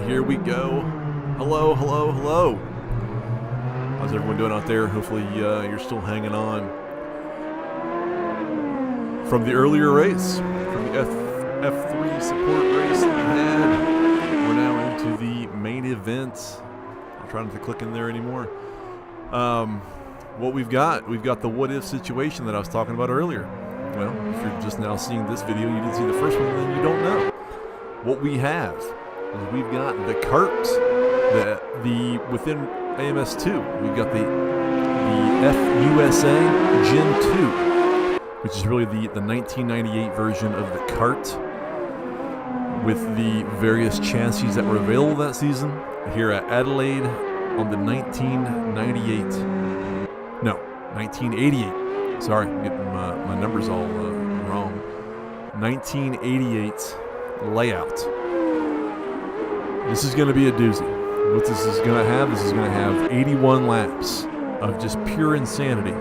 Here we go. Hello, hello, hello. How's everyone doing out there? Hopefully you're still hanging on. From the earlier race, from the F3 support race that we had, we're now into the main event. I'm trying not to click in there anymore. What we've got the what if situation that I was talking about earlier. Well, if you're just now seeing this video, you didn't see the first one, then you don't know. What we have is we've got the cart, the within AMS2, we've got the FUSA Gen 2, which is really the 1998 version of the cart with the various chassis that were available that season here at Adelaide on the 1988. Sorry, I'm getting my numbers all wrong. 1988 layout. This is going to be a doozy. What this is going to have 81 laps of just pure insanity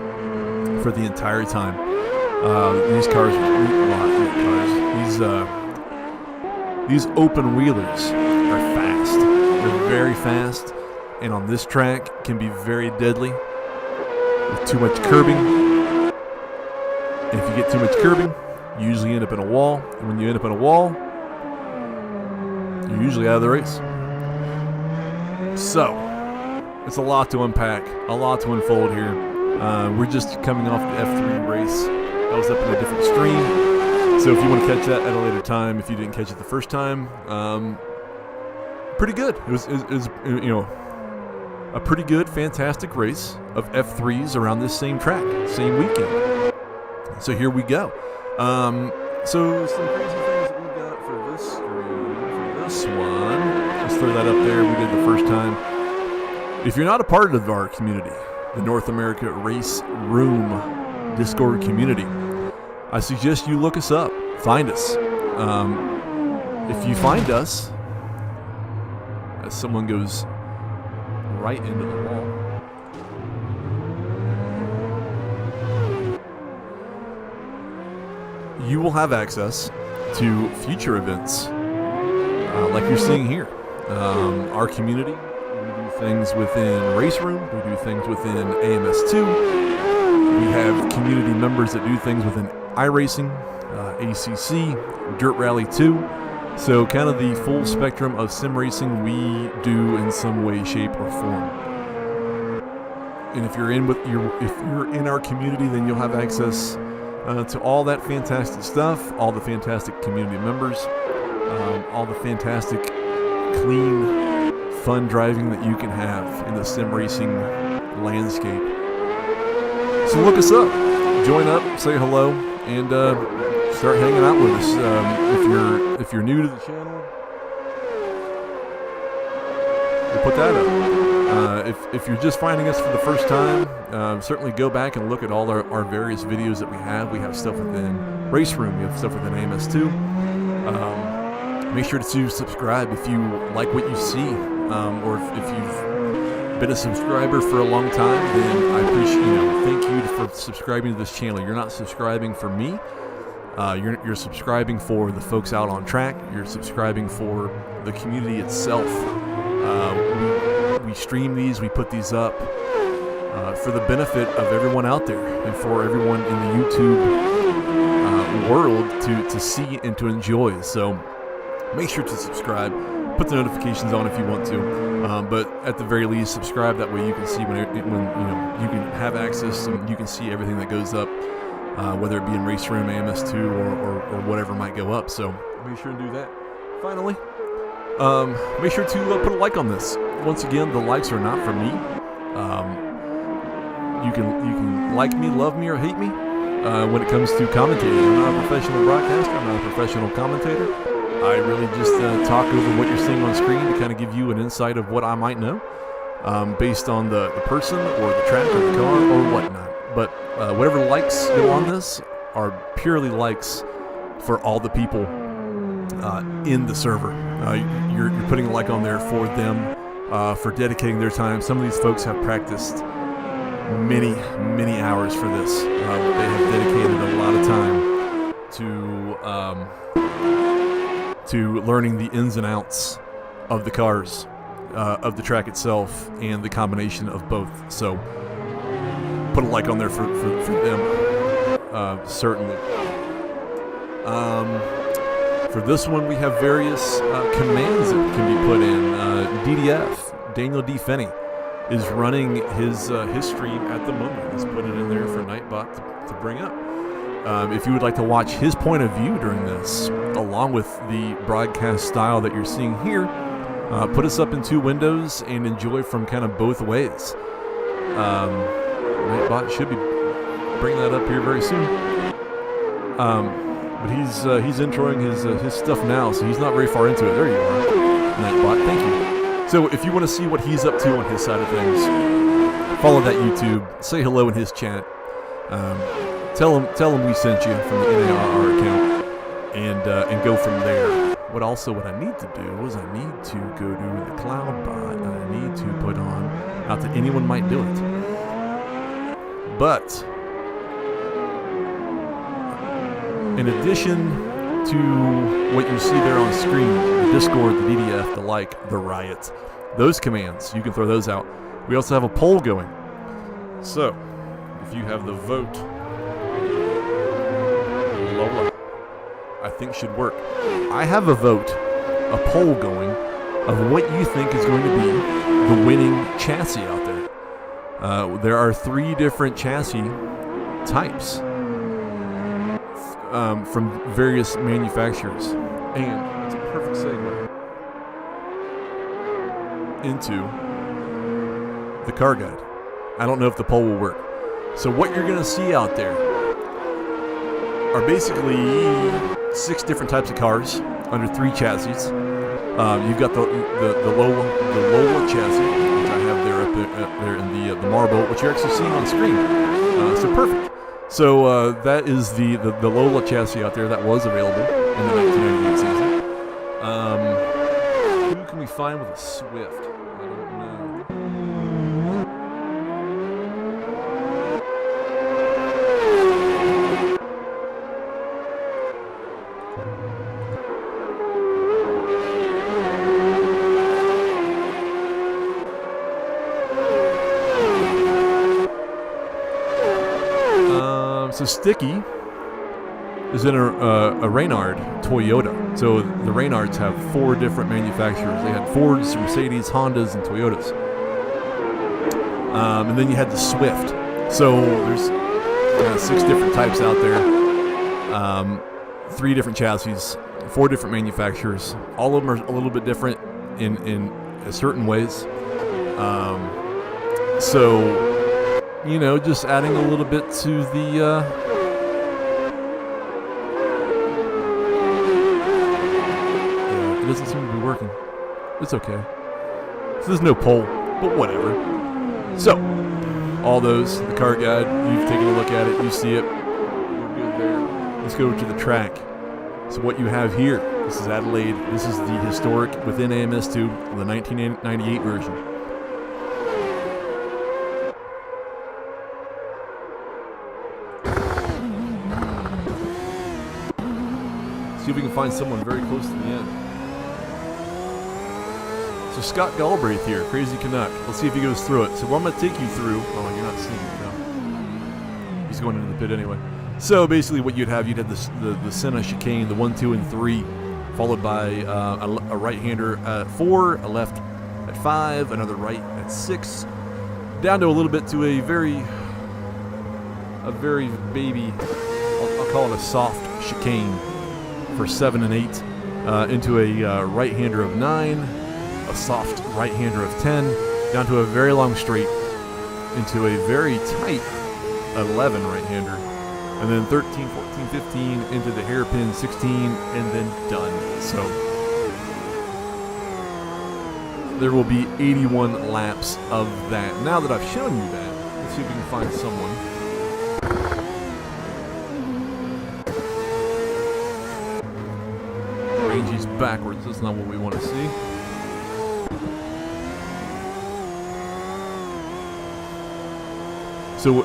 for the entire time. These cars, these open wheelers are fast. They're very fast, and on this track can be very deadly with too much curbing. And if you get too much curbing, you usually end up in a wall, and when you end up in a wall, you're usually out of the race. So, it's a lot to unpack, a lot to unfold here. We're just coming off the F3 race. That was up in a different stream. So if you want to catch that at a later time, if you didn't catch it the first time, pretty good. It was a pretty good, fantastic race of F3s around this same track, same weekend. So here we go. So some crazy things that we got for this stream, for this one. Let's throw that up there. We did the first time. If you're not a part of our community, the North America Race Room Discord community, I suggest you look us up. Find us. If you find us, as someone goes right into the wall. You will have access to future events like you're seeing here. Our community, we do things within Race Room, we do things within AMS2, we have community members that do things within iRacing, ACC, Dirt Rally 2, so kind of the full spectrum of sim racing we do in some way, shape, or form. And if you're in our community, then you'll have access to all that fantastic stuff, all the fantastic community members, all the fantastic clean, fun driving that you can have in the sim racing landscape. So look us up, join up, say hello, and start hanging out with us. If you're new to the channel, we'll put that up. If you're just finding us for the first time, certainly go back and look at all our various videos that we have. We have stuff within Race Room, we have stuff within AMS2. Make sure to subscribe if you like what you see, or if you've been a subscriber for a long time, then I appreciate, thank you for subscribing to this channel. You're not subscribing for me. You're subscribing for the folks out on track. You're subscribing for the community itself. We stream these, we put these up for the benefit of everyone out there and for everyone in the YouTube world to see and to enjoy. So make sure to subscribe. Put the notifications on if you want to, but at the very least, subscribe. That way you can see when you can have access and you can see everything that goes up, whether it be in Race Room, AMS2, or whatever might go up. So make sure to do that. Finally, make sure to put a like on this. Once again, the likes are not for me. You can like me, love me, or hate me when it comes to commentating. I'm not a professional broadcaster. I'm not a professional commentator. I really just talk over what you're seeing on screen to kind of give you an insight of what I might know, based on the person or the track or the car or whatnot. But whatever likes go on this are purely likes for all the people in the server. You're putting a like on there for them, for dedicating their time. Some of these folks have practiced many hours for this. They have dedicated a lot of time to learning the ins and outs of the cars, of the track itself, and the combination of both. So put a like on there for them, certainly. For this one, we have various commands that can be put in. DDF, Daniel D. Fenney, is running his stream at the moment. He's put it in there for Nightbot to bring up. If you would like to watch his point of view during this, along with the broadcast style that you're seeing here, put us up in two windows and enjoy from kind of both ways. Nightbot should be bringing that up here very soon. But he's introing his stuff now, so he's not very far into it. There you are, Nightbot. Thank you. So if you want to see what he's up to on his side of things, follow that YouTube. Say hello in his chat. Tell him we sent you from the NARR account, and go from there. What I need to do is I need to go to the cloud bot, and I need to put on, not that anyone might do it, but in addition to what you see there on screen, the Discord, the DDF, the like, the riot, those commands, you can throw those out. We also have a poll going. So if you have the vote, Lola, I think should work. I have a vote, a poll going, of what you think is going to be the winning chassis out there. There are 3 different chassis types from various manufacturers, and it's a perfect segue into the car guide. I don't know if the poll will work. So what you're going to see out there are basically 6 different types of cars under 3 chassis. You've got the Lola chassis, which I have there up there in the marble, which you're actually seeing on screen. So perfect. So that is the Lola chassis out there that was available in the 1998 season. Who can we find with a Swift? I don't know. So Sticky is in a Reynard Toyota. So the Reynards have 4 different manufacturers. They had Fords, Mercedes, Hondas, and Toyotas. And then you had the Swift. So there's 6 different types out there. 3 different chassis, 4 different manufacturers. All of them are a little bit different in certain ways. So, you know, just adding a little bit to the it doesn't seem to be working. It's okay. So there's no poll, but whatever. So, all those, the cart guide, you've taken a look at it, you see it. We're good there. Let's go to the track. So what you have here, this is Adelaide. This is the historic within AMS2, the 1998 version. See if we can find someone very close to the end. So Scott Galbraith here, Crazy Canuck. Let's see if he goes through it. So I'm going to take you through. Oh, you're not seeing it now. He's going into the pit anyway. So basically what you'd have the Senna chicane, the 1, 2, and 3, followed by a right-hander at 4, a left at 5, another right at 6, down to a little bit to a very baby, I'll call it a soft chicane for 7 and 8, into a right-hander of 9, a soft right-hander of 10, down to a very long straight, into a very tight 11 right-hander, and then 13, 14, 15, into the hairpin 16, and then done. So there will be 81 laps of that. Now that I've shown you that, let's see if we can find someone. Rangy's backwards. That's not what we want to see. So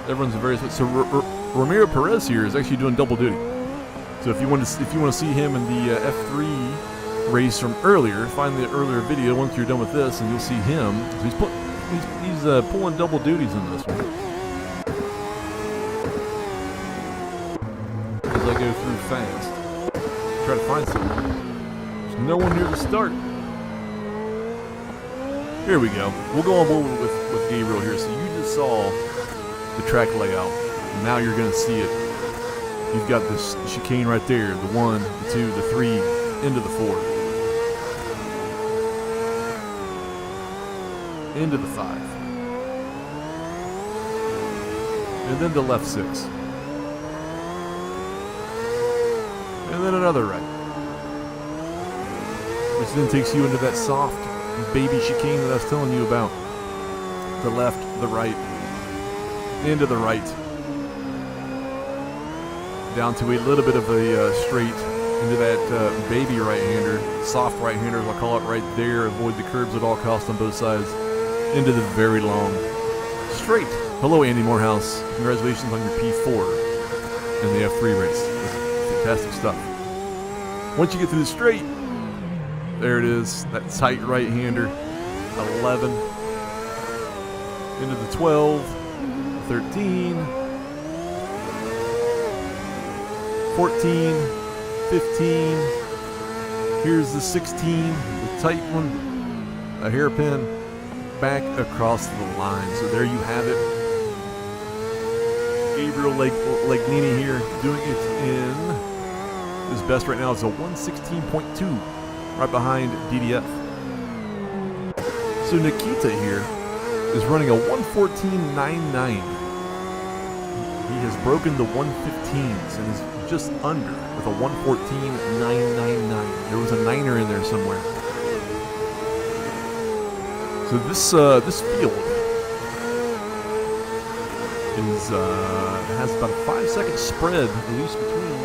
everyone's very so Ramiro Perez here is actually doing double duty. So if you want to see him in the F3 race from earlier, find the earlier video once you're done with this, and you'll see him. So he's pulling double duties in this one. As I go through fast, try to find someone. There's no one here to start. Here we go. We'll go on board with Gabriel here. So you just saw the track layout. Now you're going to see it. You've got this chicane right there, the 1, the 2, the 3, into the 4, into the 5, and then the left 6, and then another right, which then takes you into that soft baby chicane that I was telling you about. The left, the right, into the right, down to a little bit of a straight, into that baby right-hander, soft right-hander, I'll call it right there. Avoid the curbs at all costs on both sides, into the very long straight. Hello, Andy Morehouse. Congratulations on your P4 in the F3 race. Fantastic stuff. Once you get through the straight, there it is, that tight right-hander, 11, into the 12, 13, 14, 15, here's the 16, the tight one, a hairpin, back across the line. So there you have it. Gabriel Legnini here doing it in his best right now is a 116.2, right behind DDF. So Nikita here is running a 114.99. He has broken the 115s and is just under with a 114.999. There was a niner in there somewhere. So this field is has about a 5-second spread, at least between,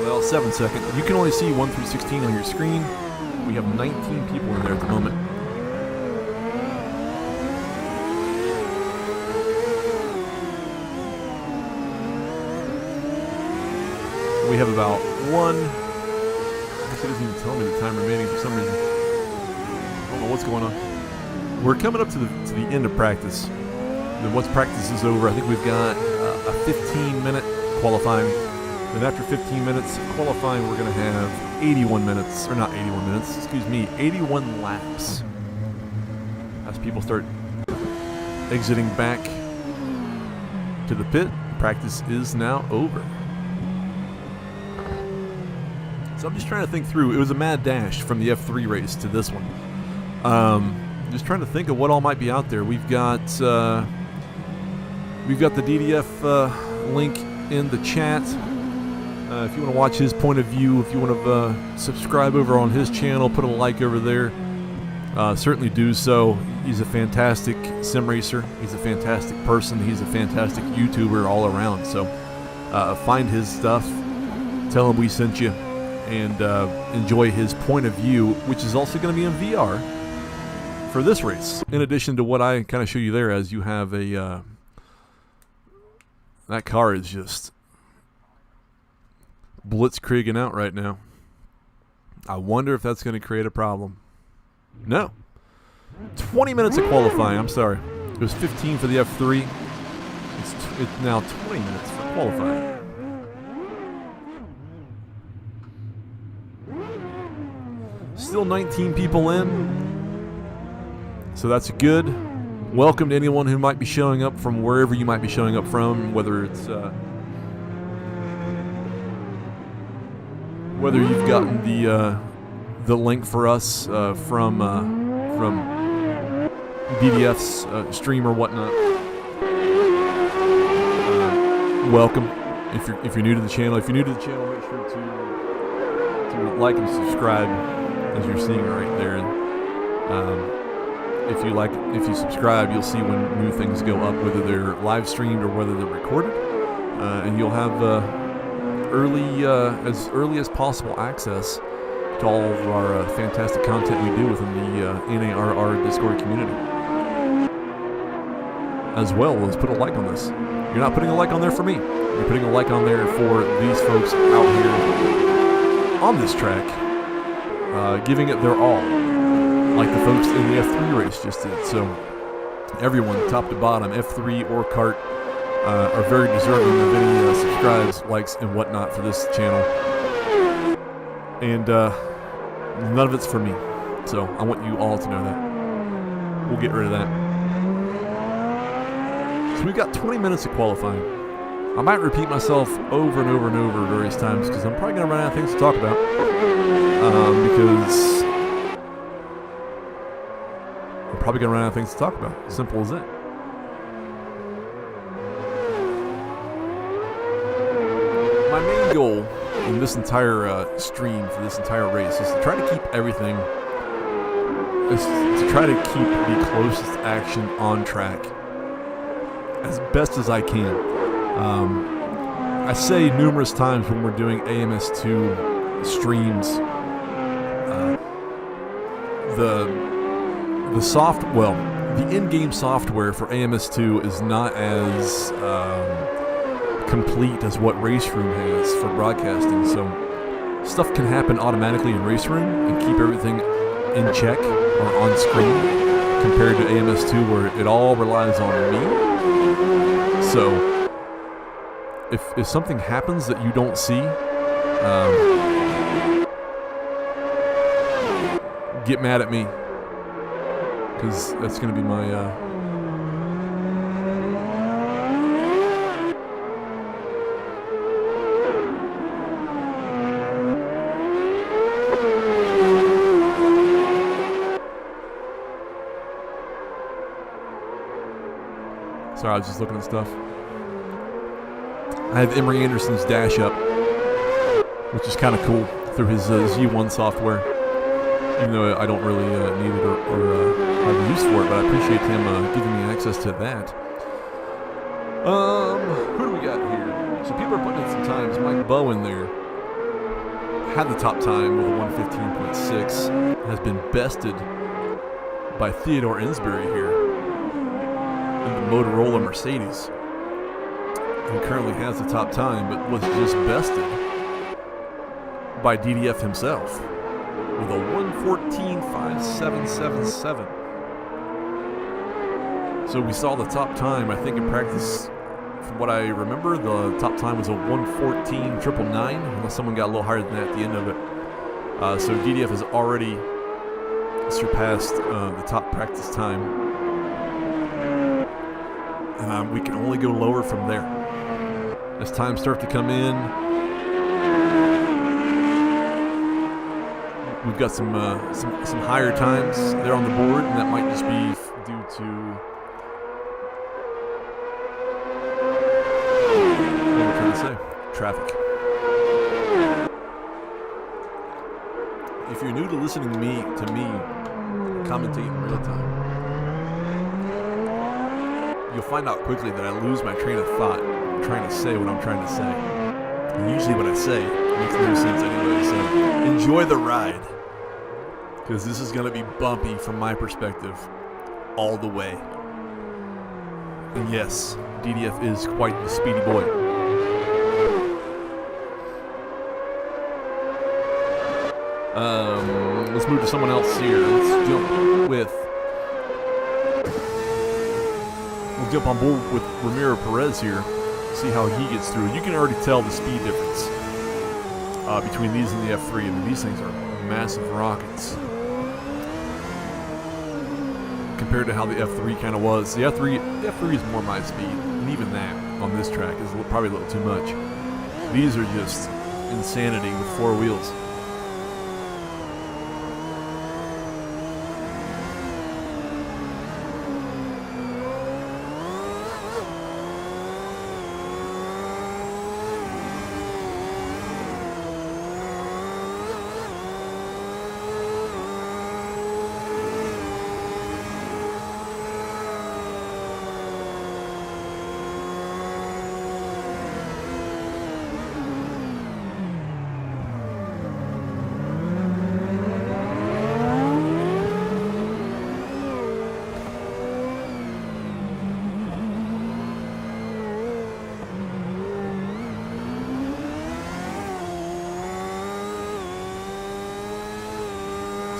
well, 7 seconds. You can only see 1 through 16 on your screen. We have 19 people in there at the moment. We have about one. I guess it doesn't even tell me the time remaining for some reason. I don't know what's going on. We're coming up to the end of practice. Then once practice is over, I think we've got a 15-minute qualifying. Then after 15 minutes qualifying, we're going to have 81 minutes, or not 81 minutes, excuse me, 81 laps. As people start exiting back to the pit. Practice is now over. So I'm just trying to think through. It was a mad dash from the F3 race to this one. Just trying to think of what all might be out there. We've got the DDF link in the chat. If you want to watch his point of view, if you want to subscribe over on his channel, put a like over there, certainly do so. He's a fantastic sim racer. He's a fantastic person. He's a fantastic YouTuber all around. So find his stuff, tell him we sent you, and enjoy his point of view, which is also going to be in VR for this race. In addition to what I kind of show you there, as you have a that car is just blitzkrieging out right now. I wonder if that's going to create a problem. No. 20 minutes of qualifying. I'm sorry. It was 15 for the F3. It's now 20 minutes for qualifying. Still 19 people in. So that's good. Welcome to anyone who might be showing up from wherever you might be showing up from, whether it's whether you've gotten the link for us from DDF's stream or whatnot. Welcome. If you're new to the channel, make sure to like and subscribe, as you're seeing right there. And if you subscribe, you'll see when new things go up, whether they're live streamed or whether they're recorded, and you'll have as early as possible access to all of our fantastic content we do within the NARR Discord community. As well as put a like on this. You're not putting a like on there for me. You're putting a like on there for these folks out here on this track, giving it their all, like the folks in the F3 race just did. So everyone, top to bottom, F3 or CART, are very deserving of any subscribes, likes, and whatnot for this channel. And none of it's for me. So I want you all to know that. We'll get rid of that. So we've got 20 minutes of qualifying. I might repeat myself over and over and over various times because I'm probably going to run out of things to talk about. Because I'm probably going to run out of things to talk about. Simple as that. My main goal in this entire stream for this entire race is to try to keep everything, to try to keep the closest action on track as best as I can. I say numerous times when we're doing AMS2 streams, the in-game software for AMS2 is not as complete as what Race Room has for broadcasting. So stuff can happen automatically in Race Room and keep everything in check or on screen, compared to AMS2 where it all relies on me. So if something happens that you don't see, get mad at me, because that's going to be my sorry, I was just looking at stuff. I have Emery Anderson's dash up, which is kind of cool, through his Z1 software. Even though I don't really need it or have a use for it, but I appreciate him giving me access to that. Who do we got here? So people are putting in some times. Mike Bowen there had the top time with a 1:15.6. Has been bested by Theodore Insbury here in the Motorola Mercedes, who currently has the top time, but was just bested by DDF himself with a 1:14.5777. So we saw the top time, I think in practice, from what I remember, the top time was a 1:14.999, unless someone got a little higher than that at the end of it. So DDF has already surpassed the top practice time We can only go lower from there. As times start to come in, we've got some higher times there on the board, and that might just be due to what am I trying to say? Traffic. If you're new to listening to me commentate in real time, you'll find out quickly that I lose my train of thought trying to say what I'm trying to say. And usually what I say makes no sense anyway, so enjoy the ride. Because this is going to be bumpy from my perspective all the way. And yes, DDF is quite the speedy boy. Let's move to someone else here. Let's jump on board with Ramiro Perez here. See how he gets through. You can already tell the speed difference between these and the F3. I mean, these things are massive rockets compared to how the F3 kind of was. The F3 is more my speed, and even that on this track is probably a little too much. These are just insanity with four wheels.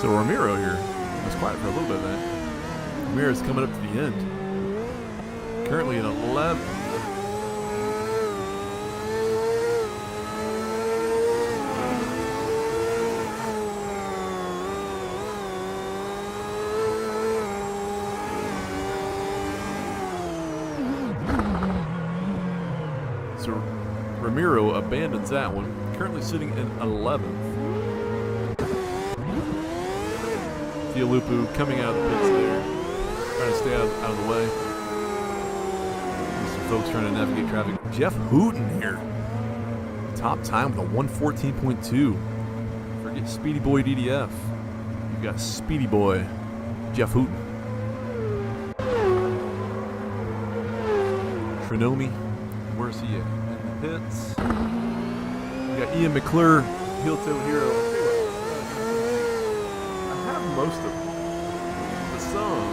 So Ramiro here was quiet for a little bit of that. Ramiro's coming up to the end. Currently in 11. So Ramiro abandons that one. Currently sitting in 11th. Lupu coming out of the pits there, trying to stay out of the way. There's some folks trying to navigate traffic. Jeff Hooten here. Top time with a 114.2. Forget Speedy Boy DDF. You've got Speedy Boy Jeff Hooten. Trinomi, where's he at? In the pits. You got Ian McClure, heel toe hero. Most of them, but some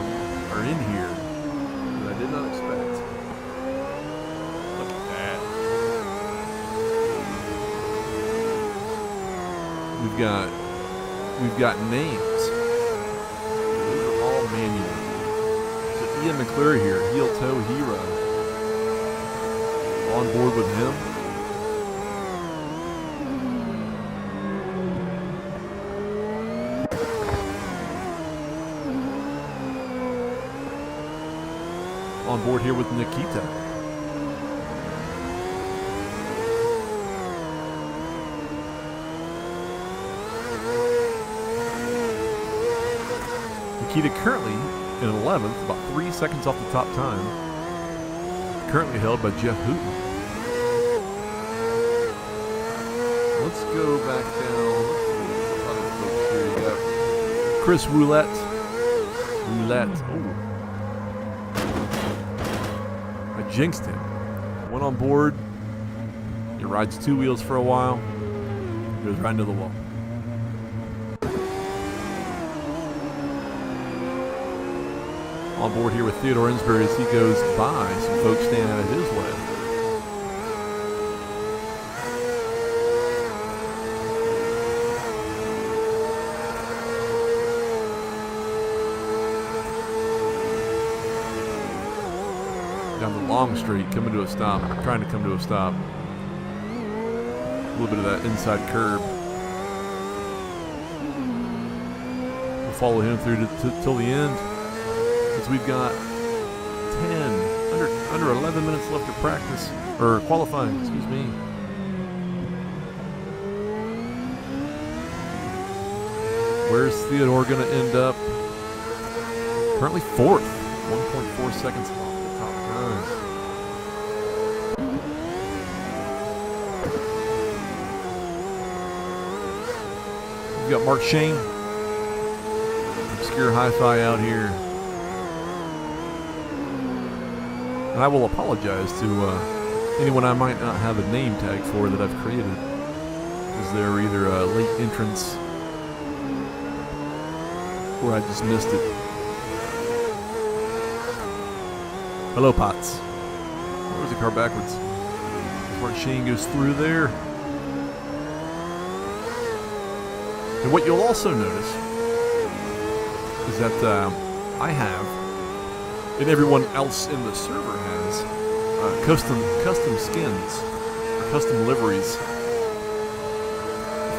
are in here that I did not expect. Look at that. We've got names. Those are all manual. So Ian McClure here, heel toe hero. On board with him. On board here with Nikita. Nikita currently in 11th, about 3 seconds off the top time. Currently held by Jeff Hooten. Let's go back down. Here you go. Chris Roulette. Oh. Jinxed him. Went on board. He rides two wheels for a while. Goes right into the wall. On board here with Theodore Insbury as he goes by some folks standing out of his way. Down the long straight, trying to come to a stop. A little bit of that inside curb. We'll follow him through till the end. As we've got 10 Under 11 minutes left of practice, or qualifying, excuse me. Where's Theodore going to end up? Currently fourth, 1.4 seconds off the top. Nice. We've got Mark Shane, obscure hi-fi out here. And I will apologize to anyone I might not have a name tag for that I've created, because they're either late entrants or I just missed it. Hello, Potts. Where's the car backwards? Mark Shane goes through there. And what you'll also notice is that I have, and everyone else in the server has, custom skins, or custom liveries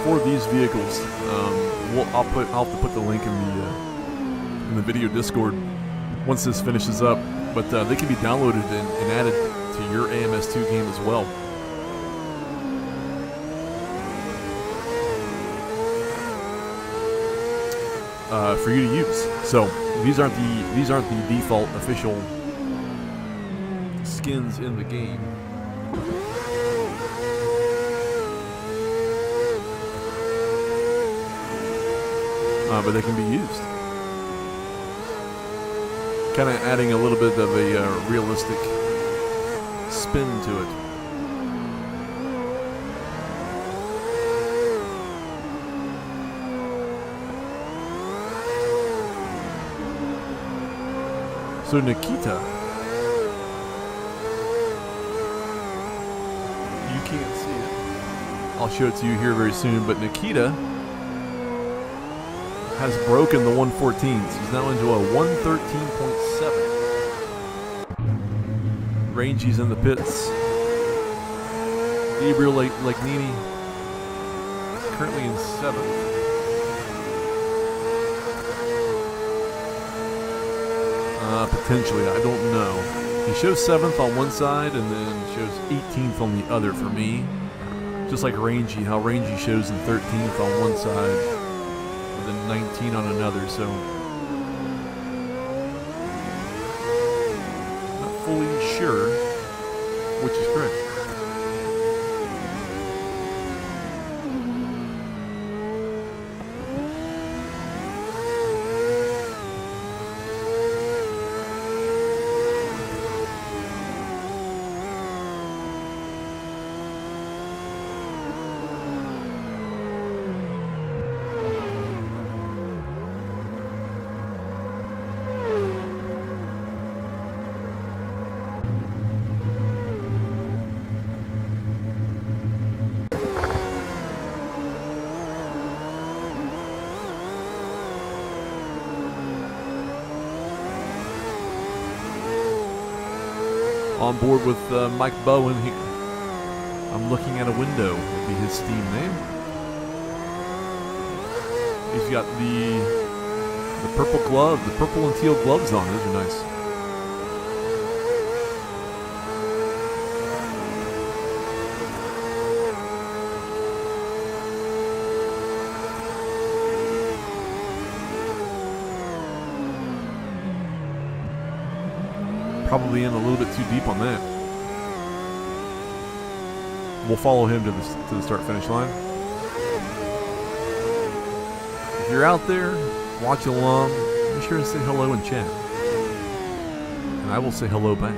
for these vehicles. I'll have to put the link in the video Discord once this finishes up. But they can be downloaded and added to your AMS2 game as well. For you to use. So these aren't the default official skins in the game. But they can be used. Kind of adding a little bit of a realistic spin to it. So Nikita, you can't see it. I'll show it to you here very soon, but Nikita has broken the 114s. He's now into a 113.7. Rangy's in the pits. Gabriel Legnini currently in 7th. Potentially, I don't know. He shows 7th on one side and then shows 18th on the other for me. Just like Rangy, how Rangy shows in 13th on one side and then 19 on another, so not fully sure which is correct. On board with Mike Bowen here. I'm looking at a window, would be his Steam name. He's got the purple glove, the purple and teal gloves on. Those are nice. Probably in a little bit too deep on that. We'll follow him to the start-finish line. If you're out there watching along, be sure to say hello in chat, and I will say hello back.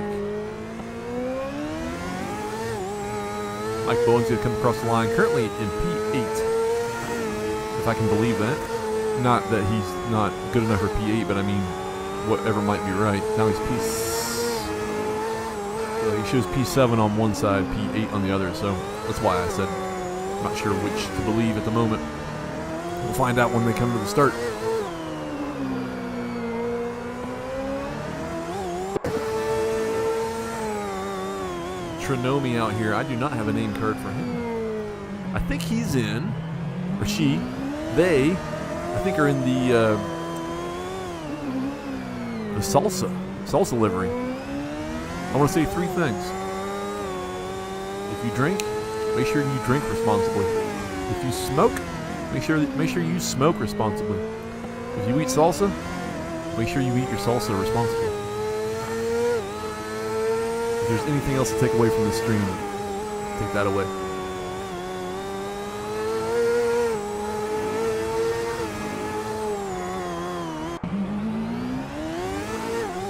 Mike Bowen's going to come across the line, currently in P8, if I can believe that. Not that he's not good enough for P8, but I mean, whatever might be right. Now he's P6. He shows P7 on one side, P8 on the other, so that's why I said I'm not sure which to believe at the moment. We'll find out when they come to the start. Trinomi out here, I do not have a name card for him. I think he's in, or she, they, I think are in the salsa livery. I want to say 3 things. If you drink, make sure you drink responsibly. If you smoke, make sure you smoke responsibly. If you eat salsa, make sure you eat your salsa responsibly. If there's anything else to take away from this stream, take that away.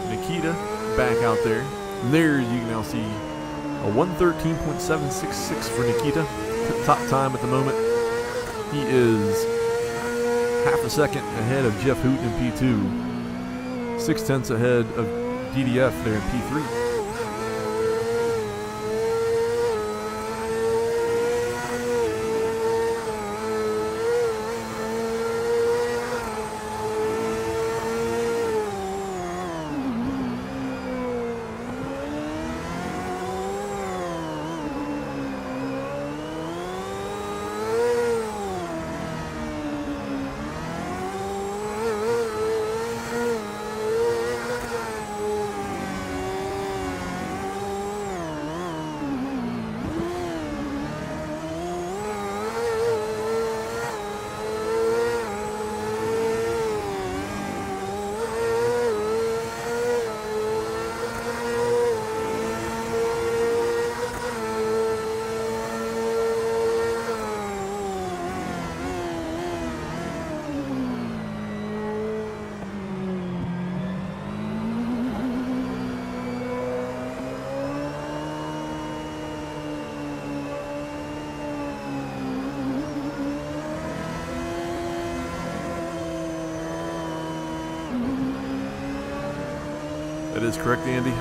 Nikita back out there. And there you can now see a 1:13.766 for Nikita. Top time at the moment. He is half a second ahead of Jeff Hooten in P2. 0.6 ahead of DDF there in P3. That is correct, Andy.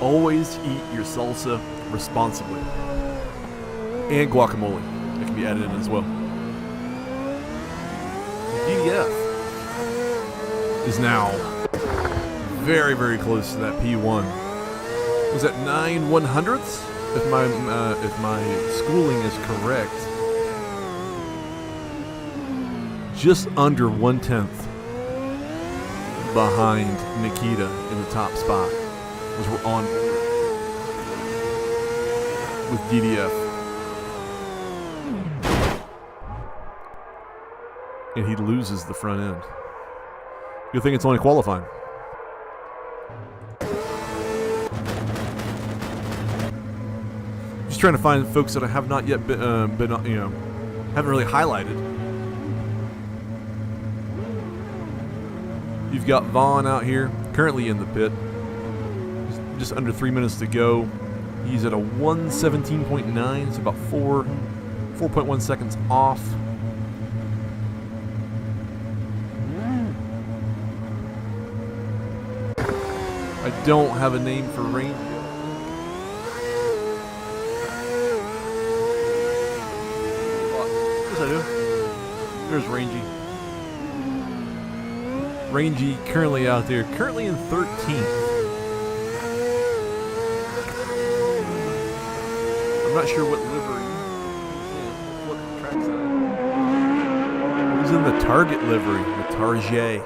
Always eat your salsa responsibly. And guacamole. That can be added in as well. DDF is now very, very close to that P1. Was that 9/100ths? If my schooling is correct. Just under 1/10 behind Nikita in the top spot as we're on with DDF. And he loses the front end. Good thing it's only qualifying. Just trying to find folks that I have not yet been haven't really highlighted. You've got Vaughn out here, currently in the pit. Just under 3 minutes to go. He's at a 1:17.9, so about 4.1 seconds off. I don't have a name for Rangy. Yes, I do. There's Rangy. Rangy currently out there, currently in 13th. I'm not sure what livery. What trackside. He's in the Target livery, the Target.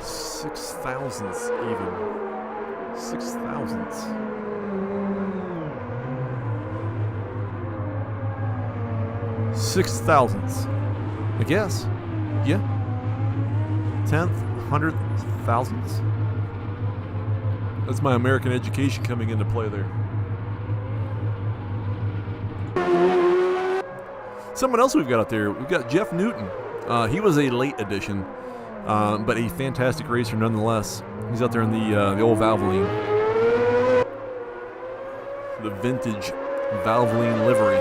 6,000ths even. 6,000ths. I guess. Yeah. 10th, 100th, 1000ths. That's my American education coming into play there. Someone else we've got out there, we've got Jeff Newton. He was a late addition, but a fantastic racer nonetheless. He's out there in the old Valvoline. The vintage Valvoline livery.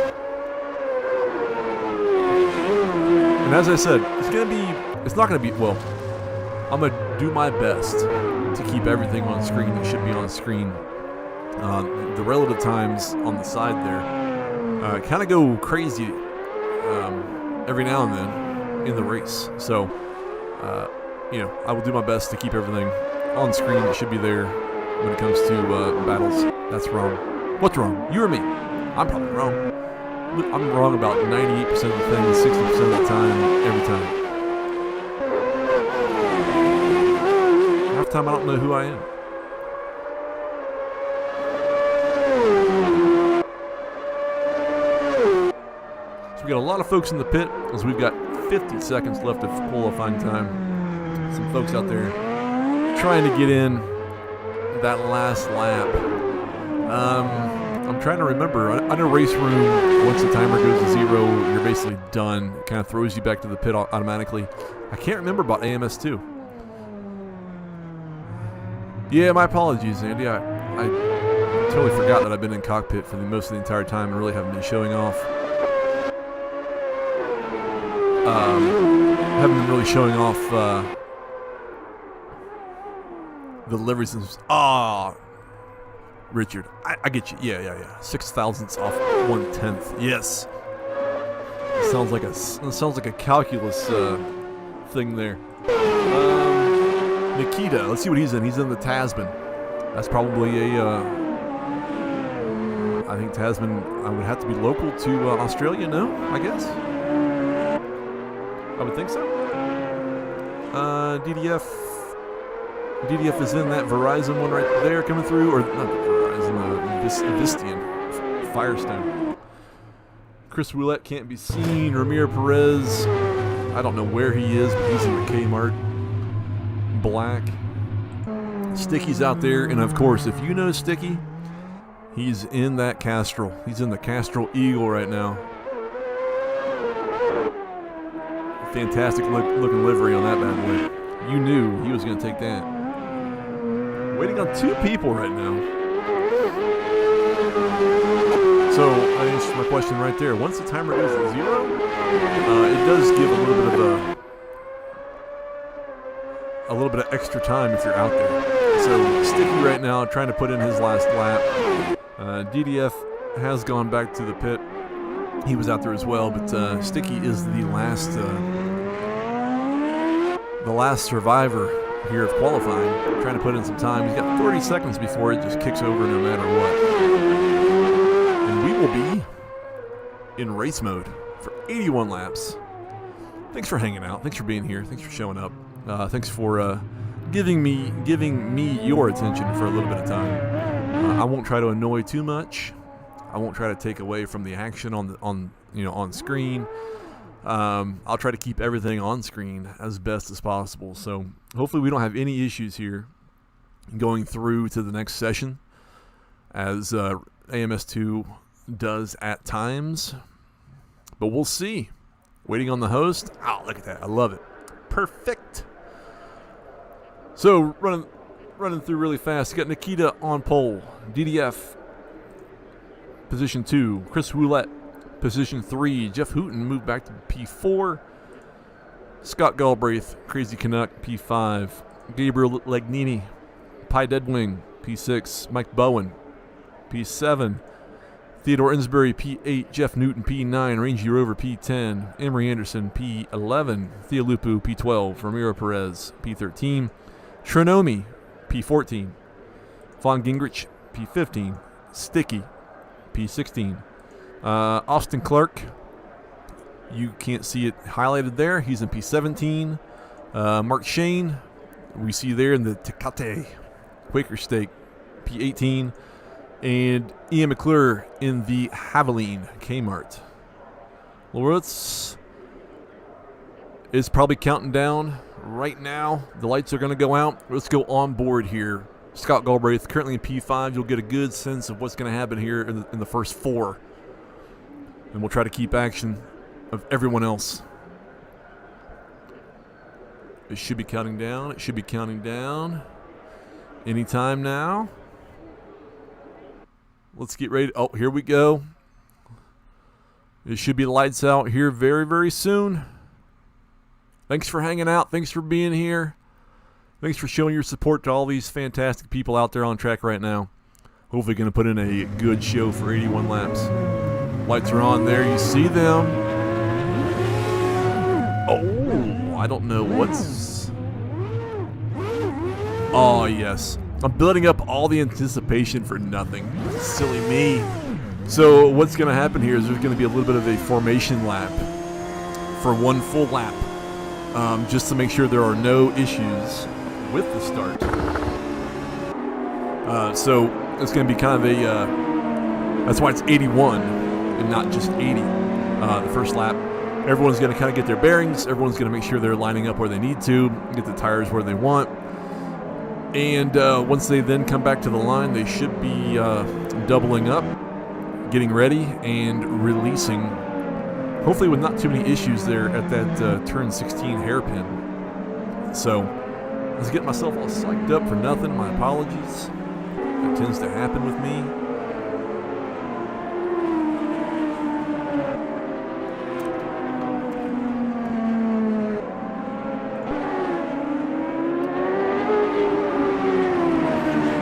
And as I said, it's not going to be, well, I'm going to do my best to keep everything on screen that should be on screen. The relative times on the side there kind of go crazy every now and then in the race. So, I will do my best to keep everything on screen that should be there when it comes to battles. That's wrong. What's wrong? You or me? I'm probably wrong. I'm wrong about 98% of the things, 60% of the time, every time. Half the time I don't know who I am. We got a lot of folks in the pit as we've got 50 seconds left of qualifying time. Some folks out there trying to get in that last lap. I'm trying to remember. I know race room, once the timer goes to 0, you're basically done. It kind of throws you back to the pit automatically. I can't remember about AMS2. Yeah, my apologies, Andy. I totally forgot that I've been in cockpit for most of the entire time and really haven't been showing off. Haven't been really showing off the liveries. Richard, I get you. Yeah. 6 thousandths off 1/10. Yes. It sounds like a calculus thing there. Nikita, let's see what he's in. He's in the Tasman. That's probably I think Tasman would have to be local to Australia, no? I guess. I would think so. DDF is in that Verizon one right there coming through, or not Verizon, Vistian, Firestone. Chris Roulette can't be seen. Ramiro Perez, I don't know where he is, but he's in the Kmart. Black. Sticky's out there, and of course, if you know Sticky, he's in that Castrol. He's in the Castrol Eagle right now. Fantastic looking livery on that bad boy. You knew he was going to take that. Waiting on 2 people right now. So I answered my question right there. Once the timer goes to 0, it does give a little bit of extra time if you're out there. So Sticky right now trying to put in his last lap. DDF has gone back to the pit. He was out there as well, but Sticky is the last survivor here of qualifying, trying to put in some time. He's got 30 seconds before it just kicks over no matter what. And we will be in race mode for 81 laps. Thanks for hanging out. Thanks for being here. Thanks for showing up. Thanks for giving me your attention for a little bit of time. I won't try to annoy too much. I won't try to take away from the action on screen. I'll try to keep everything on screen as best as possible. So hopefully we don't have any issues here going through to the next session, as AMS2 does at times. But we'll see. Waiting on the host. Oh, look at that. I love it. Perfect. So running through really fast. You got Nikita on pole. DDF position 2. Chris Roulette position 3. Jeff Hooten moved back to P4. Scott Galbraith, Crazy Canuck, P5. Gabriel Legnini, Pi Deadwing, P6. Mike Bowen, P7. Theodore Insbury, P8. Jeff Newton, P9. Rangy Rover, P10. Emery Anderson, P11. Theo Lupu, P12. Ramiro Perez, P13. Trinomi, P14. Von Gingrich, P15. Sticky, P16. Austin Clark, you can't see it highlighted there. He's in P17. Mark Shane, we see there in the Tecate Quaker Steak, P18. And Ian McClure in the Haviline Kmart. Loritz is probably counting down right now. The lights are going to go out. Let's go on board here. Scott Galbraith, currently in P5. You'll get a good sense of what's going to happen here in the first 4. And we'll try to keep action of everyone else. It should be counting down. It should be counting down. Anytime now. Let's get ready. Oh, here we go. It should be lights out here very, very soon. Thanks for hanging out. Thanks for being here. Thanks for showing your support to all these fantastic people out there on track right now. Hopefully going to put in a good show for 81 laps. Lights are on there. You see them. Oh, I don't know what's... Oh, yes. I'm building up all the anticipation for nothing. Silly me. So what's going to happen here is there's going to be a little bit of a formation lap for one full lap, just to make sure there are no issues with the start. So it's going to be kind of a... that's why it's 81 and not just 80. the first lap. Everyone's going to kind of get their bearings. Everyone's going to make sure they're lining up where they need to, get the tires where they want. And once they then come back to the line, they should be doubling up, getting ready, and releasing, hopefully with not too many issues there at that turn 16 hairpin. So, let's get myself all psyched up for nothing. My apologies. That tends to happen with me.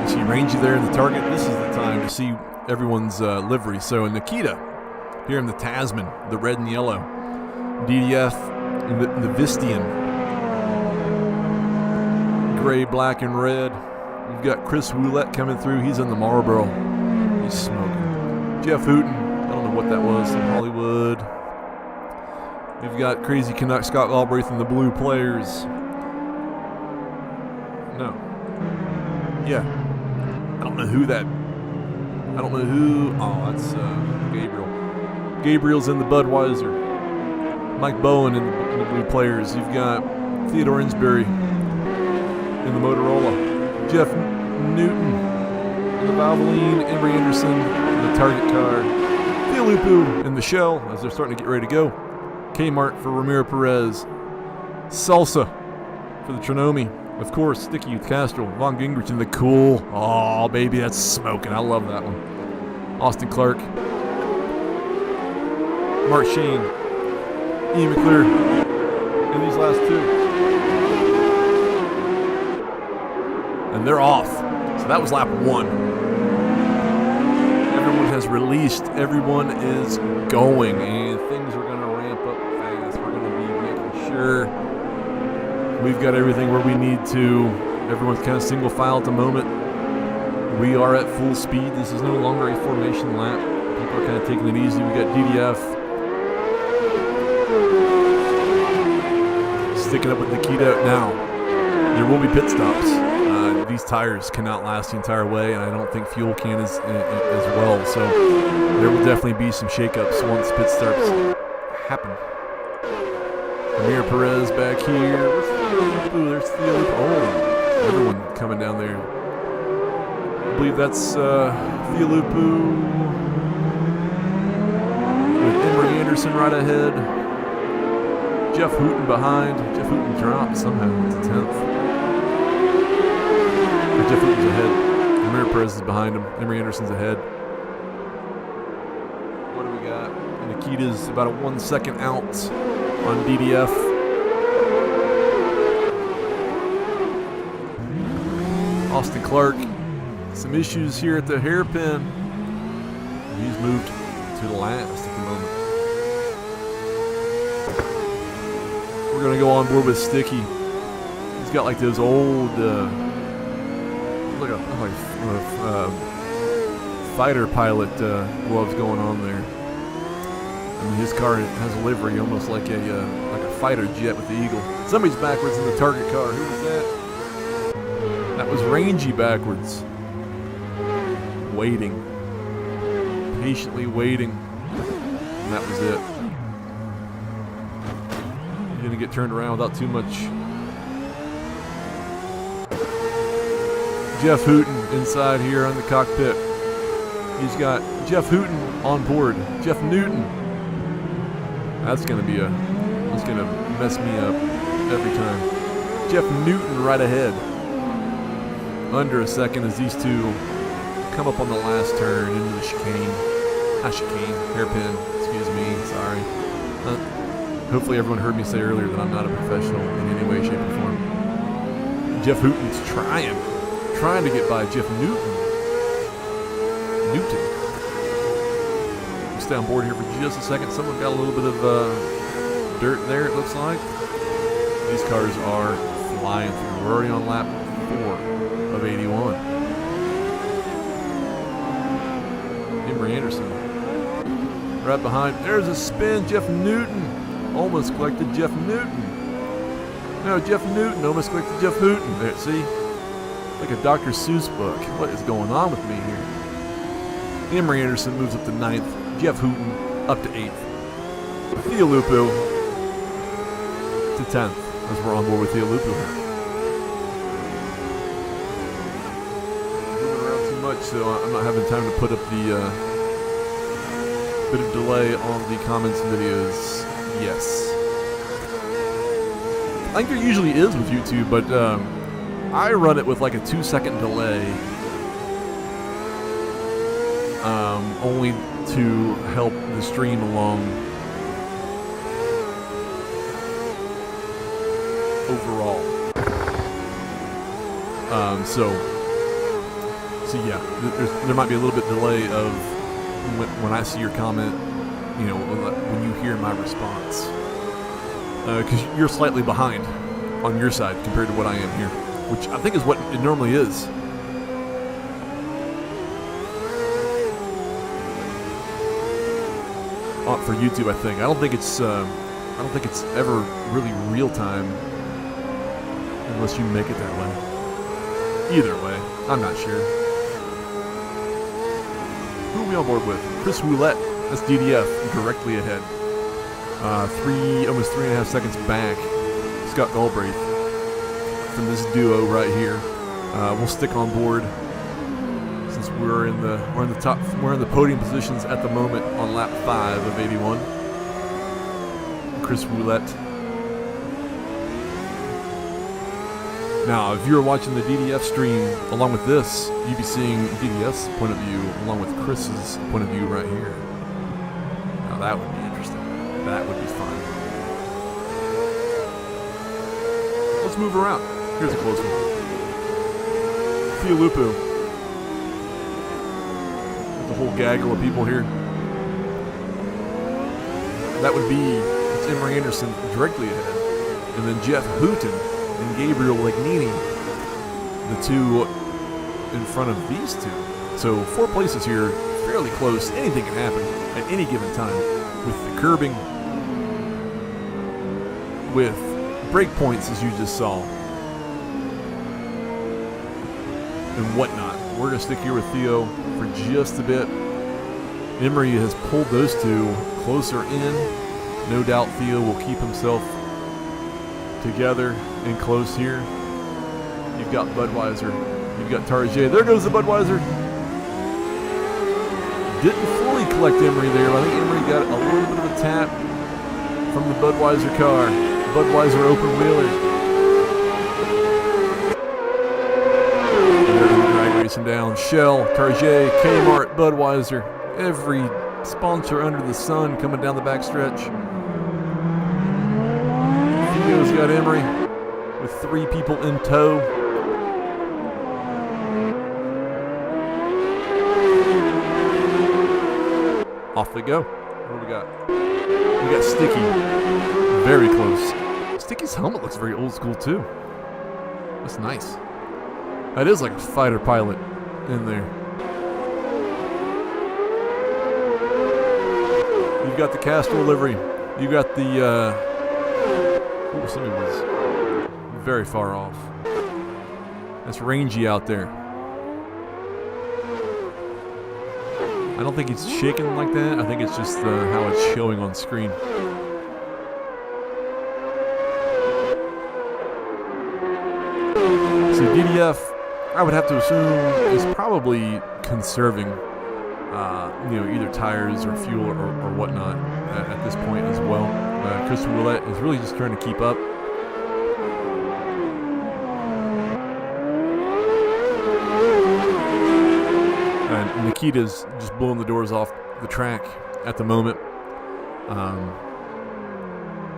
You see Rangy there in the target. This is the time to see everyone's livery. So, Nikita here in the Tasman, the red and yellow. DDF in the Vistian, gray, black, and red. We've got Chris Woolett coming through. He's in the Marlboro. He's smoking. Jeff Hooten. I don't know what that was. In Hollywood. We've got Crazy Canuck Scott Galbraith and the Blue Players. No. Yeah. I don't know who that. I don't know who. Oh, that's Gabriel. Gabriel's in the Budweiser. Mike Bowen in the Blue Players. You've got Theodore Insbury in the Motorola. Jeff Newton in the Valvoline. Emery Anderson in the Target car. Theolupu in the Shell as they're starting to get ready to go. Kmart for Ramiro Perez. Salsa for the Tronomi. Of course, Sticky Youth Castrol. Von Gingrich in the Cool. Oh, baby, that's smoking. I love that one. Austin Clark. Mark Shane. Ian McClure in these last two. And they're off. So that was lap 1. Everyone has released. Everyone is going. And things are going to ramp up fast. We're going to be making sure we've got everything where we need to. Everyone's kind of single file at the moment. We are at full speed. This is no longer a formation lap. People are kind of taking it easy. We got DDF sticking up with Nikita now. There will be pit stops. These tires cannot last the entire way, and I don't think fuel can as well. So there will definitely be some shakeups once pit starts happen. Amir Perez back here. Ooh, there's Theolupu. Oh, everyone coming down there. I believe that's Theolupu with Emery Anderson right ahead. Jeff Hooten behind. Jeff Hooten dropped somehow to 10th. Jeff Hooten's ahead. Amir Perez is behind him. Emery Anderson's ahead. What do we got? Nikita's about a 1 second out on DDF. Austin Clark. Some issues here at the hairpin. He's moved to the last at the moment. We're going to go on board with Sticky. He's got like those old fighter pilot gloves going on there. I mean, his car has a livery almost like a fighter jet with the eagle. Somebody's backwards in the target car. Who was that? That was Rangy backwards. Waiting. Patiently waiting. And that was it. He's going to get turned around without too much. Jeff Hooten inside here on the cockpit. He's got Jeff Hooten on board. Jeff Newton. That's going to mess me up every time. Jeff Newton right ahead. Under a second as these two come up on the last turn into the chicane. Not chicane, hairpin. Excuse me, sorry. Hopefully everyone heard me say earlier that I'm not a professional in any way, shape, or form. Jeff Hooten's trying to get by Jeff Newton. We'll stay on board here for just a second. Someone got a little bit of dirt there, it looks like. These cars are flying through. We're already on lap 4 of 81. Emery Anderson right behind. There's a spin. Jeff Newton almost collected Jeff Newton. No, Jeff Newton almost collected Jeff Hooten. There, see? Like a Dr. Seuss book. What is going on with me here? Emery Anderson moves up to 9th. Jeff Hooten up to 8th. Theolupu to 10th as we're on board with Theolupu here. Moving around too much, so I'm not having time to put up the bit of delay on the comments and videos. Yes. I think there usually is with YouTube, but I run it with like a 2-second delay, only to help the stream along overall. So yeah, there might be a little bit delay of when I see your comment, you know, when you hear my response, because you're slightly behind on your side compared to what I am here, which I think is what it normally is. For YouTube, I think. I don't think it's ever really real time unless you make it that way. Either way, I'm not sure. Who are we on board with? Chris Roulette. That's DDF directly ahead. Almost 3.5 seconds back. Scott Galbraith from this duo right here. We'll stick on board since we're in the podium positions at the moment on lap 5 of 81. Chris Roulette. Now, if you're watching the DDF stream along with this, you'd be seeing DDF's point of view along with Chris's point of view right here. Now that would be interesting. That would be fun. Let's move around. Here's a close one. Theolupu. There's a whole gaggle of people here. That would be Emery Anderson directly ahead. And then Jeff Hooton and Gabriel Legnini, the two in front of these two. So 4 places here, fairly close. Anything can happen at any given time with the curbing, with break points as you just saw, and whatnot. We're going to stick here with Theo for just a bit. Emery has pulled those two closer in. No doubt Theo will keep himself together and close here. You've got Budweiser. You've got Tarjay. There goes the Budweiser. Didn't fully collect Emery there, but I think Emery got a little bit of a tap from the Budweiser car. Budweiser open wheeler. And they're going to drag racing down. Shell, Tarjay, Kmart, Budweiser. Every sponsor under the sun coming down the backstretch. Theo's got Emery with 3 people in tow. Off we go. What do we got? We got Sticky. Very close. Sticky's helmet looks very old school too. That's nice. That is like a fighter pilot in there. You've got the Castrol livery. You got the somebody was very far off. That's rangy out there. I don't think he's shaking like that. I think it's just how it's showing on screen. So DDF, I would have to assume, is probably conserving, either tires or fuel or whatnot at this point as well. Chris Roulette is really just trying to keep up. And Nikita's just blowing the doors off the track at the moment.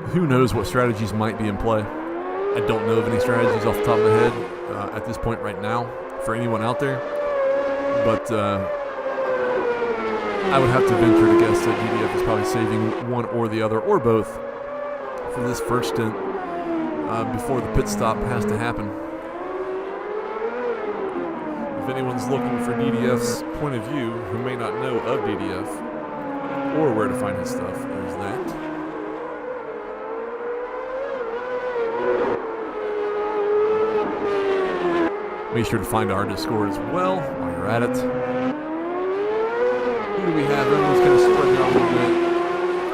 Who knows what strategies might be in play. I don't know of any strategies off the top of my head at this point right now for anyone out there. But I would have to venture to guess that DDF is probably saving one or the other, or both, for this first stint before the pit stop has to happen. If anyone's looking for DDF's point of view, who may not know of DDF, or where to find his stuff, there's that. Make sure to find our Discord as well while you're at it. Who do we have? Everyone's kind of spreading out a little bit.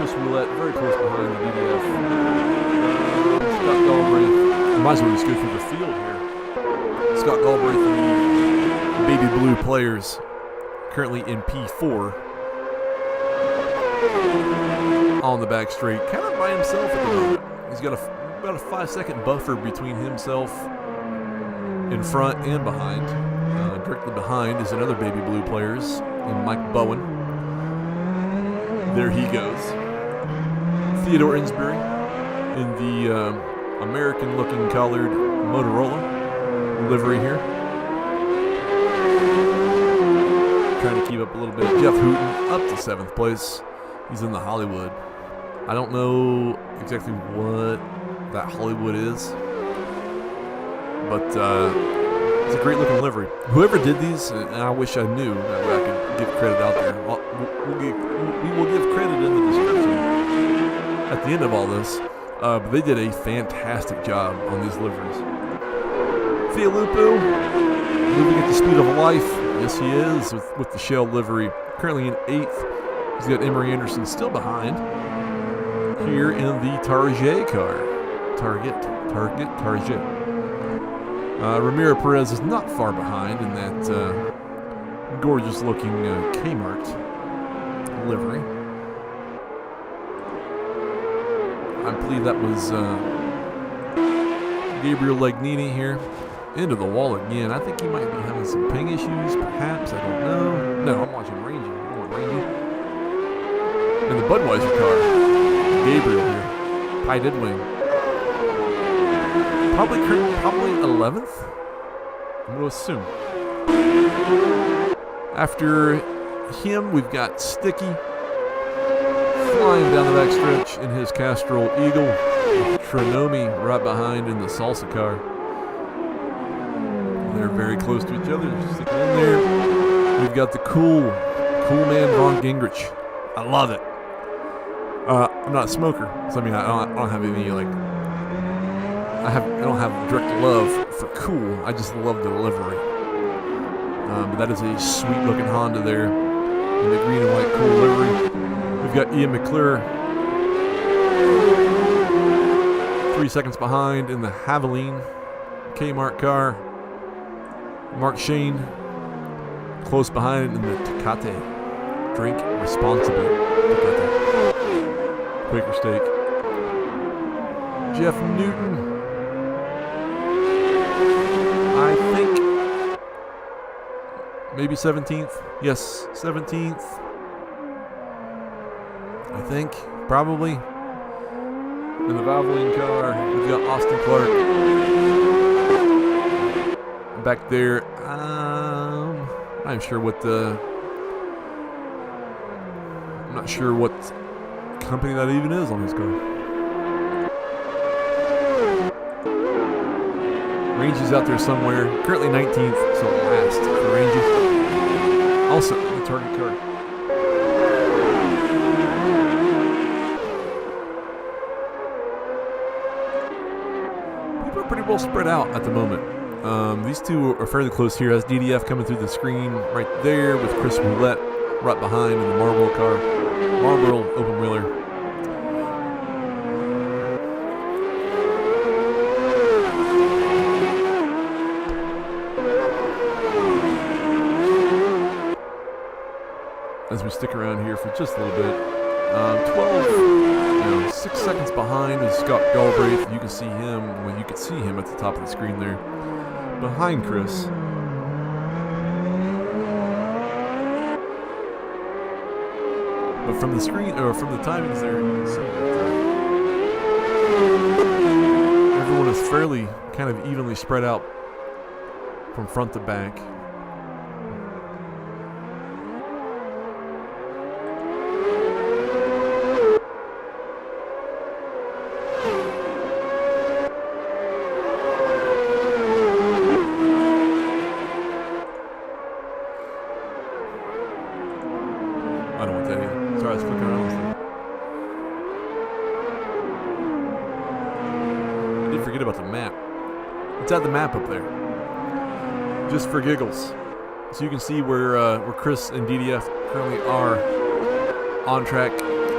Chris Roulette very close behind the DDF. Scott Galbraith. Might as well just go through the field here. Scott Galbraith and the Baby Blue players currently in P4 on the back straight, kind of by himself at the moment. He's got about a 5-second buffer between himself in front and behind. Directly behind is another Baby Blue players in Mike Bowen. There he goes. Theodore Insbury in the American-looking collared Motorola livery here. Trying to keep up a little bit. Jeff Hooten up to 7th place. He's in the Hollywood. I don't know exactly what that Hollywood is, but it's a great looking livery. Whoever did these, and I wish I knew, that way I could give credit out there. We will give credit in the description at the end of all this, but they did a fantastic job on these liveries. Fialupo, moving at the speed of light. Yes, he is, with the Shell livery. Currently in 8th. He's got Emery Anderson still behind. Here in the Target car. Target. Ramiro Perez is not far behind in that gorgeous looking Kmart livery. I believe that was Gabriel Legnini here. Into the wall again. I think he might be having some ping issues, perhaps. I don't know. No, I'm watching Rangy. I want Rangy. In the Budweiser car, Gabriel here. Pi Dead Wing. Probably 11th? I'm going to assume. After him, we've got Sticky flying down the back stretch in his Castrol Eagle. Trinomi right behind in the Salsa car. They're very close to each other. Just sticking in there. We've got the cool man Ron Gingrich. I love it. I'm not a smoker, so I mean I don't have any like. I don't have direct love for cool. I just love the livery. But that is a sweet looking Honda there in the green and white cool livery. We've got Ian McClure 3 seconds behind in the Haviline Kmart car. Mark Shane close behind in the Tecate. Drink responsibly. Tecate. Quaker Steak. Jeff Newton. I think maybe 17th. Yes, 17th. I think, probably. In the Valvoline car, we've got Austin Clark. Back there, I'm not sure what company that even is on his car. Rangy's out there somewhere. Currently 19th, so last for Rangy. Also, the target car. People are pretty well spread out at the moment. These two are fairly close here. As DDF coming through the screen right there with Chris Roulette right behind in the Marlboro car. Marlboro open wheeler. As we stick around here for just a little bit. 6 seconds behind is Scott Galbraith. You can see him, well, you can see him at the top of the screen there. Behind Chris. But from the screen, or from the timings there, you can see that everyone is fairly kind of evenly spread out from front to back. At the map up there, just for giggles, so you can see where Chris and DDF currently are on track.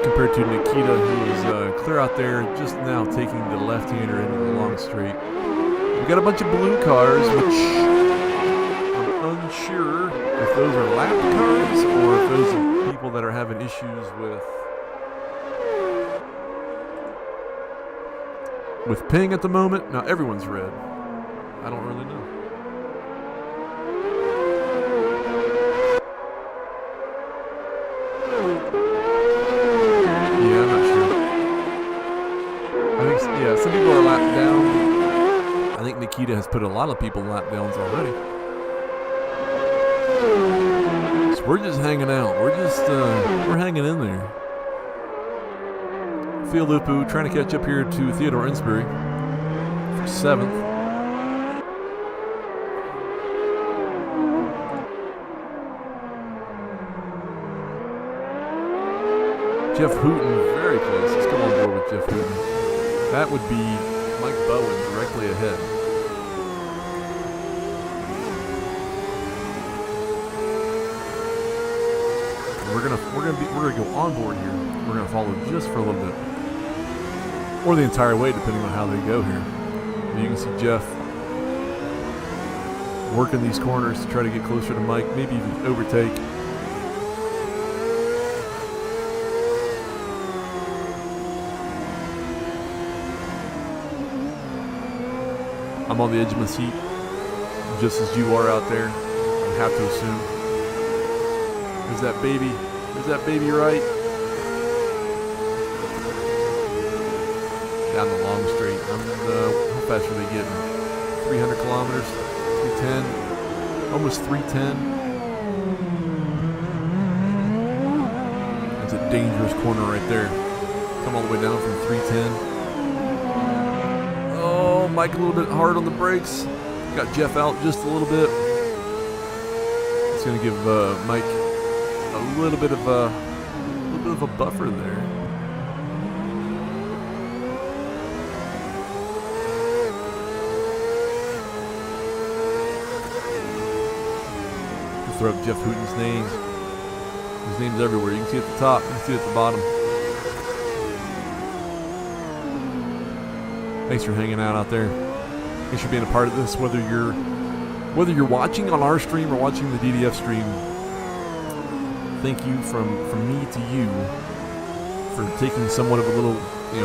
compared to Nikita, who is clear out there, just now taking the left-hander into the long straight. We got a bunch of blue cars, which I'm unsure if those are lap cars or if those are people that are having issues with ping at the moment. Now everyone's red. I don't really know. Yeah, I'm not sure. I think, yeah, some people are lap down. I think Nikita has put a lot of people lap downs already. So we're just hanging out. We're hanging in there. Fialupu trying to catch up here to Theodore Insbury for 7th. Jeff Hooten, very close. Let's come on board with Jeff Hooten. That would be Mike Bowen directly ahead. We're gonna go on board here. We're gonna follow just for a little bit, or the entire way, depending on how they go here. You can see Jeff working these corners to try to get closer to Mike, maybe even overtake. I'm on the edge of my seat, just as you are out there. I have to assume. There's that baby. There's that baby right. Down the long straight. How fast are they getting? 300 kilometers? 310? Almost 310. That's a dangerous corner right there. Come all the way down from 310. Mike a little bit hard on the brakes. Got Jeff out just a little bit. It's going to give Mike a little bit of a buffer there. Just throw up Jeff Hooten's name. His name's everywhere. You can see it at the top. You can see it at the bottom. Thanks for hanging out there. Thanks for being a part of this, whether you're watching on our stream or watching the DDF stream. Thank you from me to you for taking somewhat of a little,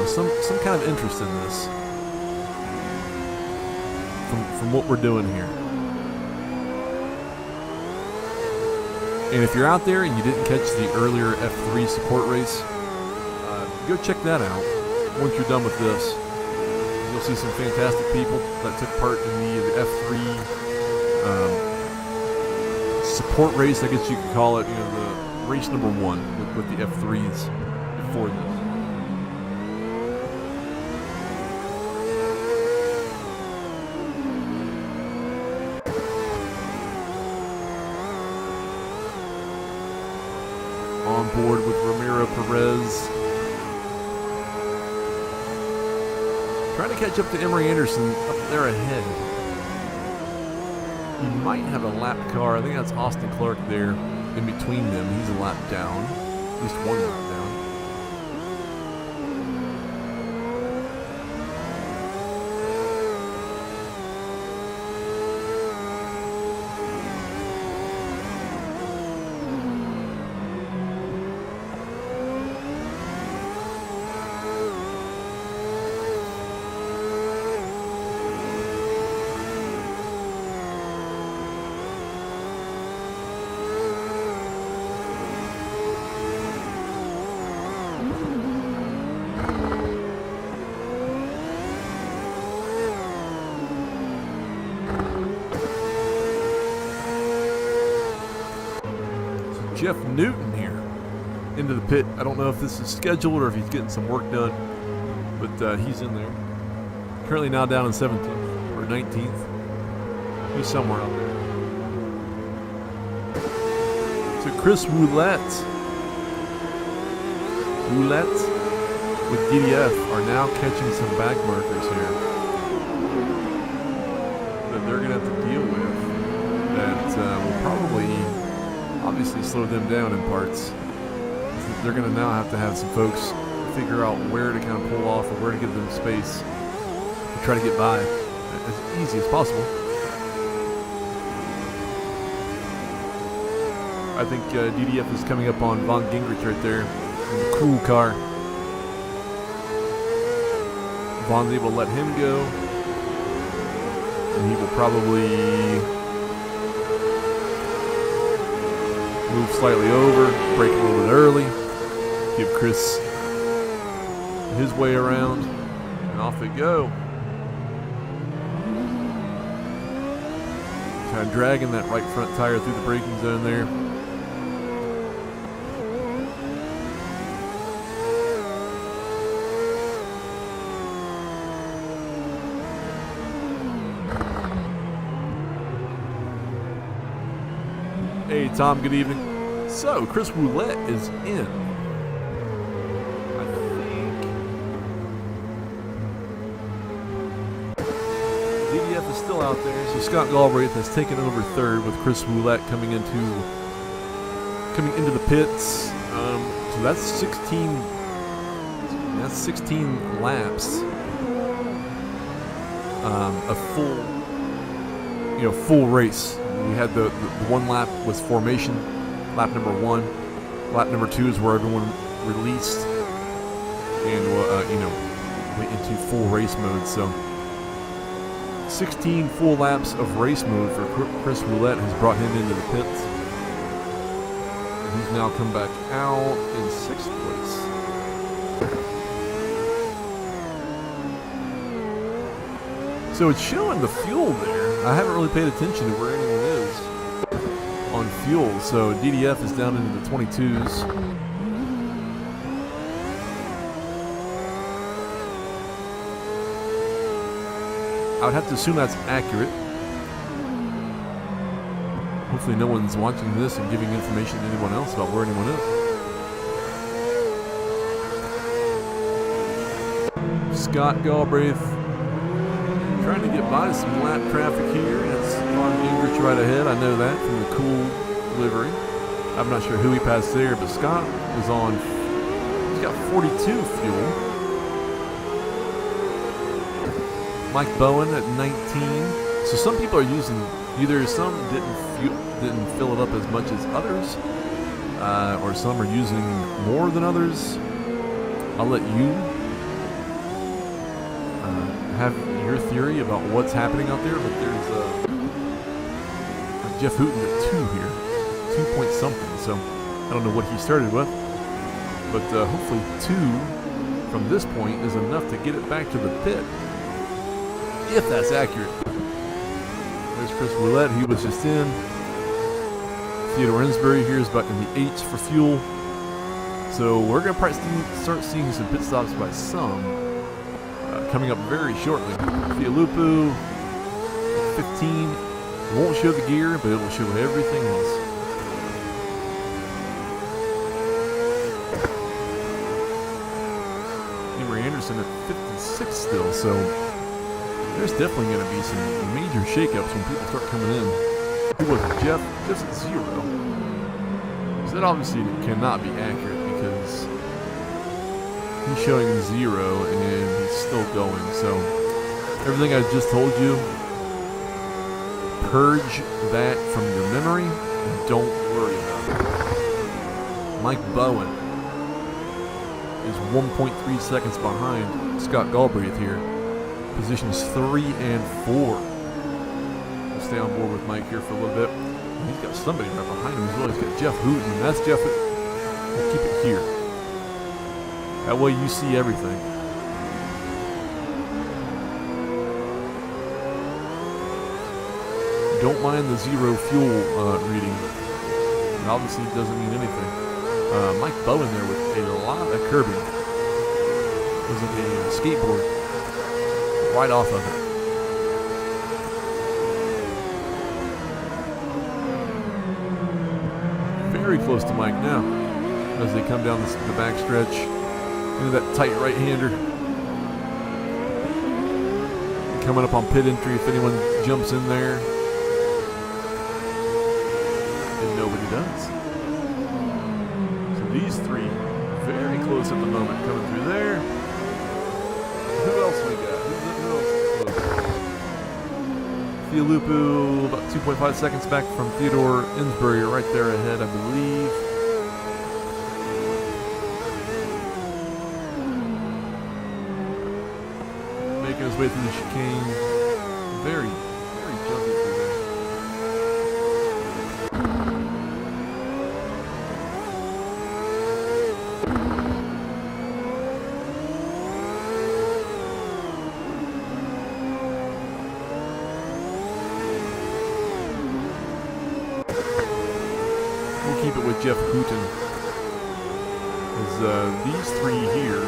some kind of interest in this. From what we're doing here. And if you're out there and you didn't catch the earlier F3 support race, go check that out once you're done with this. You'll see some fantastic people that took part in the F3 support race, I guess you could call it, the race number 1 with the F3s before this. On board with Ramiro Perez. Trying to catch up to Emery Anderson up there ahead. He might have a lap car. I think that's Austin Clark there in between them. He's a lap down. At least one lap down. Jeff Newton here into the pit. I don't know if this is scheduled or if he's getting some work done, but he's in there. Currently now down in 17th or 19th. He's somewhere out there. So Chris Roulette with DDF are now catching some back markers here that they're going to have to deal with that will probably obviously slow them down in parts. they're going to now have to have some folks figure out where to kind of pull off or where to give them space to try to get by as easy as possible. I think DDF is coming up on Von Gingrich right there in the cool car. Von's able to let him go, and he will probably move slightly over, brake a little bit early, give Chris his way around, and off they go. Kind of dragging that right front tire through the braking zone there. Hey Tom, good evening. So, Chris Roulette is in. I think DDF is still out there, so Scott Galbraith has taken over third with Chris Roulette coming into the pits. So that's 16 laps. A full race. We had the one lap was formation, lap number 1. Lap number 2 is where everyone released and went into full race mode. So 16 full laps of race mode for Chris Roulette has brought him into the pits. And he's now come back out in 6th place. So it's showing the fuel there. I haven't really paid attention to where anyone is on fuel. So DDF is down into the 22s. I would have to assume that's accurate. Hopefully no one's watching this and giving information to anyone else about where anyone is. Scott Galbraith trying to get by some lap traffic here. That's Von Gingrich right ahead. I know that from the cool livery. I'm not sure who he passed there, but Scott is on. He's got 42 fuel. Mike Bowen at 19. So some people are using either some didn't fill it up as much as others, or some are using more than others. I'll let you have your theory about what's happening out there, but there's Jeff Hooten at 2 here, 2 point something. So I don't know what he started with, but hopefully 2 from this point is enough to get it back to the pit, if that's accurate. There's Chris Roulette, he was just in. Theodore Ensbury here is back in the 8s for fuel. So we're going to probably start seeing some pit stops by some coming up very shortly. Fialupu, 15. It won't show the gear, but it will show everything else. Emery Anderson at 56 still, so there's definitely going to be some major shakeups when people start coming in. Who was it? Jeff? Just at 0. So that obviously cannot be accurate because he's showing 0 and he's still going. So everything I just told you, purge that from your memory and don't worry about it. Mike Bowen is 1.3 seconds behind Scott Galbraith here. Positions 3 and 4. We'll stay on board with Mike here for a little bit. He's got somebody right behind him as well. He's got Jeff Hooten. That's Jeff. We'll keep it here. That way you see everything. Don't mind the 0 fuel reading. It obviously doesn't mean anything. Mike Bowen there with a lot of curbing. Was it a skateboard? Right off of it. Very close to Mike now as they come down the back stretch into that tight right-hander. Coming up on pit entry if anyone jumps in there. And nobody does. So these 3 close at the moment. Coming through there. Who else we got? Who else is close? Theolupu, about 2.5 seconds back from Theodore Insbury, right there ahead, I believe. Making his way through the chicane. Very, very jumpy through there. Keep it with Jeff Hooten. Is these three here,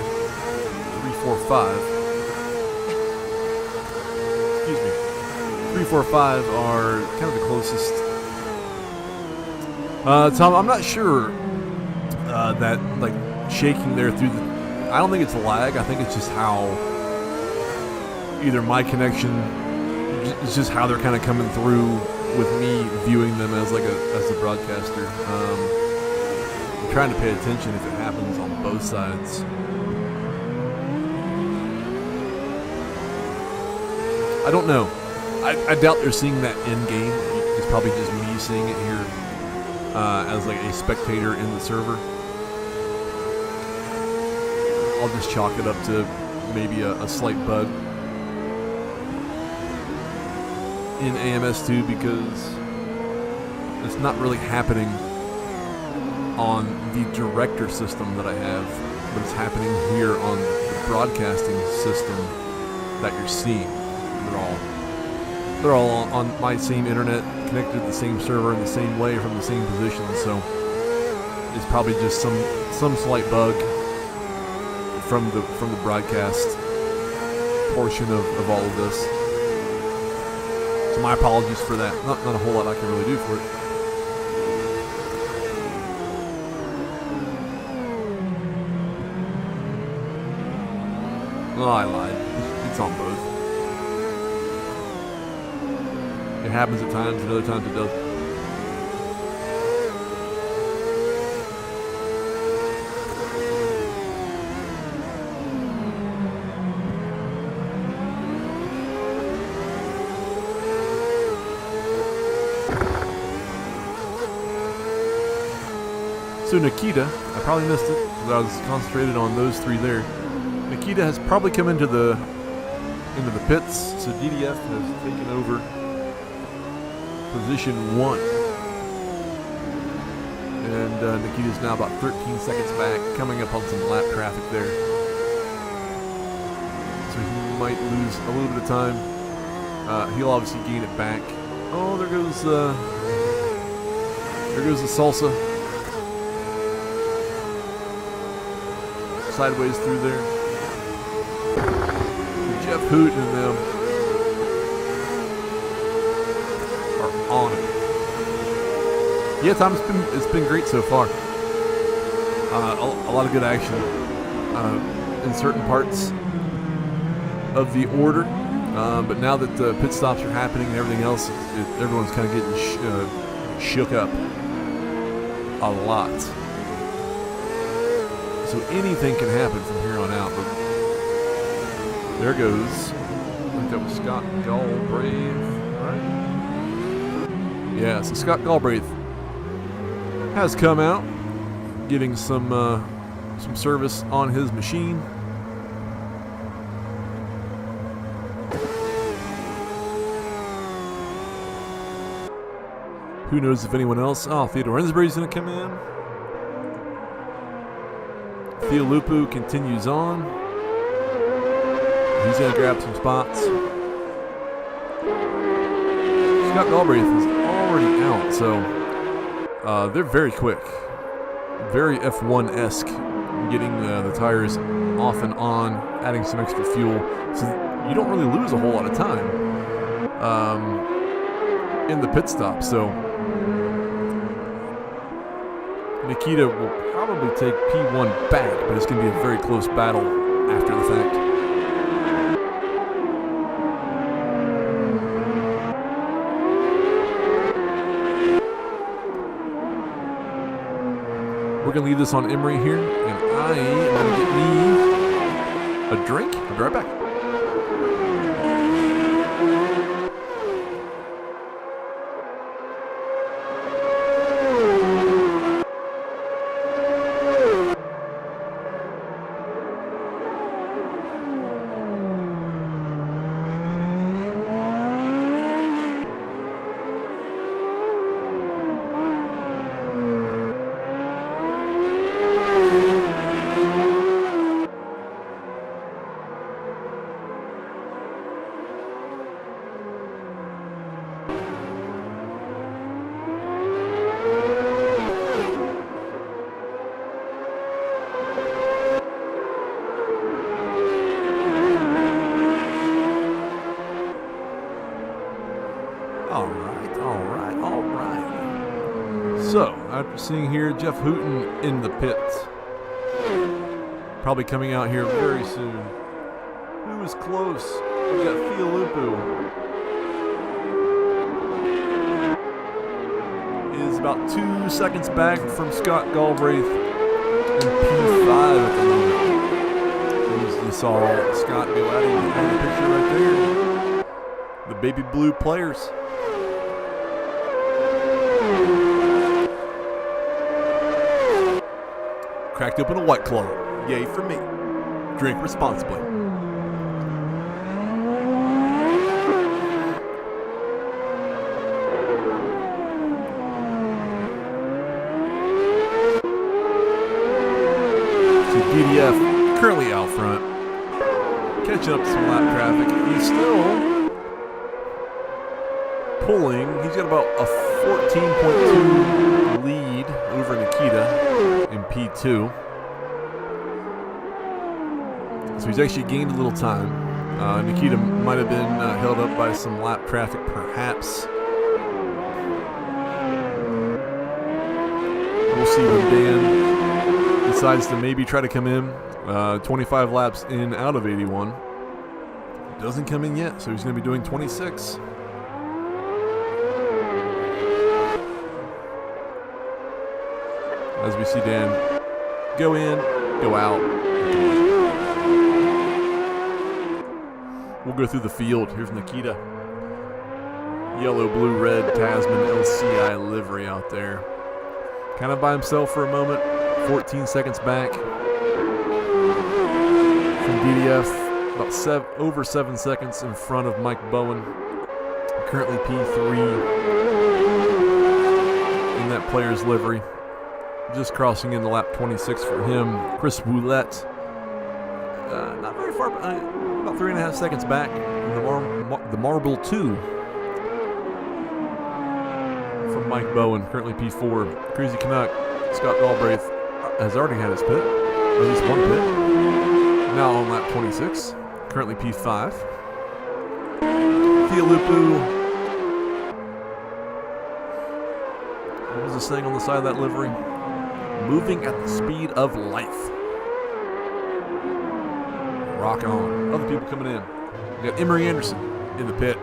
3, 4, 5. Excuse me. 3, 4, 5 are kind of the closest. Tom, I'm not sure that like shaking there through the. I don't think it's lag. I think it's just how either my connection. It's just how they're kind of coming through. With me viewing them as like as a broadcaster, I'm trying to pay attention if it happens on both sides. I don't know. I doubt they're seeing that in game. It's probably just me seeing it here as like a spectator in the server. I'll just chalk it up to maybe a slight bug in AMS2 because it's not really happening on the director system that I have, but it's happening here on the broadcasting system that you're seeing. They're all on my same internet, connected to the same server in the same way from the same position, so it's probably just some slight bug from the broadcast portion of all of this. So my apologies for that. Not a whole lot I can really do for it. Oh, I lied. It's on both. It happens at times, and other times it doesn't. So Nikita, I probably missed it because I was concentrated on those three there. Nikita has probably come into the pits, so DDF has taken over position 1. And Nikita's now about 13 seconds back, coming up on some lap traffic there. So he might lose a little bit of time. He'll obviously gain it back. Oh, there goes the salsa. Sideways through there. Jeff Hoot and them are on it. Yeah, Tom, it's been great so far. A lot of good action in certain parts of the order, but now that the pit stops are happening and everything else, everyone's kind of getting shook up a lot. So anything can happen from here on out. But there goes. I think that was Scott Galbraith, right? Yeah, so Scott Galbraith has come out, getting some service on his machine. Who knows if anyone else? Oh, Theodore Insbury's going to come in. Theolupu continues on. He's going to grab some spots. Scott Galbraith is already out, so they're very quick. Very F1-esque, getting the tires off and on, adding some extra fuel. So you don't really lose a whole lot of time in the pit stop. So Nikita will probably take P1 back, but it's going to be a very close battle after the fact. We're going to leave this on Emery here, and I I am going to get me a drink. I'll be right back. So, after seeing here Jeff Hooten in the pits, probably coming out here very soon. Who is close? We got Fialupu. Is about 2 seconds back from Scott Galbraith in P5 at the moment. You saw Scott go out in the picture right there. The baby blue players. Cracked open a White Claw. Yay for me. Drink responsibly. So DDF currently out front. Catching up to some lap traffic. He's still pulling. He's got about a 14.2 lead over Nikita in P2. So he's actually gained a little time. Nikita might have been held up by some lap traffic, perhaps. We'll see when Dan decides to maybe try to come in. 25 laps in out of 81. Doesn't come in yet, so he's going to be doing 26. As we see Dan go in, go out. We'll go through the field. Here's Nikita. Yellow, blue, red Tasman LCI livery out there. Kind of by himself for a moment. 14 seconds back from DDF. About over 7 seconds in front of Mike Bowen. Currently P3 in that player's livery. Just crossing into lap 26 for him. Chris Woulette, not very far, about 3.5 seconds back. The Marble 2 from Mike Bowen, currently P4. Crazy Canuck, Scott Galbraith has already had his pit, at least one pit. Now on lap 26, currently P5. Fialupu. What was the saying on the side of that livery? Moving at the speed of life. Rock on. Other people coming in. We got Emery Anderson in the pit.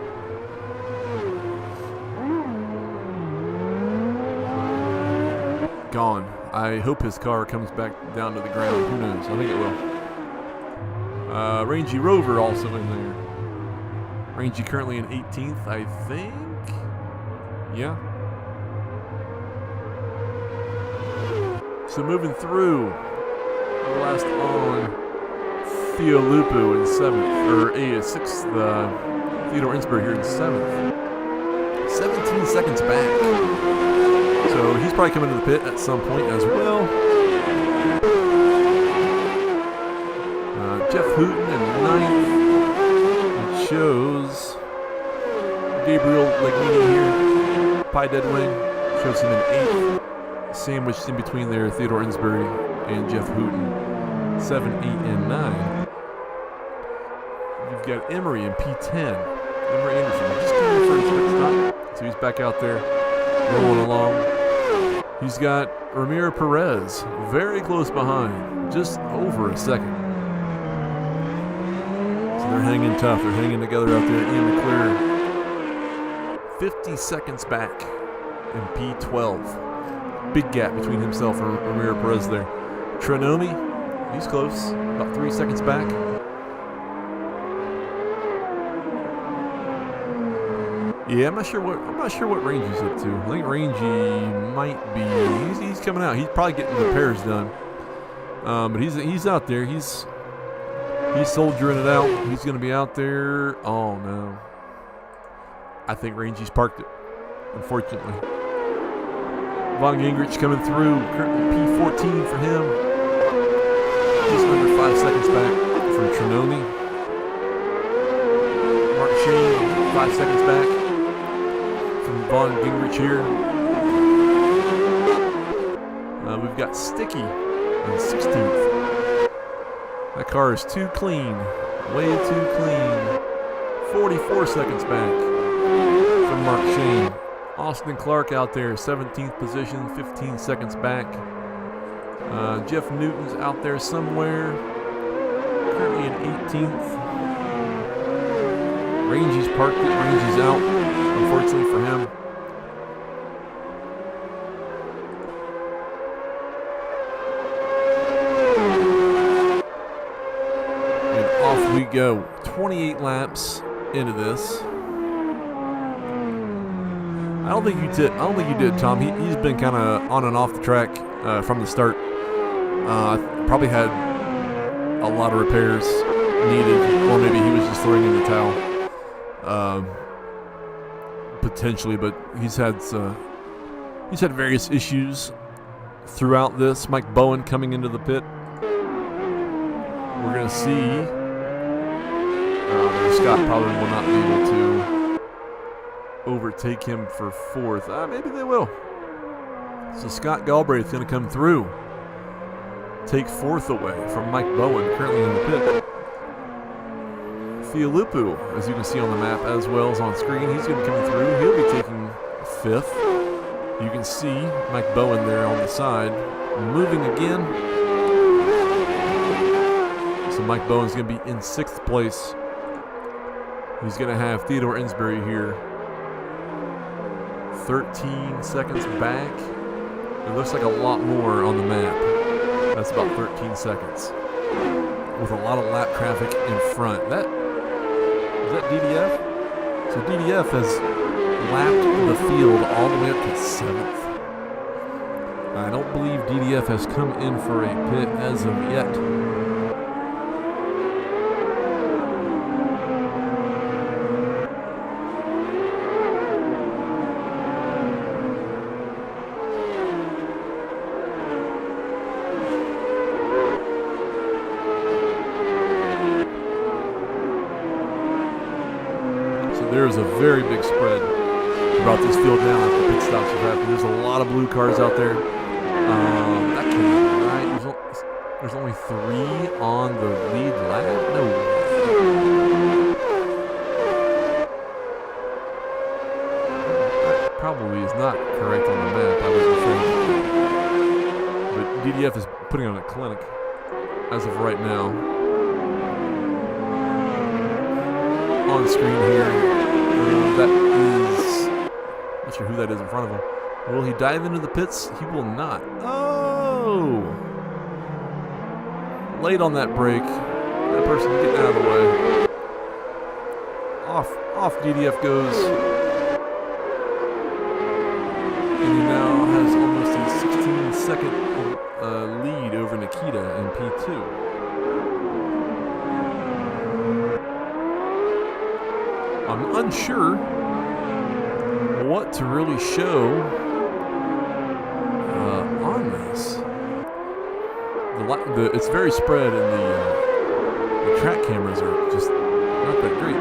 Gone. I hope his car comes back down to the ground. Who knows? I think it will. Rangy Rover also in there. Rangy currently in 18th, I think. Yeah. So moving through, last on Fialupu in 7th, or 6th, Theodore Innsbruck here in 7th. 17 seconds back. So he's probably coming to the pit at some point as well. Jeff Hooten in 9th. It shows Gabriel Legnini here. Pi Dead Wing shows him in 8th. Sandwiched in between there, Theodore Innsbury and Jeff Hooten, 7, 8, and 9. You've got Emery in P10. Emery Anderson just came in for his pit stop, so he's back out there rolling along. He's got Ramiro Perez very close behind, just over a second. So they're hanging tough. They're hanging together out there in the clear. 50 seconds back in P12. Big gap between himself and Ramiro Perez there. Tronomi He's close. About 3 seconds back. Yeah, I'm not sure what Rangy's up to. I think Rangy might be. He's coming out. He's probably getting the repairs done. But he's out there. He's soldiering it out. He's going to be out there. Oh no. I think Rangy's parked it, unfortunately. Von Gingrich coming through. Currently P14 for him. Just under 5 seconds back from Trinoni. Mark Shane, 5 seconds back from Von Gingrich here. We've got Sticky in 16th. That car is too clean. Way too clean. 44 seconds back from Mark Shane. Austin Clark out there, 17th position, 15 seconds back. Jeff Newton's out there somewhere, currently in 18th. Rangy's parked it. Rangy's out, unfortunately for him. And off we go. 28 laps into this. I don't think you did, Tom. He's been kind of on and off the track from the start. Probably had a lot of repairs needed, or maybe he was just throwing in the towel. Potentially, but he's had various issues throughout this. Mike Bowen coming into the pit. We're gonna see. Scott probably will not be able to overtake him for fourth. Maybe they will. So Scott Galbraith's going to come through. Take fourth away from Mike Bowen, currently in the pit. Fialupu, as you can see on the map as well as on screen, he's going to come through. He'll be taking fifth. You can see Mike Bowen there on the side. Moving again. So Mike Bowen's going to be in sixth place. He's going to have Theodore Ensbury here. 13 seconds back. It looks like a lot more on the map. That's about 13 seconds. With a lot of lap traffic in front. Is that DDF? So DDF has lapped the field all the way up to 7th. I don't believe DDF has come in for a pit as of yet. There's a very big spread throughout this field now after pit stops have happened. There's a lot of blue cars out there. That can't be right. There's only 3 on the lead lap? No way. That probably is not correct on the map, I would think. But DDF is putting on a clinic as of right now. On screen here. That is, not sure who that is in front of him. Will he dive into the pits? He will not. Oh! Late on that brake. That person getting out of the way. Off DDF goes. And he now has almost a 16-second lead over Nikita in P2. I'm unsure what to really show on this. It's very spread, and the track cameras are just not that great.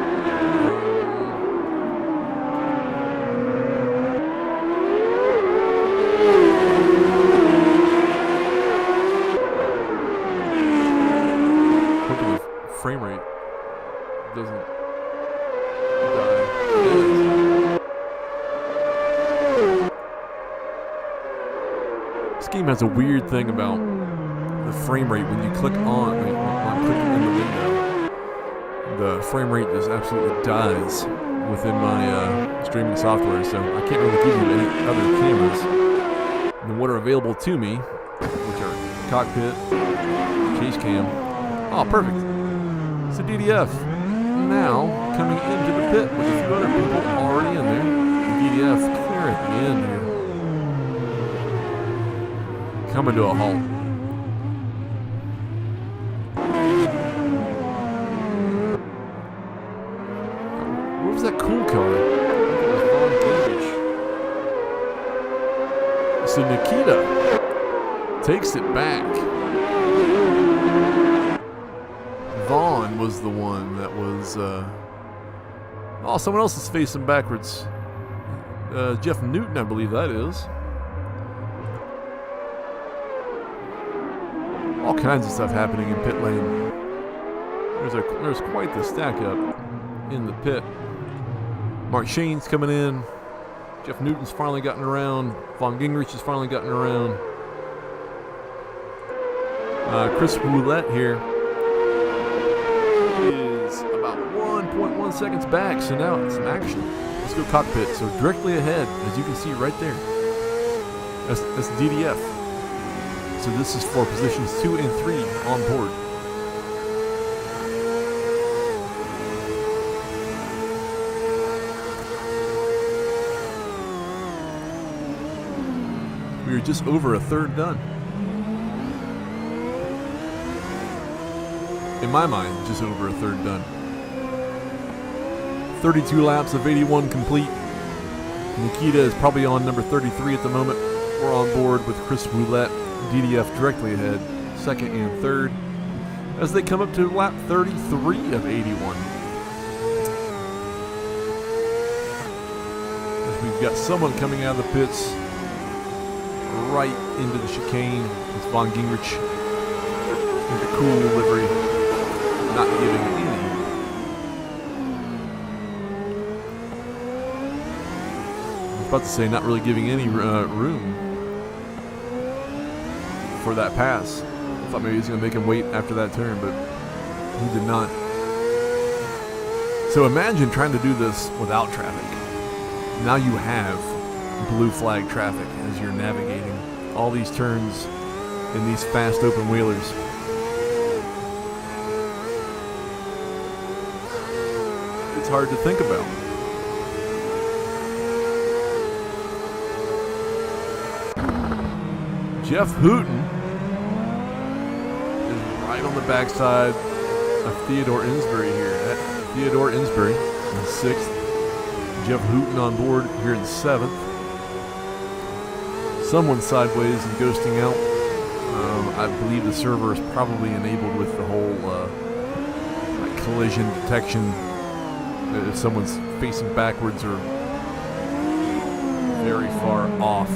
Hoping the frame rate doesn't. This game has a weird thing about the frame rate when you click on, when I'm clicking in the window. The frame rate just absolutely dies within my streaming software, so I can't really give you any other cameras than what are available to me, which are cockpit, chase cam. Oh, perfect. So DDF now coming into the pit with a few other people already in there. DDF clear at the end here. Coming to a halt. What was that cool car? I think it was Vaughn Gage. So Nikita takes it back. Vaughn was the one that was... oh, someone else is facing backwards. Jeff Newton, I believe that is. All kinds of stuff happening in pit lane. There's quite the stack up in the pit. Mark Shane's coming in. Jeff Newton's finally gotten around. Von Gingrich has finally gotten around. Chris Roulette here is about 1.1 seconds back, so now it's in action. Let's go cockpit. So directly ahead, as you can see right there, that's DDF. So this is for positions 2 and 3 on board. We are just over a third done. In my mind, just over a third done. 32 laps of 81 complete. Nikita is probably on number 33 at the moment. We're on board with Chris Roulette, DDF directly ahead, second and third, as they come up to lap 33 of 81. As we've got someone coming out of the pits right into the chicane. It's Von Gingrich in the cool livery, not giving any. I was about to say not really giving any room for that pass. I thought maybe he was going to make him wait after that turn, but he did not. So imagine trying to do this without traffic. Now you have blue flag traffic as you're navigating all these turns in these fast open wheelers. It's hard to think about. Jeff Hooten is right on the backside of Theodore Insbury here. Theodore Insbury in 6th. Jeff Hooten on board here in 7th. Someone sideways and ghosting out. I believe the server is probably enabled with the whole like collision detection. If someone's facing backwards or very far off,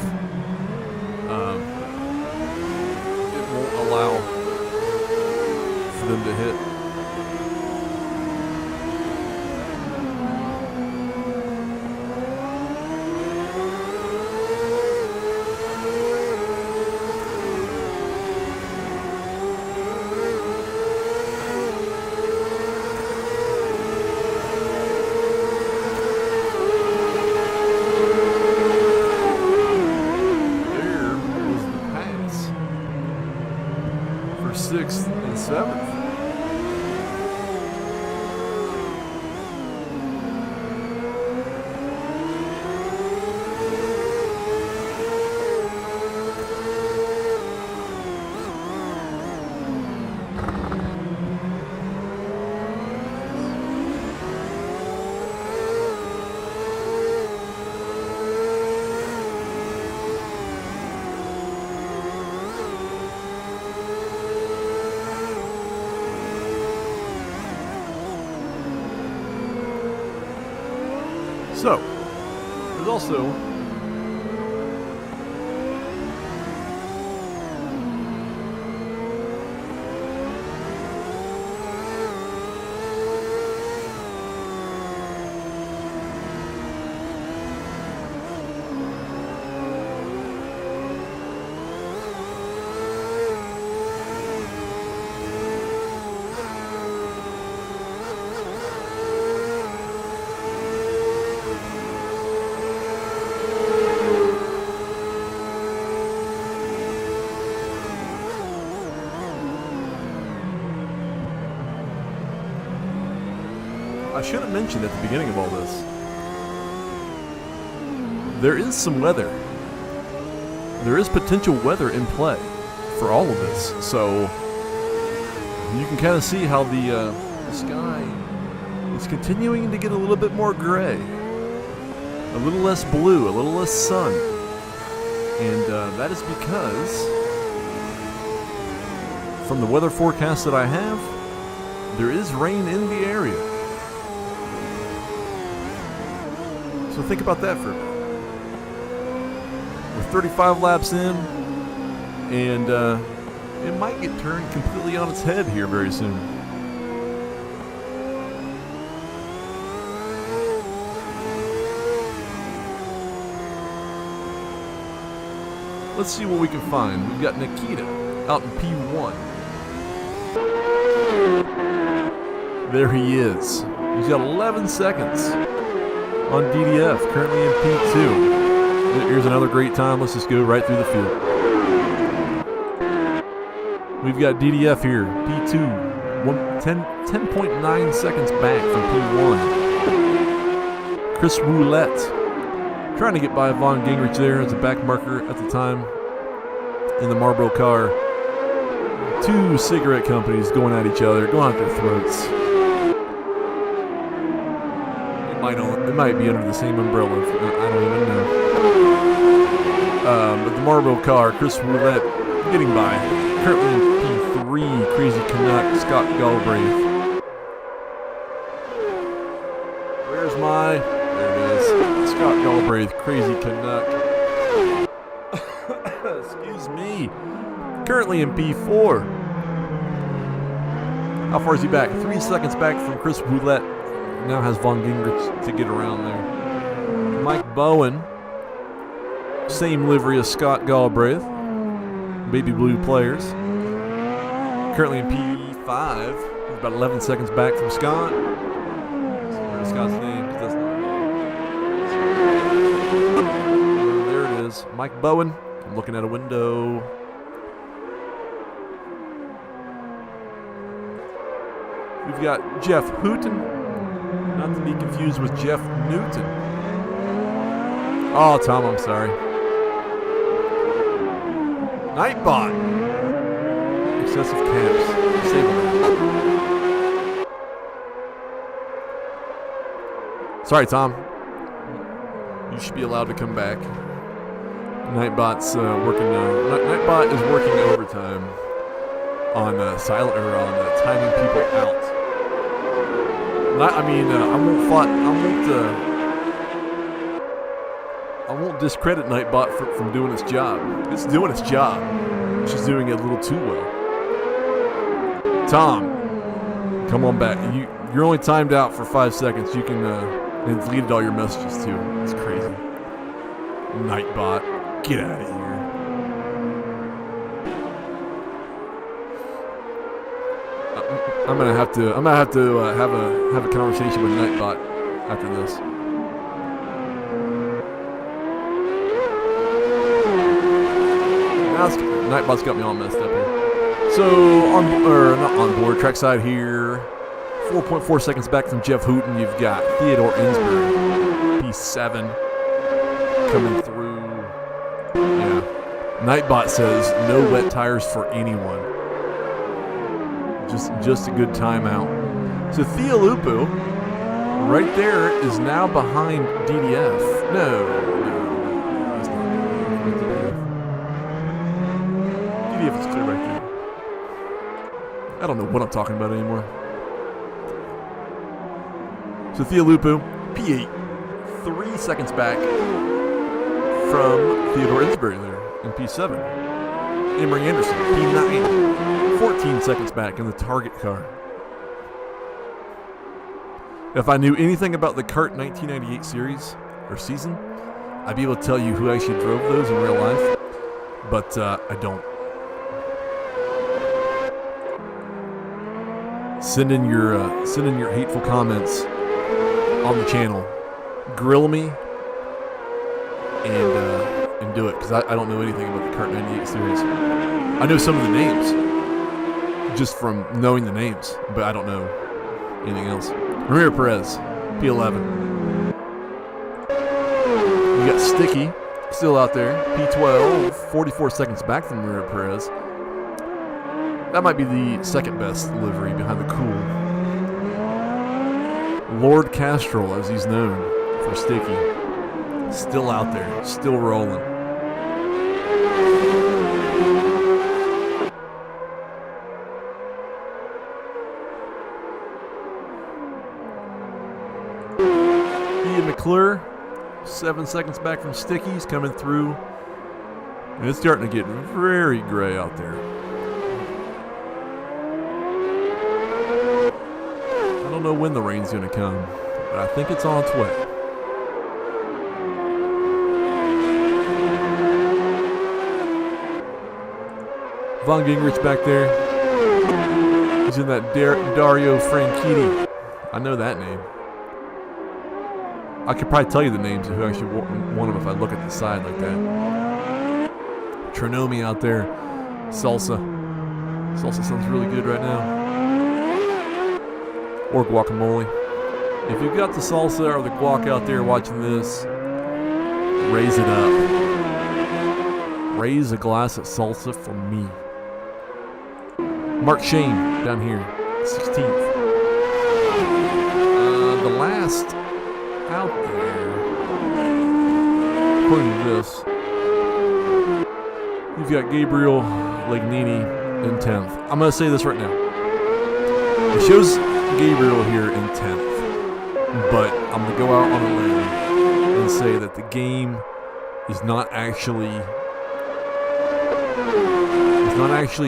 it won't allow for them to hit. So, there's also I should have mentioned at the beginning of all this, there is some weather. There is potential weather in play for all of this. So you can kind of see how the sky is continuing to get a little bit more gray, a little less blue, a little less sun. And that is because from the weather forecast that I have, there is rain in the area. So think about that for a minute. We're 35 laps in, and it might get turned completely on its head here very soon. Let's see what we can find. We've got Nikita out in P1. There he is. He's got 11 seconds on DDF, currently in P2. Here's another great time. Let's just go right through the field. We've got DDF here, P2, 10.9 seconds back from P1. Chris Roulette trying to get by Von Gingrich there as a back marker at the time in the Marlboro car. Two cigarette companies going at each other, going at their throats. It might be under the same umbrella. I don't even know. But the Marlboro car, Chris Roulette, getting by. Currently in P3, Crazy Canuck, Scott Galbraith. Where's my... There it is. Scott Galbraith, Crazy Canuck. Excuse me. Currently in P4. How far is he back? 3 seconds back from Chris Roulette. Now has Von Gingrich to get around there. Mike Bowen, same livery as Scott Galbraith, baby blue players. Currently in P5, he's about 11 seconds back from Scott. Where's Scott's name? There it is, Mike Bowen. I'm looking at a window. We've got Jeff Hooten. Not to be confused with Jeff Newton. Oh, Tom, I'm sorry. Nightbot. Excessive camps. Disable that. Sorry, Tom. You should be allowed to come back. Nightbot's working. Nightbot is working overtime on timing people out. I won't discredit Nightbot from doing its job. It's doing its job. It's just doing it a little too well. Tom, come on back. You're only timed out for 5 seconds. You can and deleted all your messages too. It's crazy. Nightbot, get out of here. I'm gonna have to have a conversation with Nightbot after this. Nightbot's got me all messed up here. So not on board, trackside here. 4.4 seconds back from Jeff Hooten. You've got Theodore Insberg, P7, coming through. Yeah. Nightbot says no wet tires for anyone. Just a good timeout. So Theolupu, right there, is now behind DDF. No, that's not DDF. DDF is clear right there. I don't know what I'm talking about anymore. So Theolupu, P8, 3 seconds back from Theodore Insberg there in P7. Emery Anderson, P9. 14 seconds back in the target car. If I knew anything about the CART 1998 series or season, I'd be able to tell you who actually drove those in real life, but I don't. Send in your hateful comments on the channel. Grill me and do it, because I don't know anything about the CART 98 series. I know some of the names, just from knowing the names, but I don't know anything else. Maria Perez, P11. You got Sticky still out there, P12, 44 seconds back from Maria Perez. That might be the second best livery behind the Cool. Lord Castrol, as he's known for Sticky, still out there, still rolling. Ian McClure, 7 seconds back from Sticky. He's coming through. And it's starting to get very gray out there. I don't know when the rain's going to come, but I think it's on its way. Von Gingrich back there. He's in that Dario Franchitti. I know that name. I could probably tell you the names of who actually won them if I look at the side like that. Trinomi out there. Salsa. Salsa sounds really good right now. Or guacamole. If you've got the salsa or the guac out there watching this, raise it up. Raise a glass of salsa for me. Mark Shane down here, 16th. The last out there, according to this, you've got Gabriel Legnini in 10th. I'm going to say this right now. It shows Gabriel here in 10th, but I'm going to go out on a limb and say that the game is not actually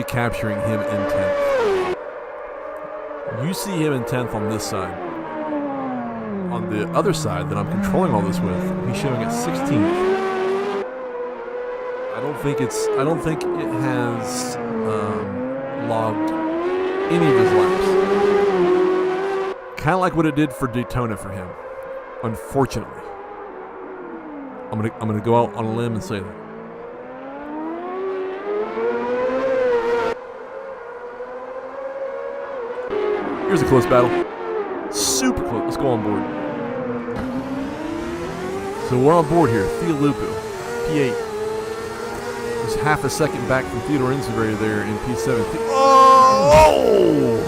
capturing him in 10th. You see him in 10th on this side. On the other side that I'm controlling all this with, he's showing at 16th. I don't think it has logged any of his laps. Kind of like what it did for Daytona for him. Unfortunately, I'm gonna go out on a limb and say that. Here's a close battle. Super close. Let's go on board. So we're on board here. Theolupu, P8. He's half a second back from Theodore Insbury there in P7. Oh!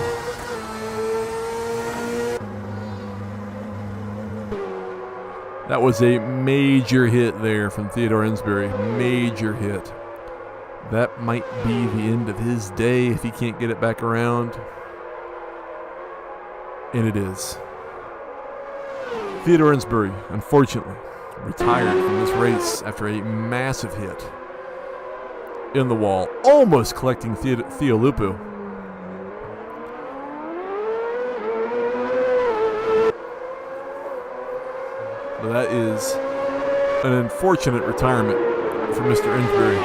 That was a major hit there from Theodore Insbury. Major hit. That might be the end of his day if he can't get it back around. And it is. Theodore Insbury, unfortunately, retired from this race after a massive hit in the wall, almost collecting Theolupu. But that is an unfortunate retirement for Mr. Insbury.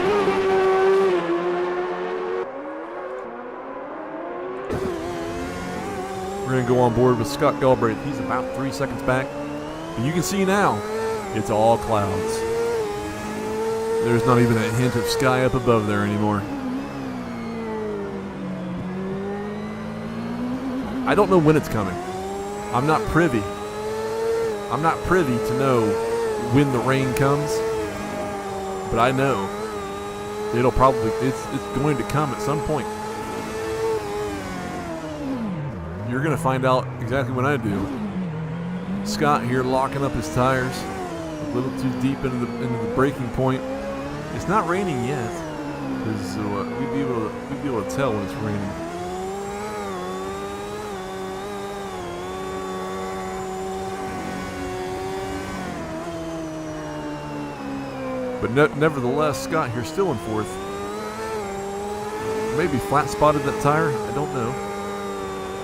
We're going to go on board with Scott Galbraith. He's about 3 seconds back. And you can see now, it's all clouds. There's not even a hint of sky up above there anymore. I don't know when it's coming. I'm not privy to know when the rain comes. But I know it's going to come at some point. You're going to find out exactly when I do. Scott here locking up his tires a little too deep into the braking point. It's not raining yet, because we'd be able to tell when it's raining. But nevertheless, Scott here still in fourth. Maybe flat spotted that tire. I don't know.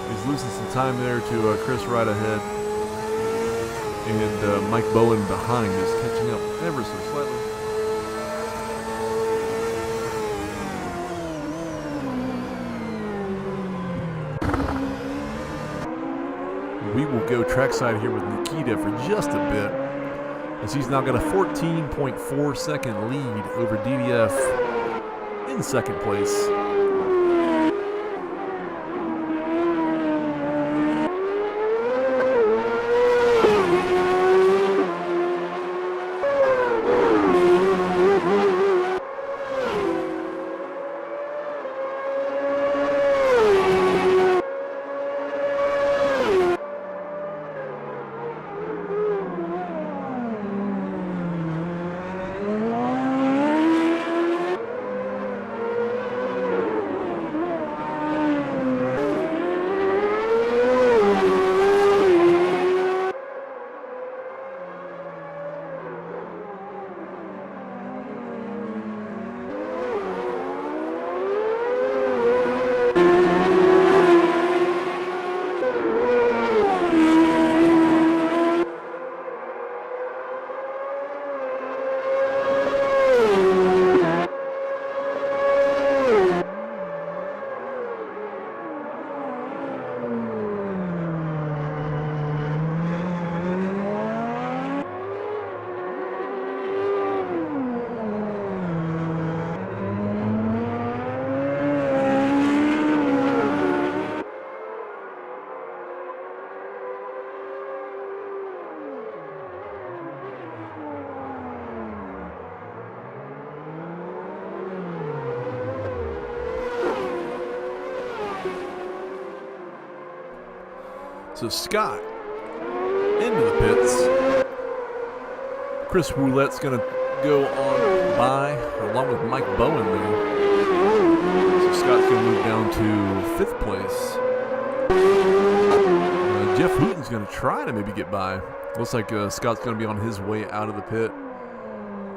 He's losing some time there to Chris right ahead. And Mike Bowen behind is catching up ever so slightly. We will go trackside here with Nikita for just a bit, as he's now got a 14.4 second lead over DDF in second place. So Scott into the pits. Chris Roulette's going to go on by, along with Mike Bowen there. So Scott's going to move down to 5th place. Jeff Hooten's going to try to maybe get by. Looks like Scott's going to be on his way out of the pit,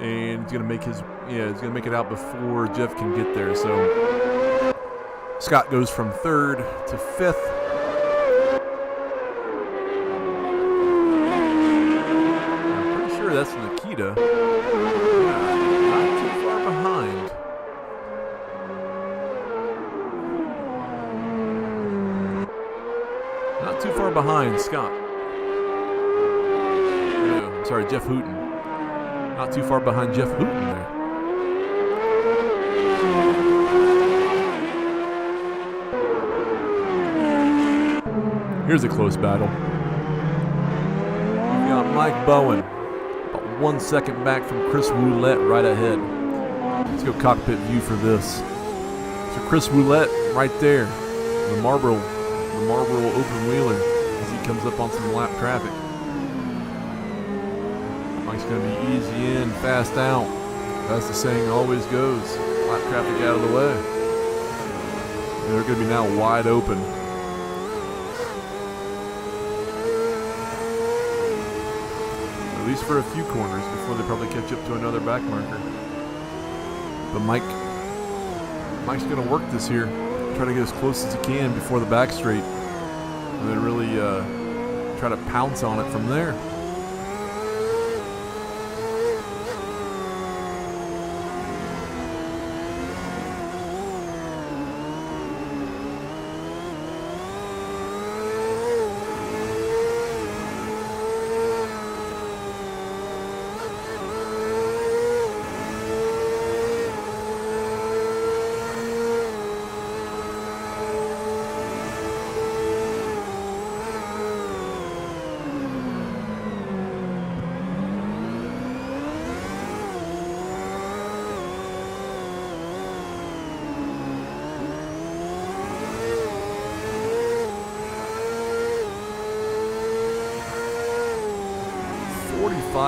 and he's going to make he's going to make it out before Jeff can get there. So Scott goes from 3rd to 5th. I'm pretty sure that's Nikita. Not too far behind. Not too far behind Scott. No, I'm sorry, Jeff Hooten. Not too far behind Jeff Hooten there. Here's a close battle. We've got Mike Bowen, about 1 second back from Chris Roulette right ahead. Let's go cockpit view for this. So Chris Roulette right there, the Marlboro open wheeler as he comes up on some lap traffic. Mike's going to be easy in, fast out. As the saying always goes, lap traffic out of the way. And they're going to be now wide open. At least for a few corners before they probably catch up to another back marker. But Mike's going to work this here. Try to get as close as he can before the back straight. And then really try to pounce on it from there.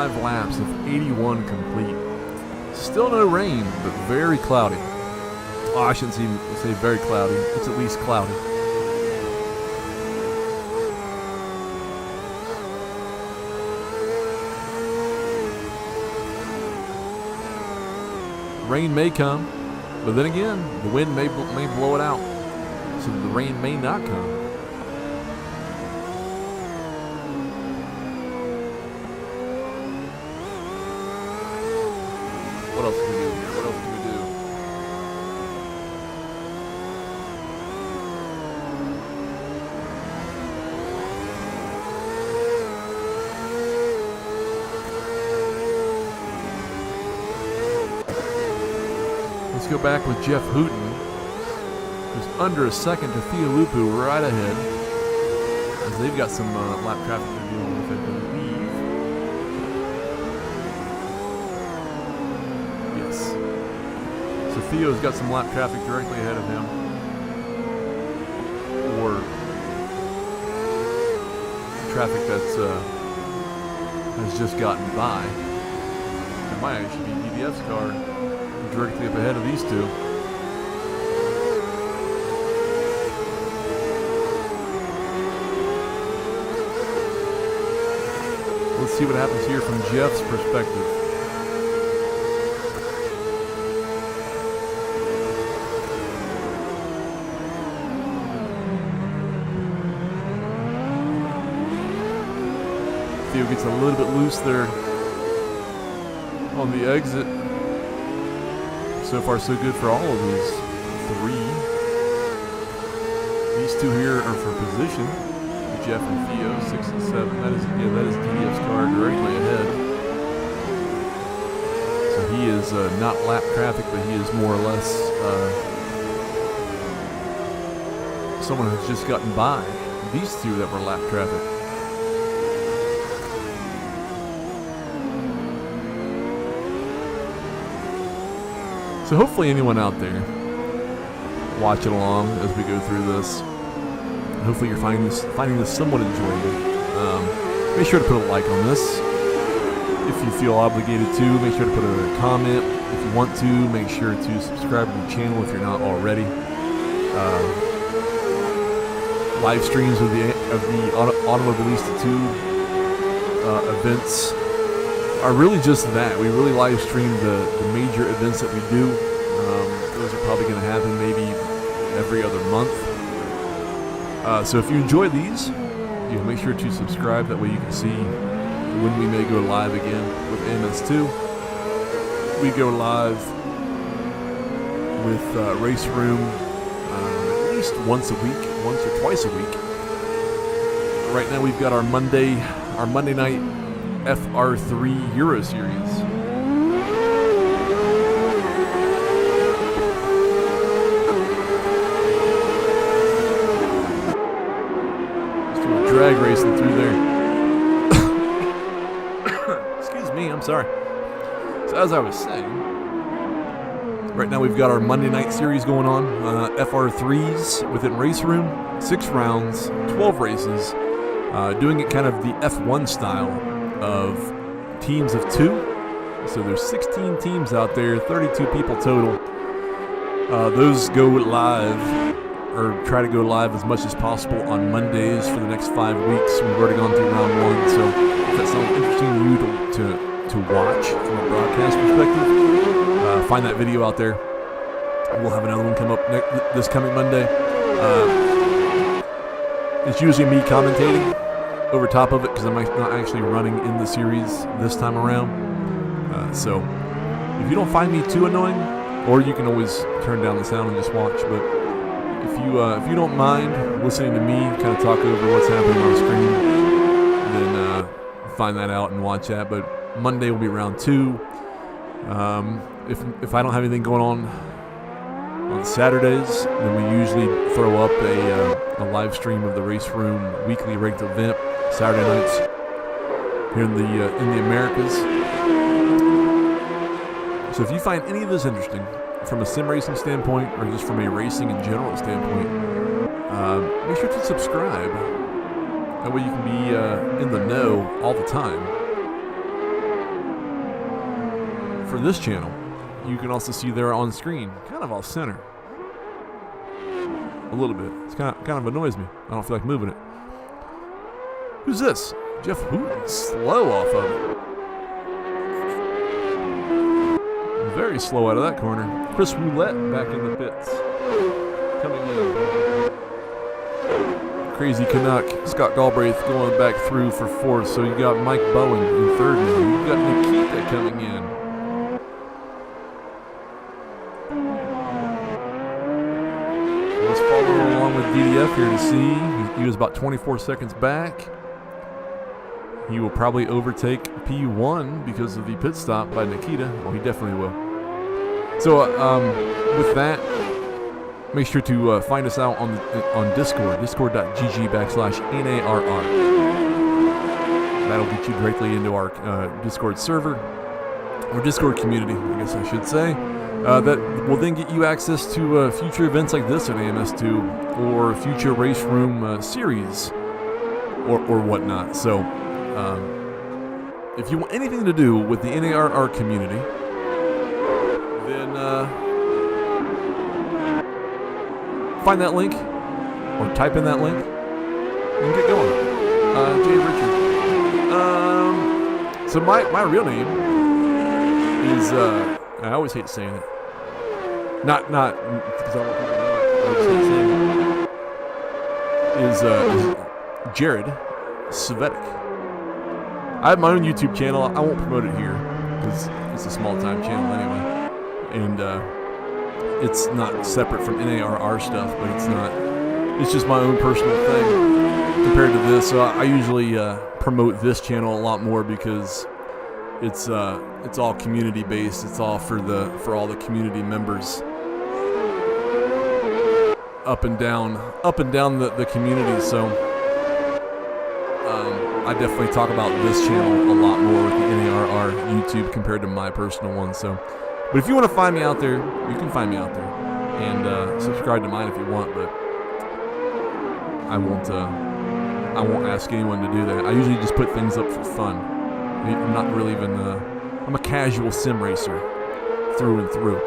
Laps of 81 complete. Still no rain, but very cloudy. Oh, I shouldn't say very cloudy. It's at least cloudy. Rain may come, but then again, the wind may blow it out, so the rain may not come. What else can we do here? What else can we do? Let's go back with Jeff Hooten, who's under a second to Theo Lupu right ahead, as they've got some lap traffic they're dealing with, I believe. Theo's got some lap traffic directly ahead of him, or traffic that's has just gotten by. It might actually be DDF's car directly up ahead of these two. Let's see what happens here from Jeff's perspective. Theo gets a little bit loose there on the exit. So far, so good for all of these three. These two here are for position. Jeff and Theo, 6 and 7. That is DDF's car directly ahead. So he is not lap traffic, but he is more or less someone who's just gotten by these two that were lap traffic. So hopefully anyone out there watching along as we go through this hopefully you're finding this somewhat enjoyable. Make sure to put a like on this. If you feel obligated to, make sure to put a comment. If you want to, make sure to subscribe to the channel if you're not already. Live streams of the Automobilista 2 events are really just that. We really live stream the major events that we do. Those are probably going to happen maybe every other month. So if you enjoy these, make sure to subscribe. That way you can see when we may go live again with MS2. We go live with Race Room at least once a week, once or twice a week. Right now we've got our Monday night FR3 Euro Series. Drag racing through there. Excuse me, I'm sorry. So as I was saying, right now we've got our Monday night series going on, FR3s within Race Room, 6 rounds, 12 races, doing it kind of the F1 style of teams of 2. So there's 16 teams out there, 32 people total. Those go live, or try to go live as much as possible on Mondays for the next 5 weeks. We've already gone through round 1, so if that sounds interesting to you to watch from a broadcast perspective, find that video out there. We'll have another one come up this coming Monday. It's usually me commentating over top of it because I'm not actually running in the series this time around. So if you don't find me too annoying, or you can always turn down the sound and just watch, but if you don't mind listening to me kind of talk over what's happening on screen, then find that out and watch that. But Monday will be round 2. If I don't have anything going on Saturdays, then we usually throw up a live stream of the Race Room weekly ranked event Saturday nights here in the Americas. So if you find any of this interesting, from a sim racing standpoint or just from a racing in general standpoint, make sure to subscribe. That way you can be in the know all the time. For this channel, you can also see there on screen, kind of off center, a little bit. It's kind of annoys me. I don't feel like moving it. Who's this? Jeff Hooten, slow off of it. Very slow out of that corner. Chris Roulette back in the pits. Coming in. Crazy Canuck. Scott Galbraith going back through for 4th. So you got Mike Bowen in 3rd now. You've got Nikita coming in. So let's follow along with DDF here to see. He was about 24 seconds back. He will probably overtake P1 because of the pit stop by Nikita. Well, he definitely will. So with that, make sure to find us out on Discord, discord.gg/NARR. That'll get you directly into our Discord server, or Discord community, I guess I should say. That will then get you access to future events like this at AMS2, or future Race Room series, or whatnot. So if you want anything to do with the NARR community, then find that link, or type in that link, and get going. Jay Richard. So my real name is, I always hate saying it. Not because I don't want people to know it. I just hate saying it. Is Jared Svetic. I have my own YouTube channel. I won't promote it here because it's a small-time channel anyway. And it's not separate from NARR stuff, but it's just my own personal thing compared to this. So I usually promote this channel a lot more because it's all community based. It's all for all the community members up and down the community. So I definitely talk about this channel a lot more with the NARR YouTube compared to my personal one. So, but if you want to find me out there, you can find me out there, and subscribe to mine if you want. But I won't ask anyone to do that. I usually just put things up for fun. I'm not really even. I'm a casual sim racer through and through.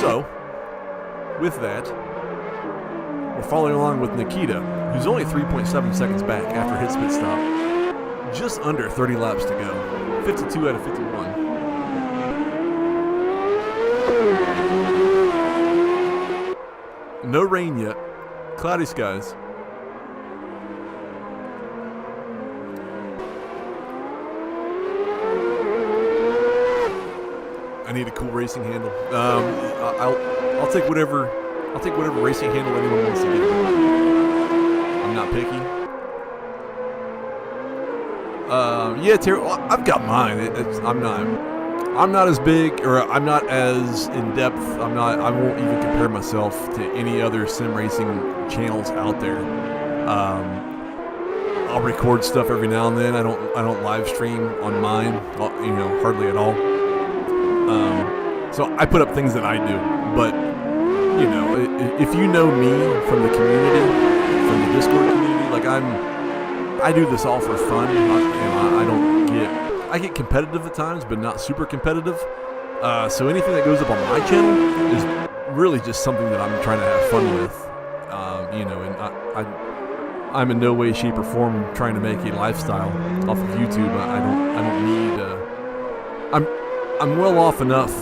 So, with that, we're following along with Nikita, who's only 3.7 seconds back after his pit stop. Just under 30 laps to go. 52 out of 51. No rain yet. Cloudy skies. I need a cool racing handle. I'll take whatever racing handle anyone wants to give me. I'm not picky. Yeah, Terry. Well, I've got mine. I'm not as big, or I'm not as in depth. I won't even compare myself to any other sim racing channels out there. I'll record stuff every now and then. I don't live stream on mine. Hardly at all. So I put up things that I do, but if you know me from the community, from the Discord community, like I do this all for fun. I get competitive at times, but not super competitive. So anything that goes up on my channel is really just something that I'm trying to have fun with. And I'm in no way, shape, or form trying to make a lifestyle off of YouTube. I don't need. I'm well off enough,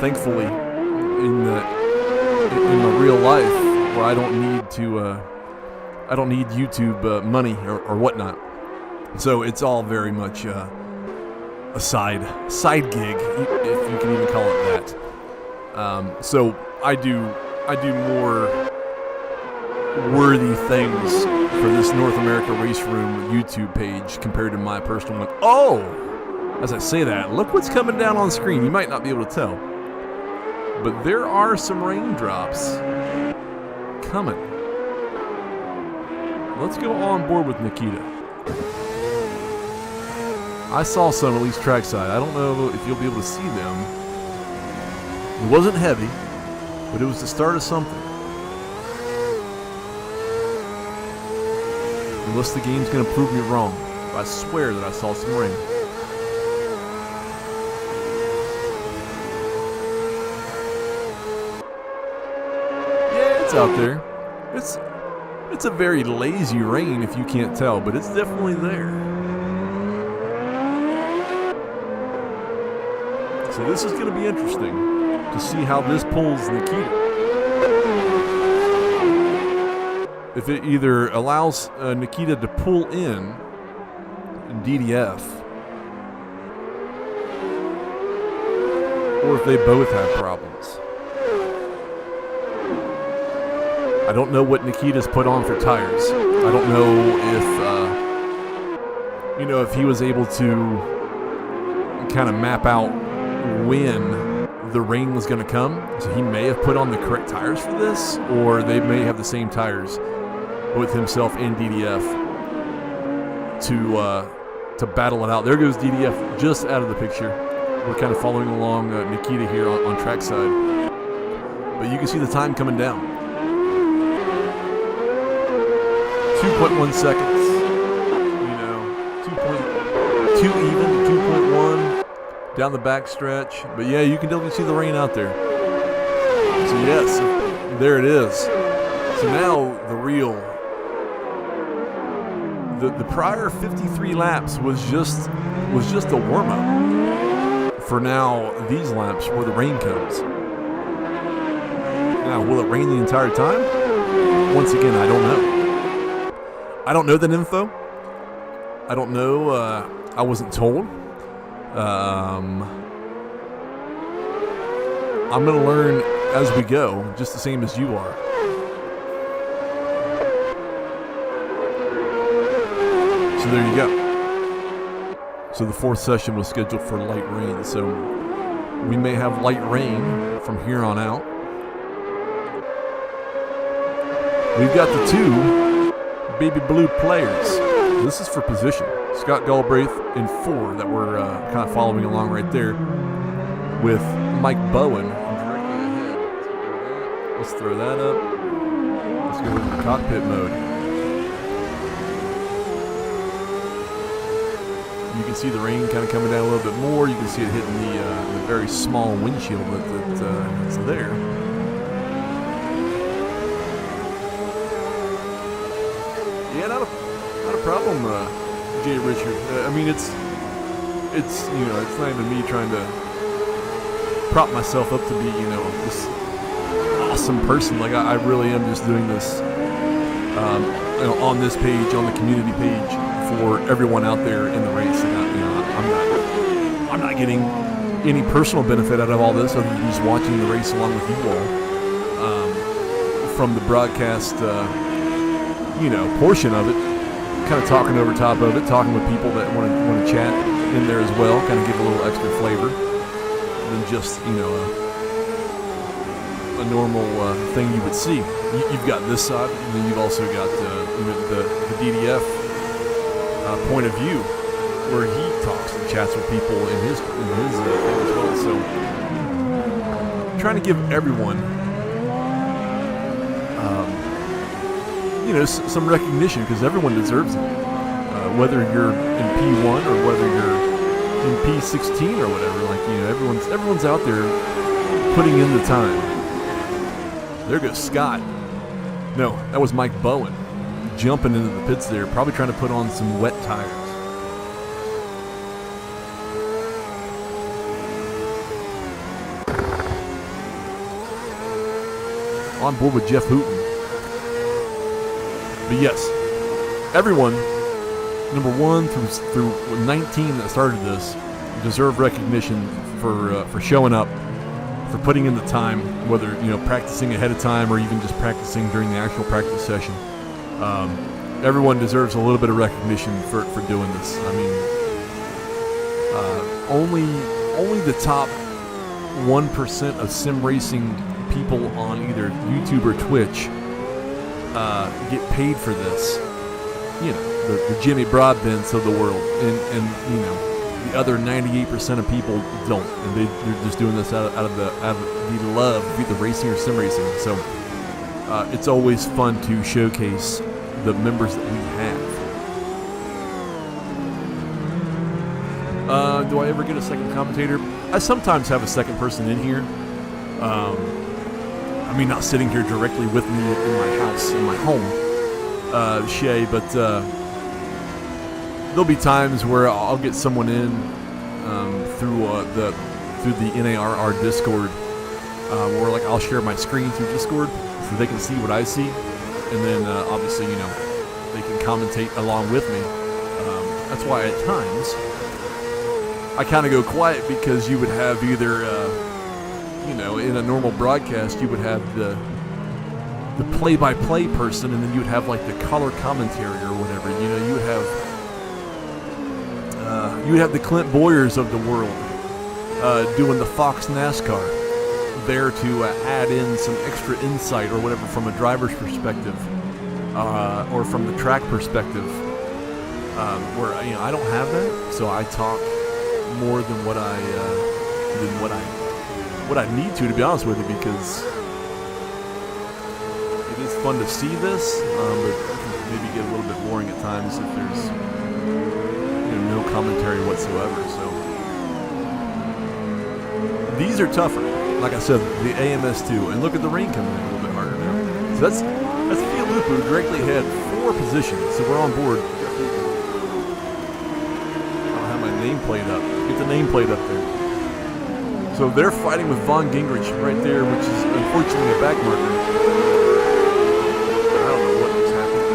thankfully, in my real life where I don't need YouTube money or whatnot. So it's all very much a side gig, if you can even call it that. So I do more worthy things for this North America Race Room YouTube page compared to my personal one. Oh, as I say that, look what's coming down on screen. You might not be able to tell, but there are some raindrops coming. Let's go on board with Nikita. I saw some, at least trackside. I don't know if you'll be able to see them. It wasn't heavy, but it was the start of something. Unless the game's going to prove me wrong. I swear that I saw some rain. Yeah, it's out there. It's a very lazy rain if you can't tell, but it's definitely there. So this is going to be interesting to see how this pulls Nikita. If it either allows Nikita to pull in DDF, or if they both have problems. I don't know what Nikita's put on for tires. I don't know if he was able to kind of map out when the rain was going to come. So he may have put on the correct tires for this, or they may have the same tires with himself and DDF to battle it out. There goes DDF just out of the picture. We're kind of following along Nikita here on trackside, but you can see the time coming down. 2.1 seconds, 2.2 even, 2.1 down the back stretch. But yeah, you can definitely see the rain out there. So yes, there it is. So now the prior 53 laps was just a warm-up for now these laps where the rain comes. Now, will it rain the entire time? Once again, I don't know. I don't know that info. I don't know. I wasn't told. I'm going to learn as we go, just the same as you are. So there you go. So the fourth session was scheduled for light rain. So we may have light rain from here on out. We've got the two baby blue players. This is for position. Scott Galbraith in 4 that we're kind of following along right there with Mike Bowen directly ahead. Let's throw that up. Let's go into cockpit mode. You can see the rain kind of coming down a little bit more. You can see it hitting the very small windshield that's there. Yeah, not a problem, Jay Richard. I mean, it's not even me trying to prop myself up to be this awesome person. Like I really am just doing this on this page, on the community page, for everyone out there in the race. And I'm not getting any personal benefit out of all this other than just watching the race along with you all from the broadcast portion of it, kind of talking over top of it, talking with people that want to chat in there as well, kind of give a little extra flavor than just a normal thing you would see. You've got this side, and then you've also got the DDF point of view, where he talks and chats with people in his thing as well. So trying to give everyone some recognition, because everyone deserves it, whether you're in P1 or whether you're in P16 or whatever. Everyone's out there putting in the time. There goes Scott. No, that was Mike Bowen jumping into the pits there, probably trying to put on some wet tires. On board with Jeff Hooten. But yes, everyone, number 1 through 19 that started this, deserve recognition for showing up, for putting in the time, whether practicing ahead of time or even just practicing during the actual practice session. Everyone deserves a little bit of recognition for doing this. I mean, only the top 1% of sim racing people on either YouTube or Twitch get paid for this. The Jimmy Broadbents of the world, and the other 98% of people don't, and they're just doing this out of the love of either racing or sim racing. So it's always fun to showcase the members that we have. Do I ever get a second commentator? I sometimes have a second person in here. I mean, not sitting here directly with me in my house, in my home, Shay, but there'll be times where I'll get someone in through the NARR Discord, where I'll share my screen through Discord so they can see what I see, and then obviously they can commentate along with me. That's why at times I kind of go quiet, because you would have either in a normal broadcast, you would have the play-by-play person, and then you would have the color commentary or whatever. You would have the Clint Boyers of the world doing the Fox NASCAR, there to add in some extra insight or whatever from a driver's perspective, or from the track perspective, where I don't have that, so I talk more than what I need to be honest with you, because it is fun to see this, but it can maybe get a little bit boring at times if there's no commentary whatsoever. So these are tougher. Like I said, the AMS2, and look at the rain coming in a little bit harder now. So that's Fialupu directly ahead, 4 positions. So we're on board. I don't have my nameplate up. Get the nameplate up there. So they're fighting with Von Gingrich right there, which is unfortunately a back marker. I don't know what just happened.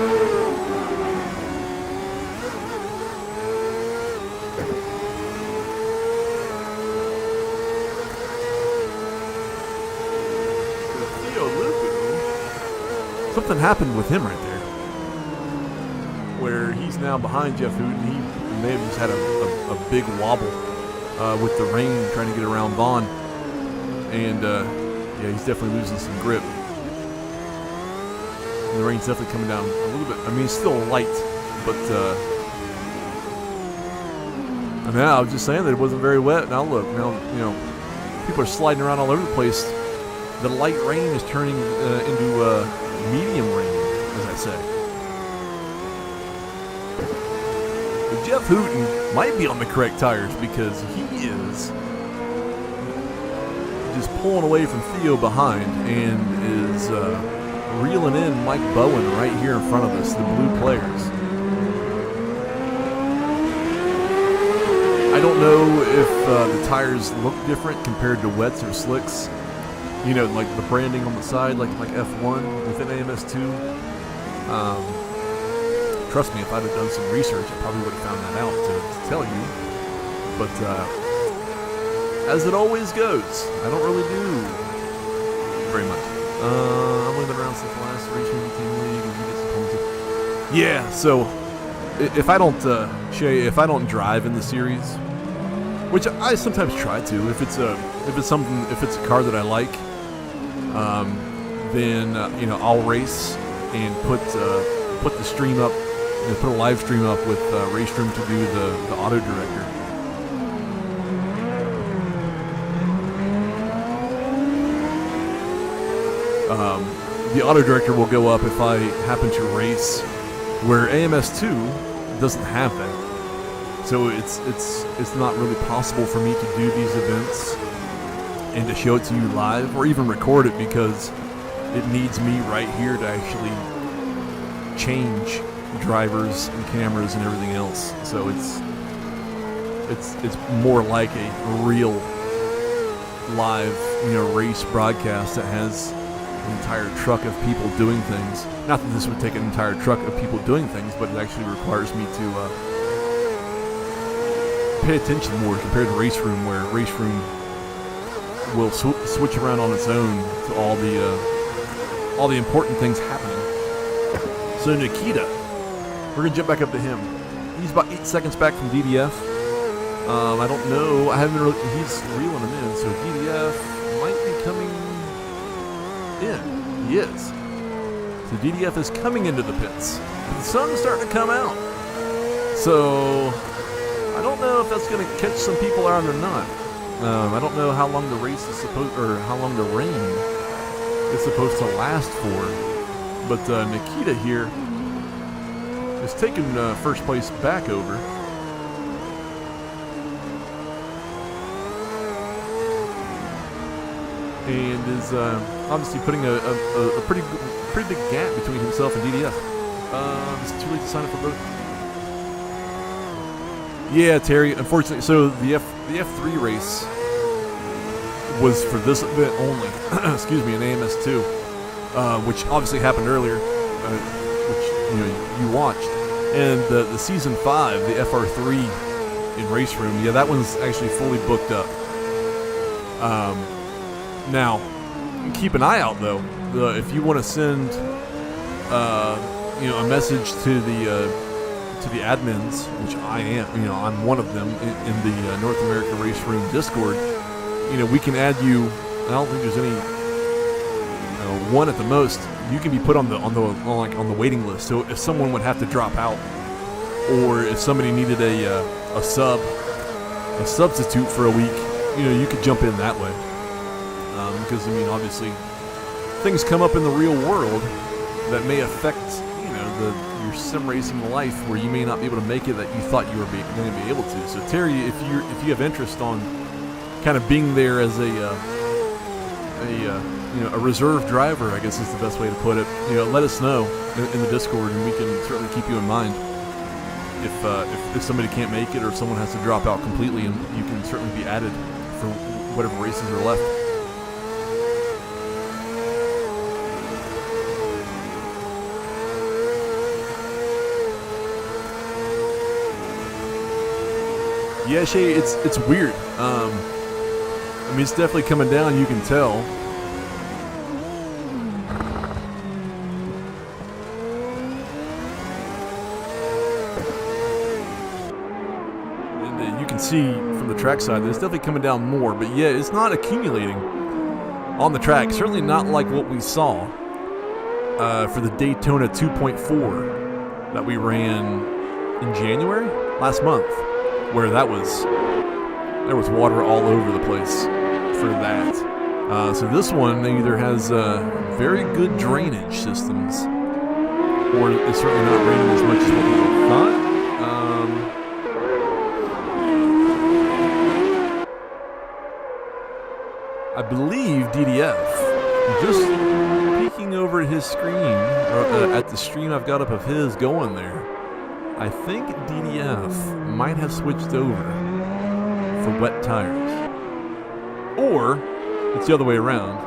Something happened with him right there, where he's now behind Jeff Hooten. He may have just had a big wobble with the rain trying to get around Vaughn. And yeah, he's definitely losing some grip. And the rain's definitely coming down a little bit. I mean, it's still light, but I mean, I was just saying that it wasn't very wet. Now look, now people are sliding around all over the place. The light rain is turning into medium rain, as I say. But Jeff Hooten might be on the correct tires because he is just pulling away from Theo behind and is reeling in Mike Bowen right here in front of us, the blue players. I don't know if the tires look different compared to wets or slicks. You know, like the branding on the side, like F1 within AMS2. Trust me, if I'd have done some research, I probably would have found that out to tell you. But as it always goes, I don't really do very much. I've only been around since the last Racing Team League, and you get some points. Yeah, so if I don't, Shay, if I don't drive in the series, which I sometimes try to, if it's a car that I like, then I'll race and put the stream up, put a live stream up with Race Room to do the auto director. The auto director will go up if I happen to race where AMS2 doesn't have that. So it's not really possible for me to do these events and to show it to you live or even record it because it needs me right here to actually change drivers and cameras and everything else. So it's more like a real live race broadcast that has an entire truck of people doing things. Not that this would take an entire truck of people doing things, but it actually requires me to pay attention more compared to Race Room, where Race Room will switch around on its own to all the important things happening. So Nikita, we're gonna jump back up to him. He's about 8 seconds back from DDF. I don't know. I haven't really. He's reeling him in, so DDF might be coming in. He is. So DDF is coming into the pits. The sun's starting to come out. So I don't know if that's going to catch some people out or not. I don't know how long the race is supposed, or how long the rain is supposed to last for. But Nikita here is taking first place back over. And is obviously putting a pretty big gap between himself and DDF. It's too late to sign up for both. Yeah, Terry. Unfortunately, so the F3 race was for this event only. Excuse me, in AMS2, which obviously happened earlier, which you watched, and the season 5, the FR3 in Race Room. Yeah, that one's actually fully booked up. Now, keep an eye out though. If you want to send, a message to the admins, which I am, I'm one of them in the North America Race Room Discord. We can add you. I don't think there's any, one at the most. You can be put on the waiting list. So if someone would have to drop out, or if somebody needed a substitute for a week, you could jump in that way. Because obviously, things come up in the real world that may affect, your sim racing life, where you may not be able to make it that you thought you were going to be able to. So Terry, if you have interest on kind of being there as a reserve driver, I guess is the best way to put it. Let us know in the Discord, and we can certainly keep you in mind. If somebody can't make it, or if someone has to drop out completely, and you can certainly be added for whatever races are left. Yeah, Shay, it's weird. It's definitely coming down. You can tell. see from the track side that it's definitely coming down more. But yeah, it's not accumulating on the track. Certainly not like what we saw for the Daytona 2.4 that we ran in January last month, where there was water all over the place for that. So this one either has very good drainage systems, or it's certainly not raining as much as what we thought. I believe DDF, just peeking over at his screen, or at the stream I've got up of his going there, I think DDF might have switched over for wet tires. Or it's the other way around.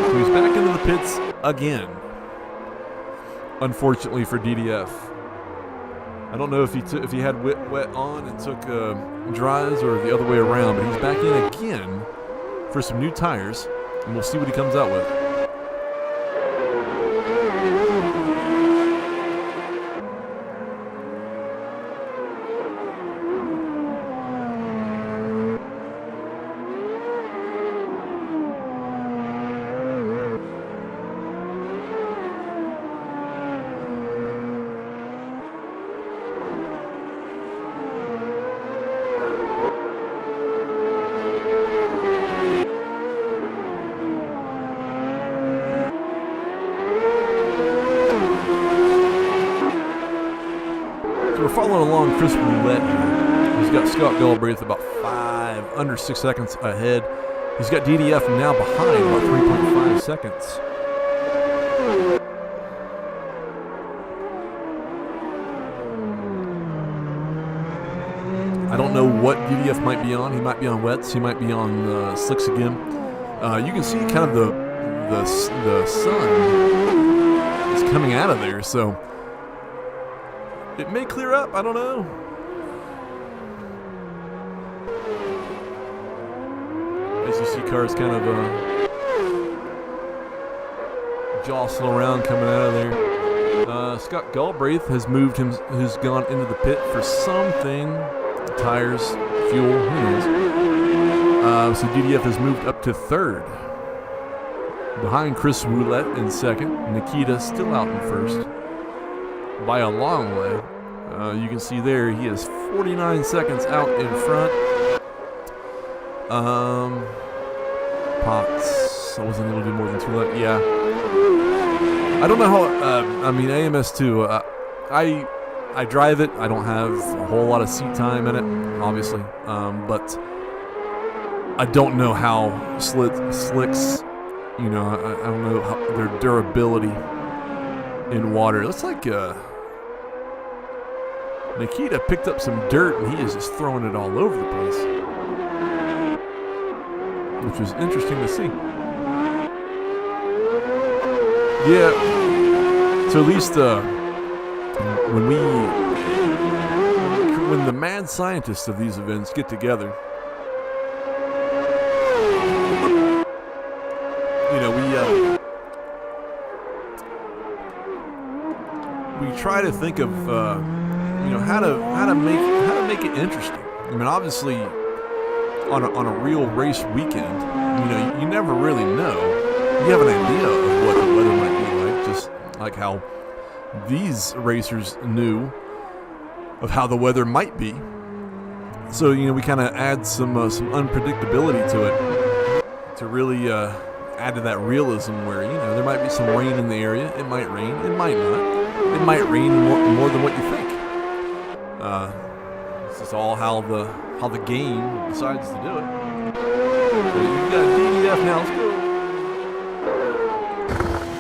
So he's back into the pits again, unfortunately for DDF. I don't know if he had wet on and took dries, or the other way around, but he's back in again for some new tires, and we'll see what he comes out with. Following along Chris Roulette here. He's got Scott Galbraith about under 6 seconds ahead. He's got DDF now behind about 3.5 seconds. I don't know what DDF might be on. He might be on wets. He might be on slicks again. You can see kind of the sun is coming out of there, so it may clear up, I don't know. As you see cars kind of jostle around coming out of there. Scott Galbraith has gone into the pit for something. Tires, fuel, who knows. So DDF has moved up to third. Behind Chris Roulette in second. Nikita still out in first by a long way. You can see there he is 49 seconds out in front. Potts, I wasn't able to do more than 2 laps. Yeah. I don't know how, AMS2, I drive it. I don't have a whole lot of seat time in it, obviously. But I don't know how slicks, I don't know how their durability in water. It looks like Nikita picked up some dirt and he is just throwing it all over the place, which was interesting to see. Yeah, so at least when the mad scientists of these events get together, we try to think of how to make it interesting. I mean, obviously, on a real race weekend, you never really know. You have an idea of what the weather might be like, just like how these racers knew of how the weather might be. So we kind of add some unpredictability to it to really add to that realism where there might be some rain in the area. It might rain. It might not. It might rain more than what you think. This is all how the game decides to do it. So you've got DDF now. Let's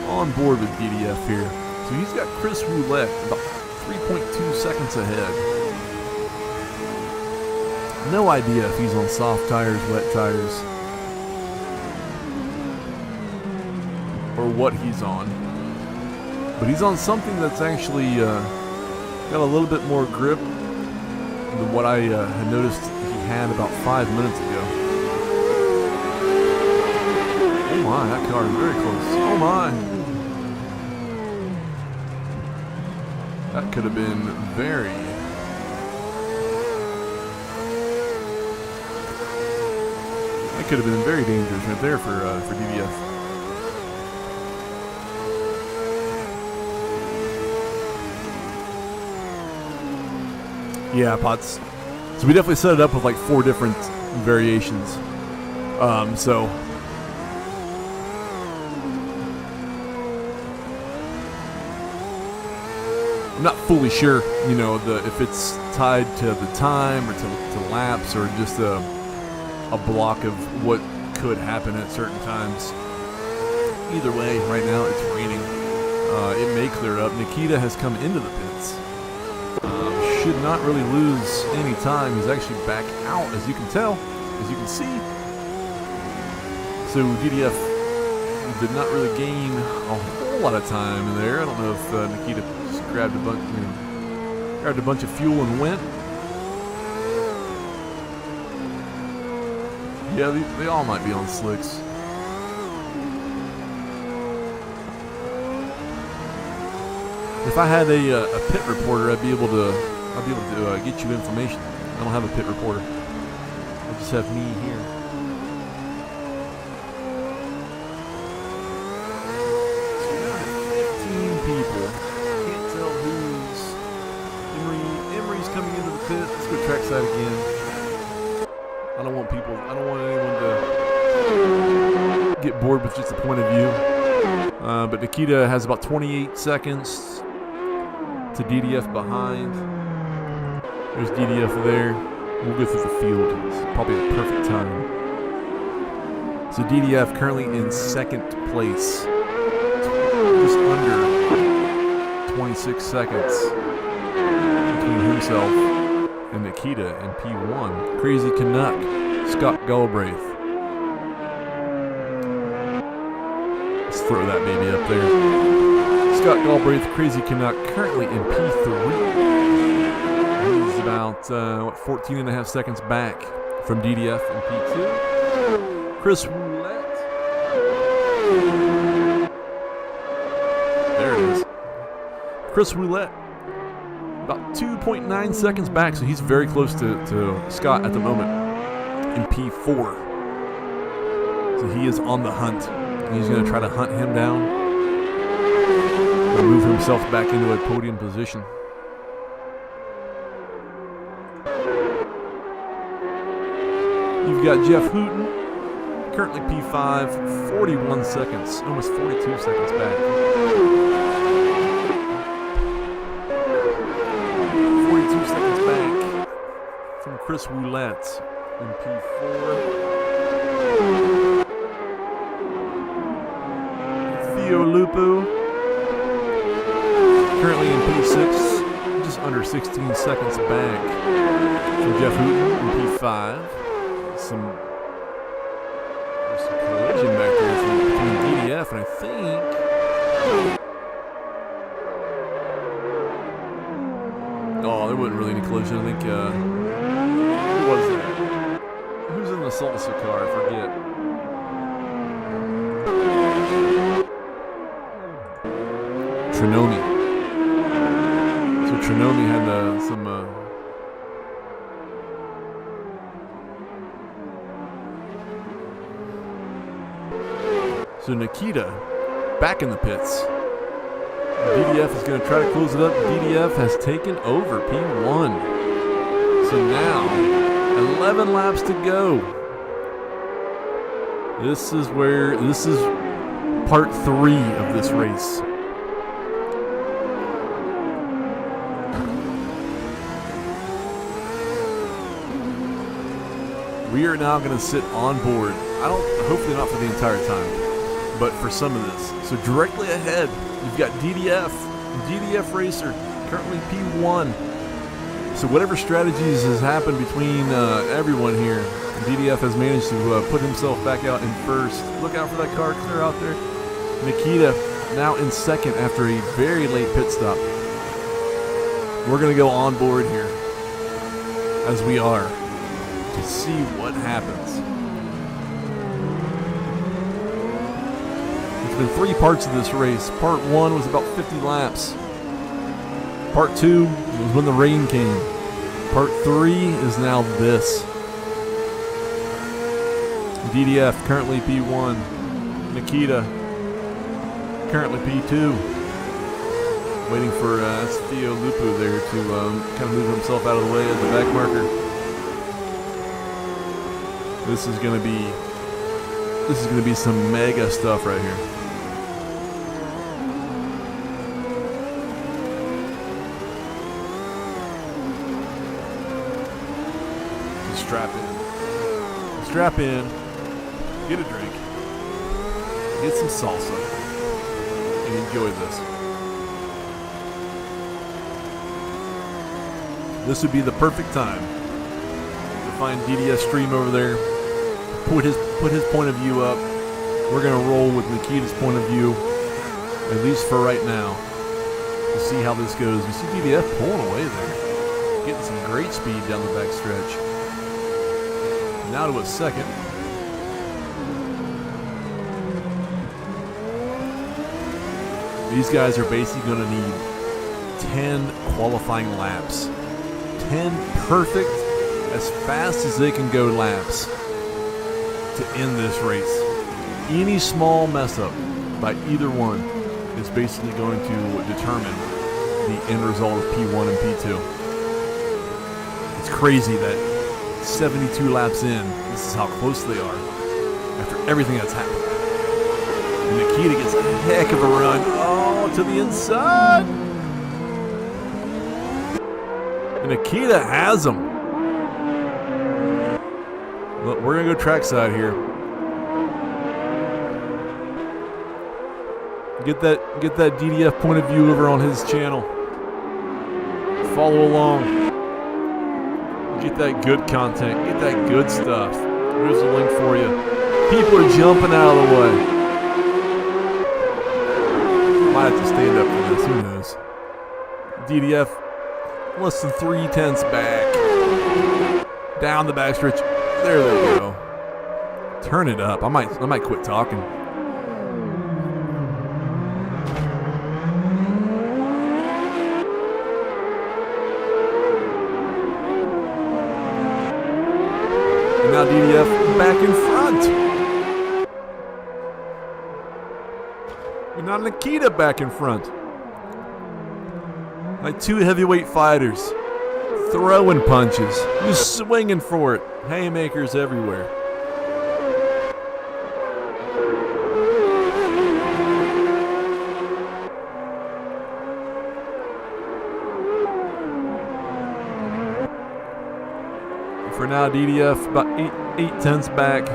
go on board with DDF here. So he's got Chris Roulette about 3.2 seconds ahead. No idea if he's on soft tires, wet tires, or what he's on. But he's on something that's actually got a little bit more grip than what I had noticed he had about 5 minutes ago. Oh my, that car is very close. Oh my. That could have been very... That could have been very dangerous right there for DDF. Yeah, Potts. So we definitely set it up with like 4 different variations. So I'm not fully sure, you know, if it's tied to the time or to laps or just a block of what could happen at certain times. Either way, right now it's raining. It may clear up. Nikita has come into the pits. Should not really lose any time. He's actually back out, as you can tell, as you can see. So DDF did not really gain a whole lot of time in there. I don't know if Nikita just grabbed a bunch of fuel and went. Yeah, they all might be on slicks. If I had a pit reporter, I'd be able to get you information. I don't have a pit reporter. I just have me here. So we got 15 people. Can't tell who's Emery's coming into the pit. Let's go trackside again. I don't want anyone to get bored with just a point of view. But Nikita has about 28 seconds to DDF behind. There's DDF there. We'll go through the field. It's probably a perfect time. So DDF currently in second place. Just under 26 seconds between himself and Nikita in P1. Crazy Canuck, Scott Galbraith. Let's throw that baby up there. Scott Galbraith, Crazy Canuck, currently in P3. He's about 14 and a half seconds back from DDF in P2. Chris Roulette. There it is. Chris Roulette, about 2.9 seconds back, so he's very close to Scott at the moment in P4. So he is on the hunt. He's going to try to hunt him down and move himself back into a podium position. You've got Jeff Hooten, currently P5, 41 seconds, almost 42 seconds back. 42 seconds back from Chris Roulette in P4. Theo Lupu, currently in P6, just under 16 seconds back from Jeff Hooten in P5. There's some collision back there between DDF and I think there wasn't really any collision. I think who was that? Who's in the salsa car? I forget. Trinoni. So Trinoni had some So Nikita back in the pits. DDF is going to try to close it up. DDF has taken over P1. So now 11 laps to go. This is part 3 of this race. We are now going to sit on board. Hopefully not for the entire time, but for some of this. So directly ahead, you've got DDF Racer, currently P1. So whatever strategies has happened between everyone here, DDF has managed to put himself back out in first. Look out for that car clear out there. Nikita now in second after a very late pit stop. We're going to go on board here, as we are, to see what happens. There's been 3 parts of this race. Part 1 was about 50 laps. Part 2 was when the rain came. Part 3 is now this. DDF currently P1. Nikita currently P2. Waiting for Theo Lupu there to kind of move himself out of the way as the back marker. This is gonna be some mega stuff right here. Just strap in, get a drink, get some salsa, and enjoy this. This would be the perfect time to find DDS Stream over there. Put his point of view up. We're gonna roll with Nikita's point of view, at least for right now, to see how this goes. We see DDF pulling away there, getting some great speed down the back stretch. Now to a second. These guys are basically gonna need 10 qualifying laps. 10 perfect, as fast as they can go laps to end this race. Any small mess up by either one is basically going to determine the end result of P1 and P2. It's crazy that 72 laps in, this is how close they are after everything that's happened. And Nikita gets a heck of a run. Oh, to the inside. And Nikita has him. Look, we're gonna go trackside here. Get that DDF point of view over on his channel. Follow along. Get that good content. Get that good stuff. There's a link for you. People are jumping out of the way. Might have to stand up for this. Who knows? DDF less than 3/10 back. Down the backstretch. There they go. Turn it up. I might quit talking. And now DDF back in front. And now Nikita back in front. Like two heavyweight fighters. Throwing punches. Just swinging for it. Haymakers everywhere. For now, DDF about 8/10 back.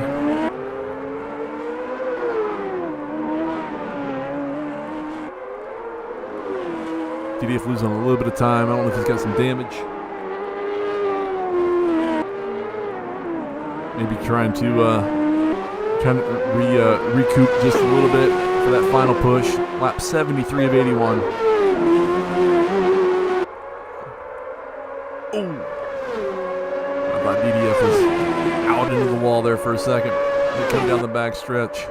DDF losing a little bit of time. I don't know if he's got some damage. Maybe trying to recoup just a little bit for that final push. Lap 73 of 81. Oh! I thought DDF was out into the wall there for a second. They come down the back stretch.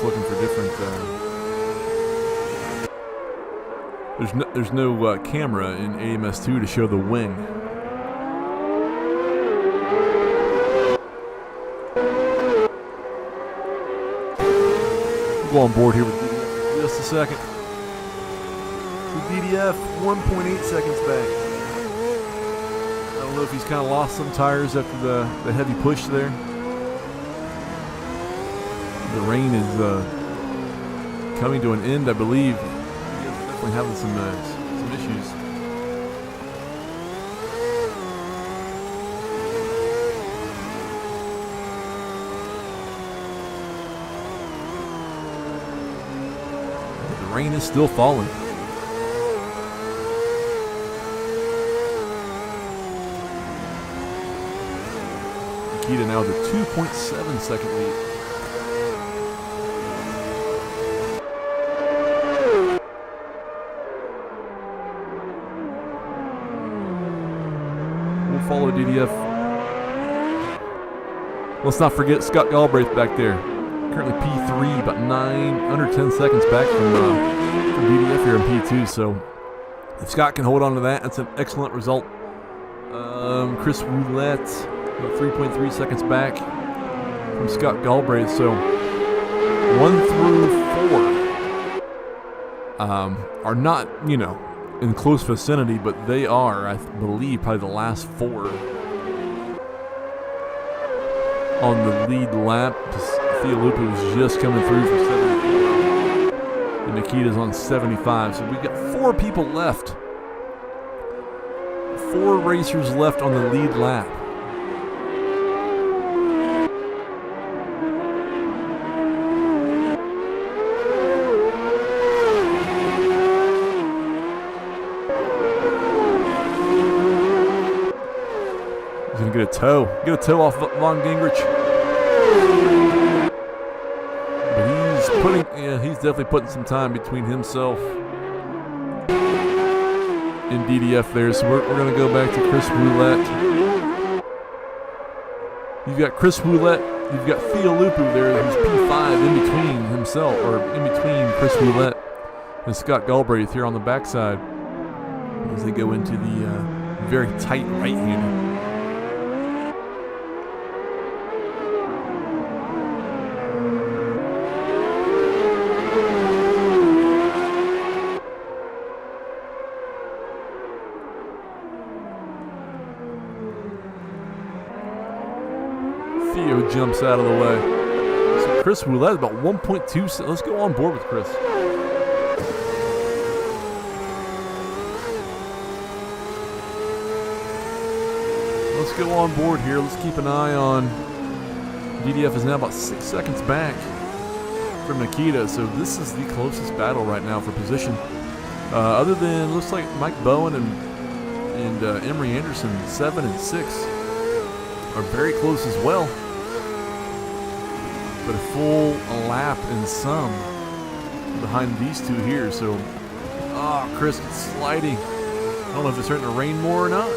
Looking for different. There's no camera in AMS2 to show the wing. We'll go on board here with DDF for just a second. So DDF 1.8 seconds back. I don't know if he's kind of lost some tires after the heavy push there. The rain is coming to an end, I believe. He's definitely having some issues. The rain is still falling. Nikita now with a 2.7 second lead. follow DDF. Let's not forget Scott Galbraith back there. Currently P3, about under 10 seconds back from DDF here in P2. So if Scott can hold on to that, that's an excellent result. Chris Roulette, about 3.3 seconds back from Scott Galbraith. So 1 through 4 are not, in close vicinity, but they are, I believe, probably the last 4 on the lead lap. Theolupa was just coming through for 74, and Nikita's on 75. So we've got 4 people left. 4 racers left on the lead lap. He's going to get a toe. Get a toe off Von Gingrich. But he's definitely putting some time between himself and DDF there. So we're going to go back to Chris Roulette. You've got Chris Roulette. You've got Theolupa there, who's P5 in between himself, or in between Chris Roulette and Scott Galbraith here on the backside as they go into the very tight right-hander. Theo jumps out of the way. So Chris Roulette about 1.2. Let's go on board with Chris. Let's go on board here. Let's keep an eye on. DDF is now about 6 seconds back from Nikita. So this is the closest battle right now for position. Other than, looks like Mike Bowen and Emery Anderson, 7 and 6, are very close as well. But a full lap and some behind these two here. So, Chris is sliding. I don't know if it's starting to rain more or not.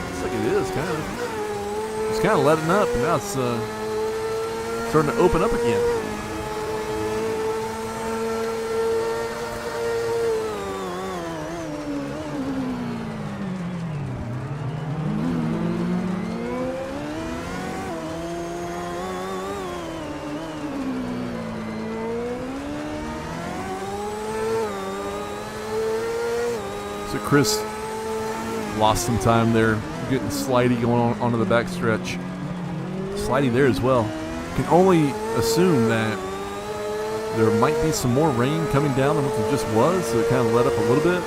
Looks like it is, kind of. It's kind of letting up, and now it's starting to open up again. So Chris lost some time there, getting slidey going on onto the backstretch. Slidey there as well. Can only assume that there might be some more rain coming down than what there just was, so it kind of let up a little bit.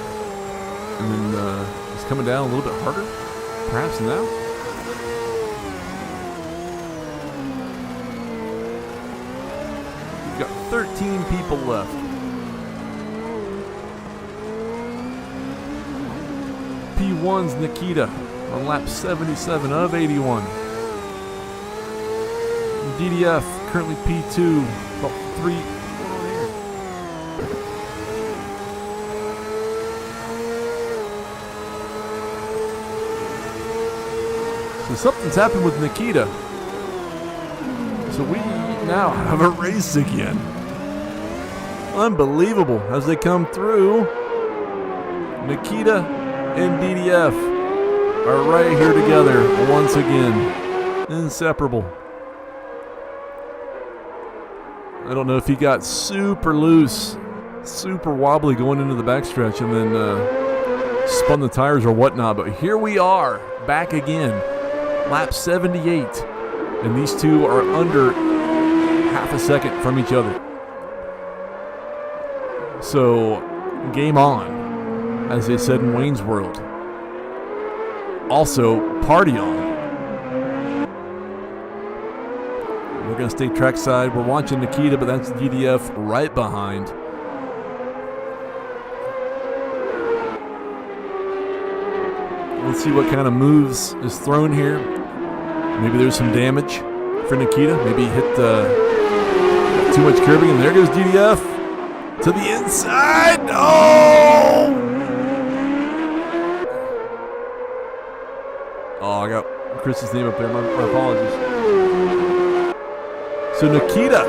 And then it's coming down a little bit harder, perhaps now. We've got 13 people left. P1's Nikita on lap 77 of 81. DDF currently P2, about 3. So something's happened with Nikita. So we now have a race again. Unbelievable as they come through. Nikita and DDF are right here together once again. Inseparable. I don't know if he got super loose, super wobbly going into the backstretch and then spun the tires or whatnot, but here we are back again. Lap 78. And these two are under half a second from each other. So, game on, as they said in Wayne's World. Also, party on. We're going to stay trackside. We're watching Nikita, but that's DDF right behind. Let's see what kind of moves is thrown here. Maybe there's some damage for Nikita. Maybe he hit too much curbing, and there goes DDF to the inside. Oh! I got Chris's name up there. My apologies. So Nikita.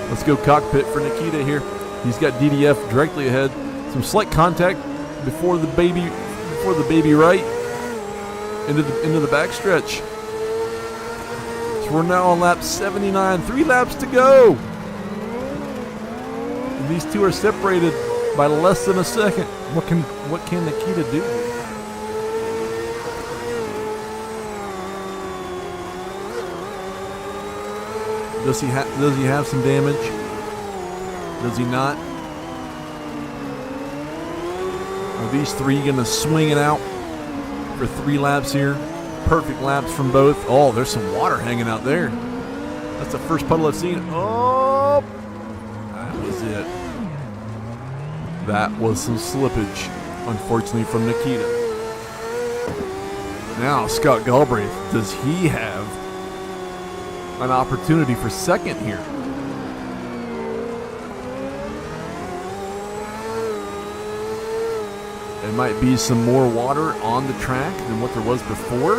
Let's go cockpit for Nikita here. He's got DDF directly ahead. Some slight contact before the baby right into the backstretch. So we're now on lap 79. 3 laps to go. And these two are separated by less than a second. What can Nikita do? Does he have some damage? Does he not? Are these three going to swing it out for 3 laps here? Perfect laps from both. Oh, there's some water hanging out there. That's the first puddle I've seen. Oh, that was it. That was some slippage, unfortunately, from Nikita. Now, Scott Galbraith, does he have an opportunity for second here? It might be some more water on the track than what there was before.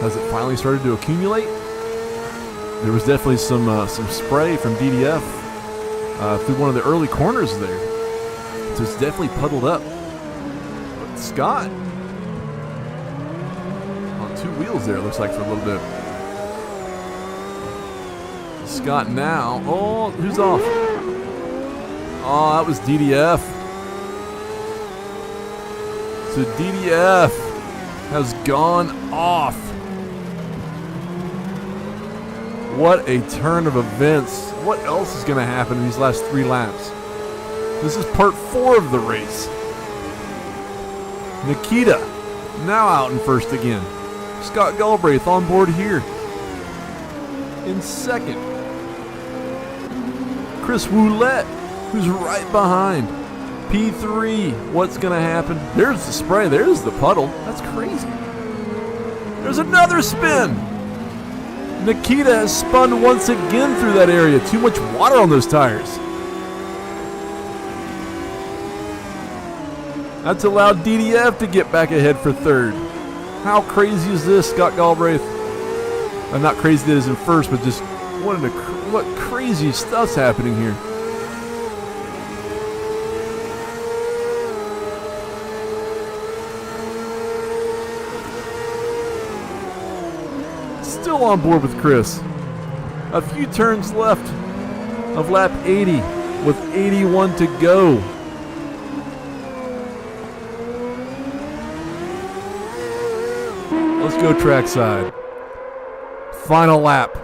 Has it finally started to accumulate? There was definitely some spray from DDF through one of the early corners there. So it's definitely puddled up. But Scott on 2 wheels there, it looks like, for a little bit. Scott now. Oh, who's off? Oh, that was DDF. So DDF has gone off. What a turn of events. What else is going to happen in these last 3 laps? This is part 4 of the race. Nikita now out in first again. Scott Galbraith on board here in second. Chris Woolette, who's right behind. P3, what's going to happen? There's the spray. There's the puddle. That's crazy. There's another spin. Nikita has spun once again through that area. Too much water on those tires. That's allowed DDF to get back ahead for third. How crazy is this, Scott Galbraith? Not crazy that he's in first, but just what crazy stuff's happening here. Still on board with Chris. A few turns left of lap 80 with 81 to go. Let's go trackside. Final lap.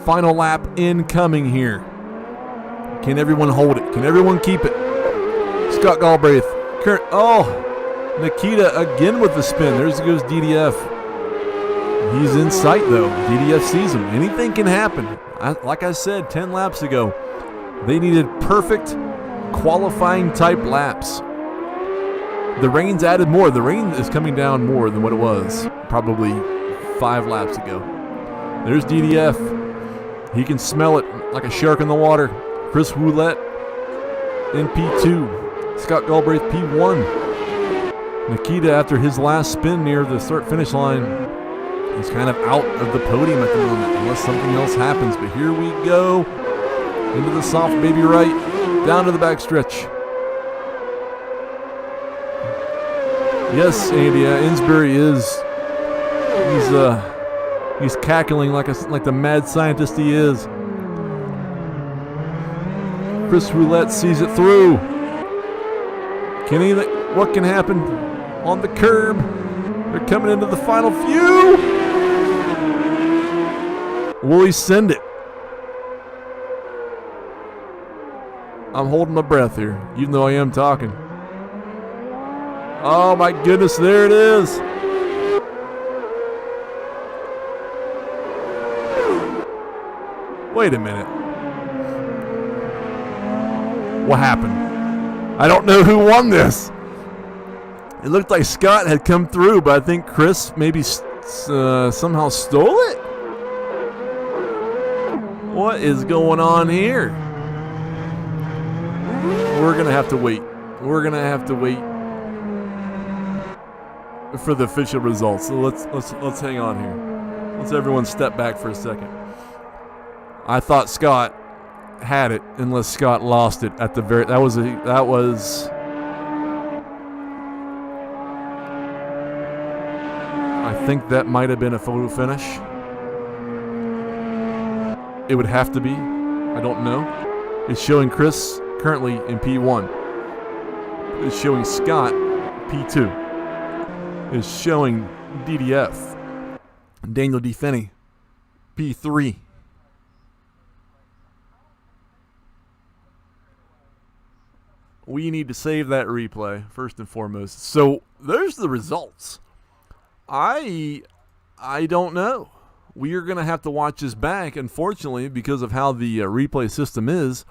Final lap incoming here. Can everyone hold it? Can everyone keep it? Scott Galbraith. Nikita again with the spin. There goes DDF. He's in sight, though. DDF sees him. Anything can happen. Like I said 10 laps ago, they needed perfect qualifying type laps. The rain's added more. The rain is coming down more than what it was probably 5 laps ago. There's DDF. He can smell it like a shark in the water. Chris Woolette in P2. Scott Galbraith P1. Nikita, after his last spin near the start-finish line, he's kind of out of the podium at the moment, unless something else happens. But here we go. Into the soft baby right. Down to the backstretch. Yes, Andy, Insbury he's cackling like the mad scientist he is. Chris Roulette sees it through. What can happen on the curb? They're coming into the final few. Will he send it? I'm holding my breath here, even though I am talking. Oh my goodness, there it is. Wait a minute. What happened? I don't know who won this. It looked like Scott had come through, but I think Chris maybe somehow stole it. What is going on here? We're going to have to wait. We're going to have to wait for the official results. So let's hang on here. Let's everyone step back for a second. I thought Scott had it unless Scott lost it at the very. That was. I think that might have been a photo finish. It would have to be. I don't know. It's showing Chris currently in P1. It's showing Scott P2. It's showing DDF. Daniel D. Finney P3. We need to save that replay first and foremost. So there's the results. I don't know. We are going to have to watch this back, unfortunately, because of how the replay system is.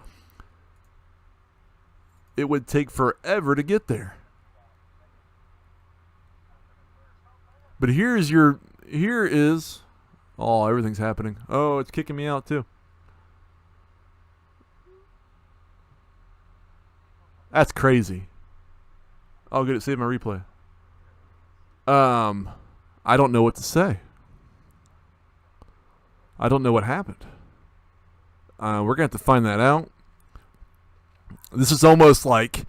It would take forever to get there. But here is, oh, everything's happening. Oh, it's kicking me out too. That's crazy. I'll get it saved my replay. I don't know what to say. I don't know what happened. We're going to have to find that out. This is almost like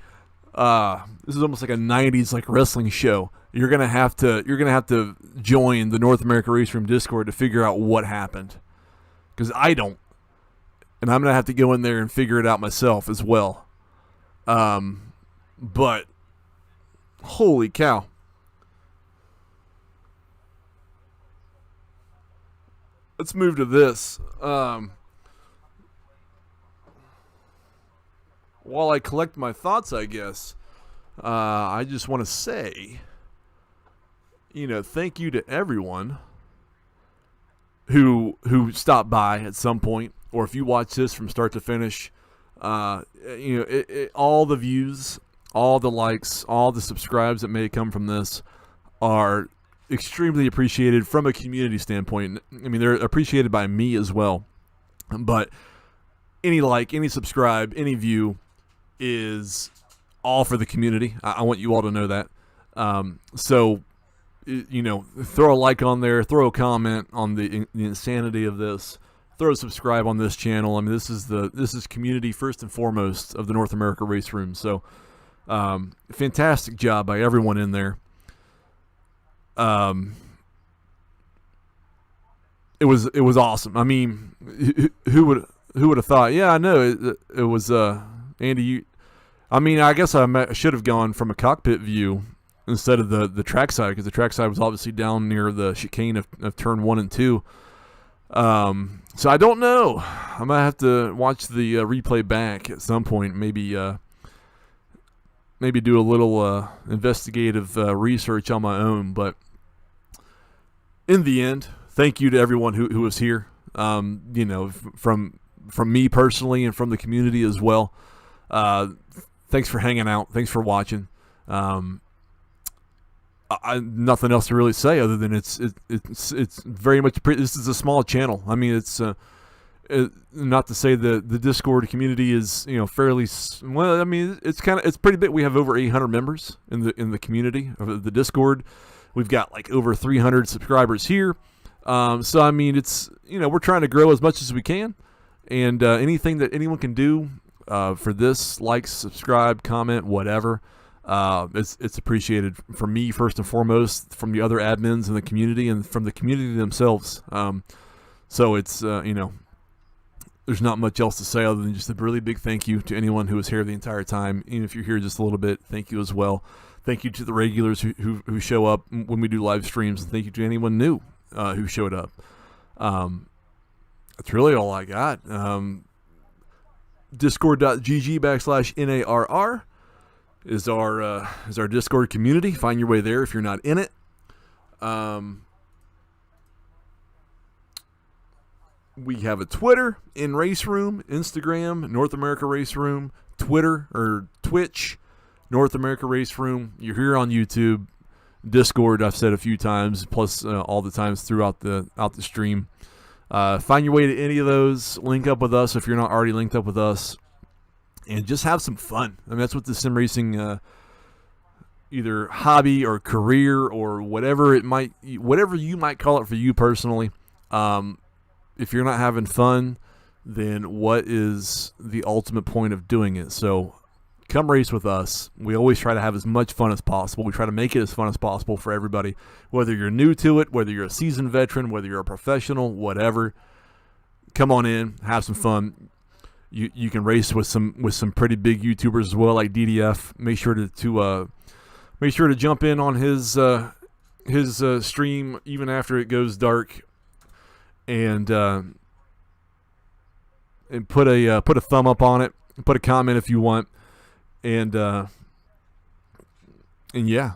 a 90s like wrestling show. You're going to have to join the North America Race Room Discord to figure out what happened. Cuz I don't. And I'm going to have to go in there and figure it out myself as well. But holy cow. Let's move to this. While I collect my thoughts, I guess, I just want to say, thank you to everyone who stopped by at some point, or if you watch this from start to finish, all the views, all the likes, all the subscribes that may come from this are extremely appreciated from a community standpoint. I mean, they're appreciated by me as well. But any like, any subscribe, any view is all for the community. I want you all to know that. So, throw a like on there, throw a comment on the insanity of this, throw a subscribe on this channel. I mean, this is community first and foremost of the North America Race Room. So, fantastic job by everyone in there. It was awesome. I mean, who would have thought? Yeah, I know it was Andy. I guess I should have gone from a cockpit view instead of the trackside, because the trackside was obviously down near the chicane of turn 1 and 2. So I don't know. I might have to watch the replay back at some point. Maybe do a little investigative research on my own. But in the end, thank you to everyone who was here. From me personally and from the community as well. Thanks for hanging out. Thanks for watching. Nothing else to really say other than it's very much. This is a small channel. I mean, it's not to say the Discord community is fairly well. I mean, it's pretty big. We have over 800 members in the community of the Discord. We've got like over 300 subscribers here. So I mean, it's we're trying to grow as much as we can, and anything that anyone can do for this, like, subscribe, comment, whatever. It's appreciated from me first and foremost, from the other admins in the community, and from the community themselves. So it's there's not much else to say other than just a really big thank you to anyone who was here the entire time. Even if you're here just a little bit, thank you as well. Thank you to the regulars who show up when we do live streams, and thank you to anyone new who showed up. That's really all I got. Discord.gg/NARR is our Discord community. Find your way there if you're not in it. We have a Twitter, in Race Room, Instagram, North America Race Room, Twitter or Twitch, North America Race Room. You're here on YouTube, Discord. I've said a few times, plus all the times throughout the stream. Find your way to any of those. Link up with us if you're not already linked up with us. and just have some fun. I mean, that's what the sim racing, either hobby or career or whatever you might call it for you personally. If you're not having fun, then what is the ultimate point of doing it? So come race with us. We always try to have as much fun as possible. We try to make it as fun as possible for everybody, whether you're new to it, whether you're a seasoned veteran, whether you're a professional, whatever. Come on in, have some fun. You can race with some pretty big YouTubers as well, like DDF. Make sure to jump in on his stream even after it goes dark, and put a thumb up on it, put a comment if you want, and yeah,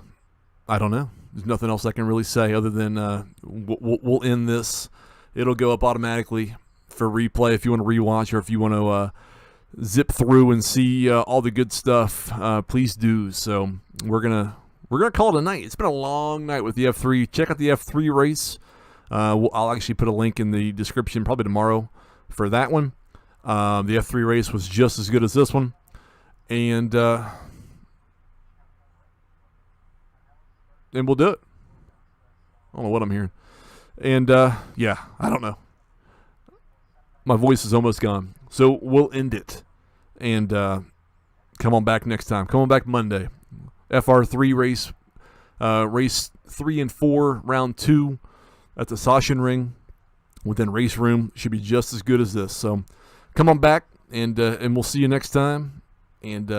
I don't know. There's nothing else I can really say other than we'll end this. It'll go up automatically for replay if you want to rewatch, or if you want to zip through and see all the good stuff. Please do. So we're gonna call it a night. It's been a long night with the F3. Check out the F3 race. I'll actually put a link in the description probably tomorrow for that one. The F3 race was just as good as this one, and we'll do it. I don't know what I'm hearing, and yeah, I don't know. My voice is almost gone, so we'll end it, and come on back next time. Come on back Monday. FR3 race, race 3 and 4, round 2 at the Sachsenring within race room. Should be just as good as this. So come on back, and we'll see you next time. And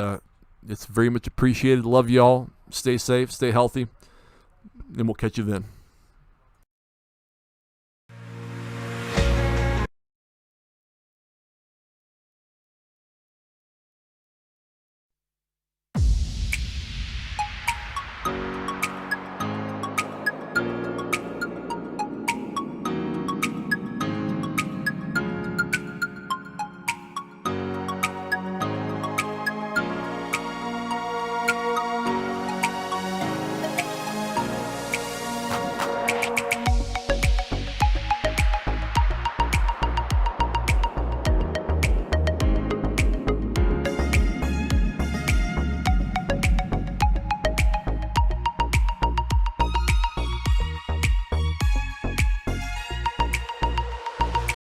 it's very much appreciated. Love y'all. Stay safe, stay healthy, and we'll catch you then.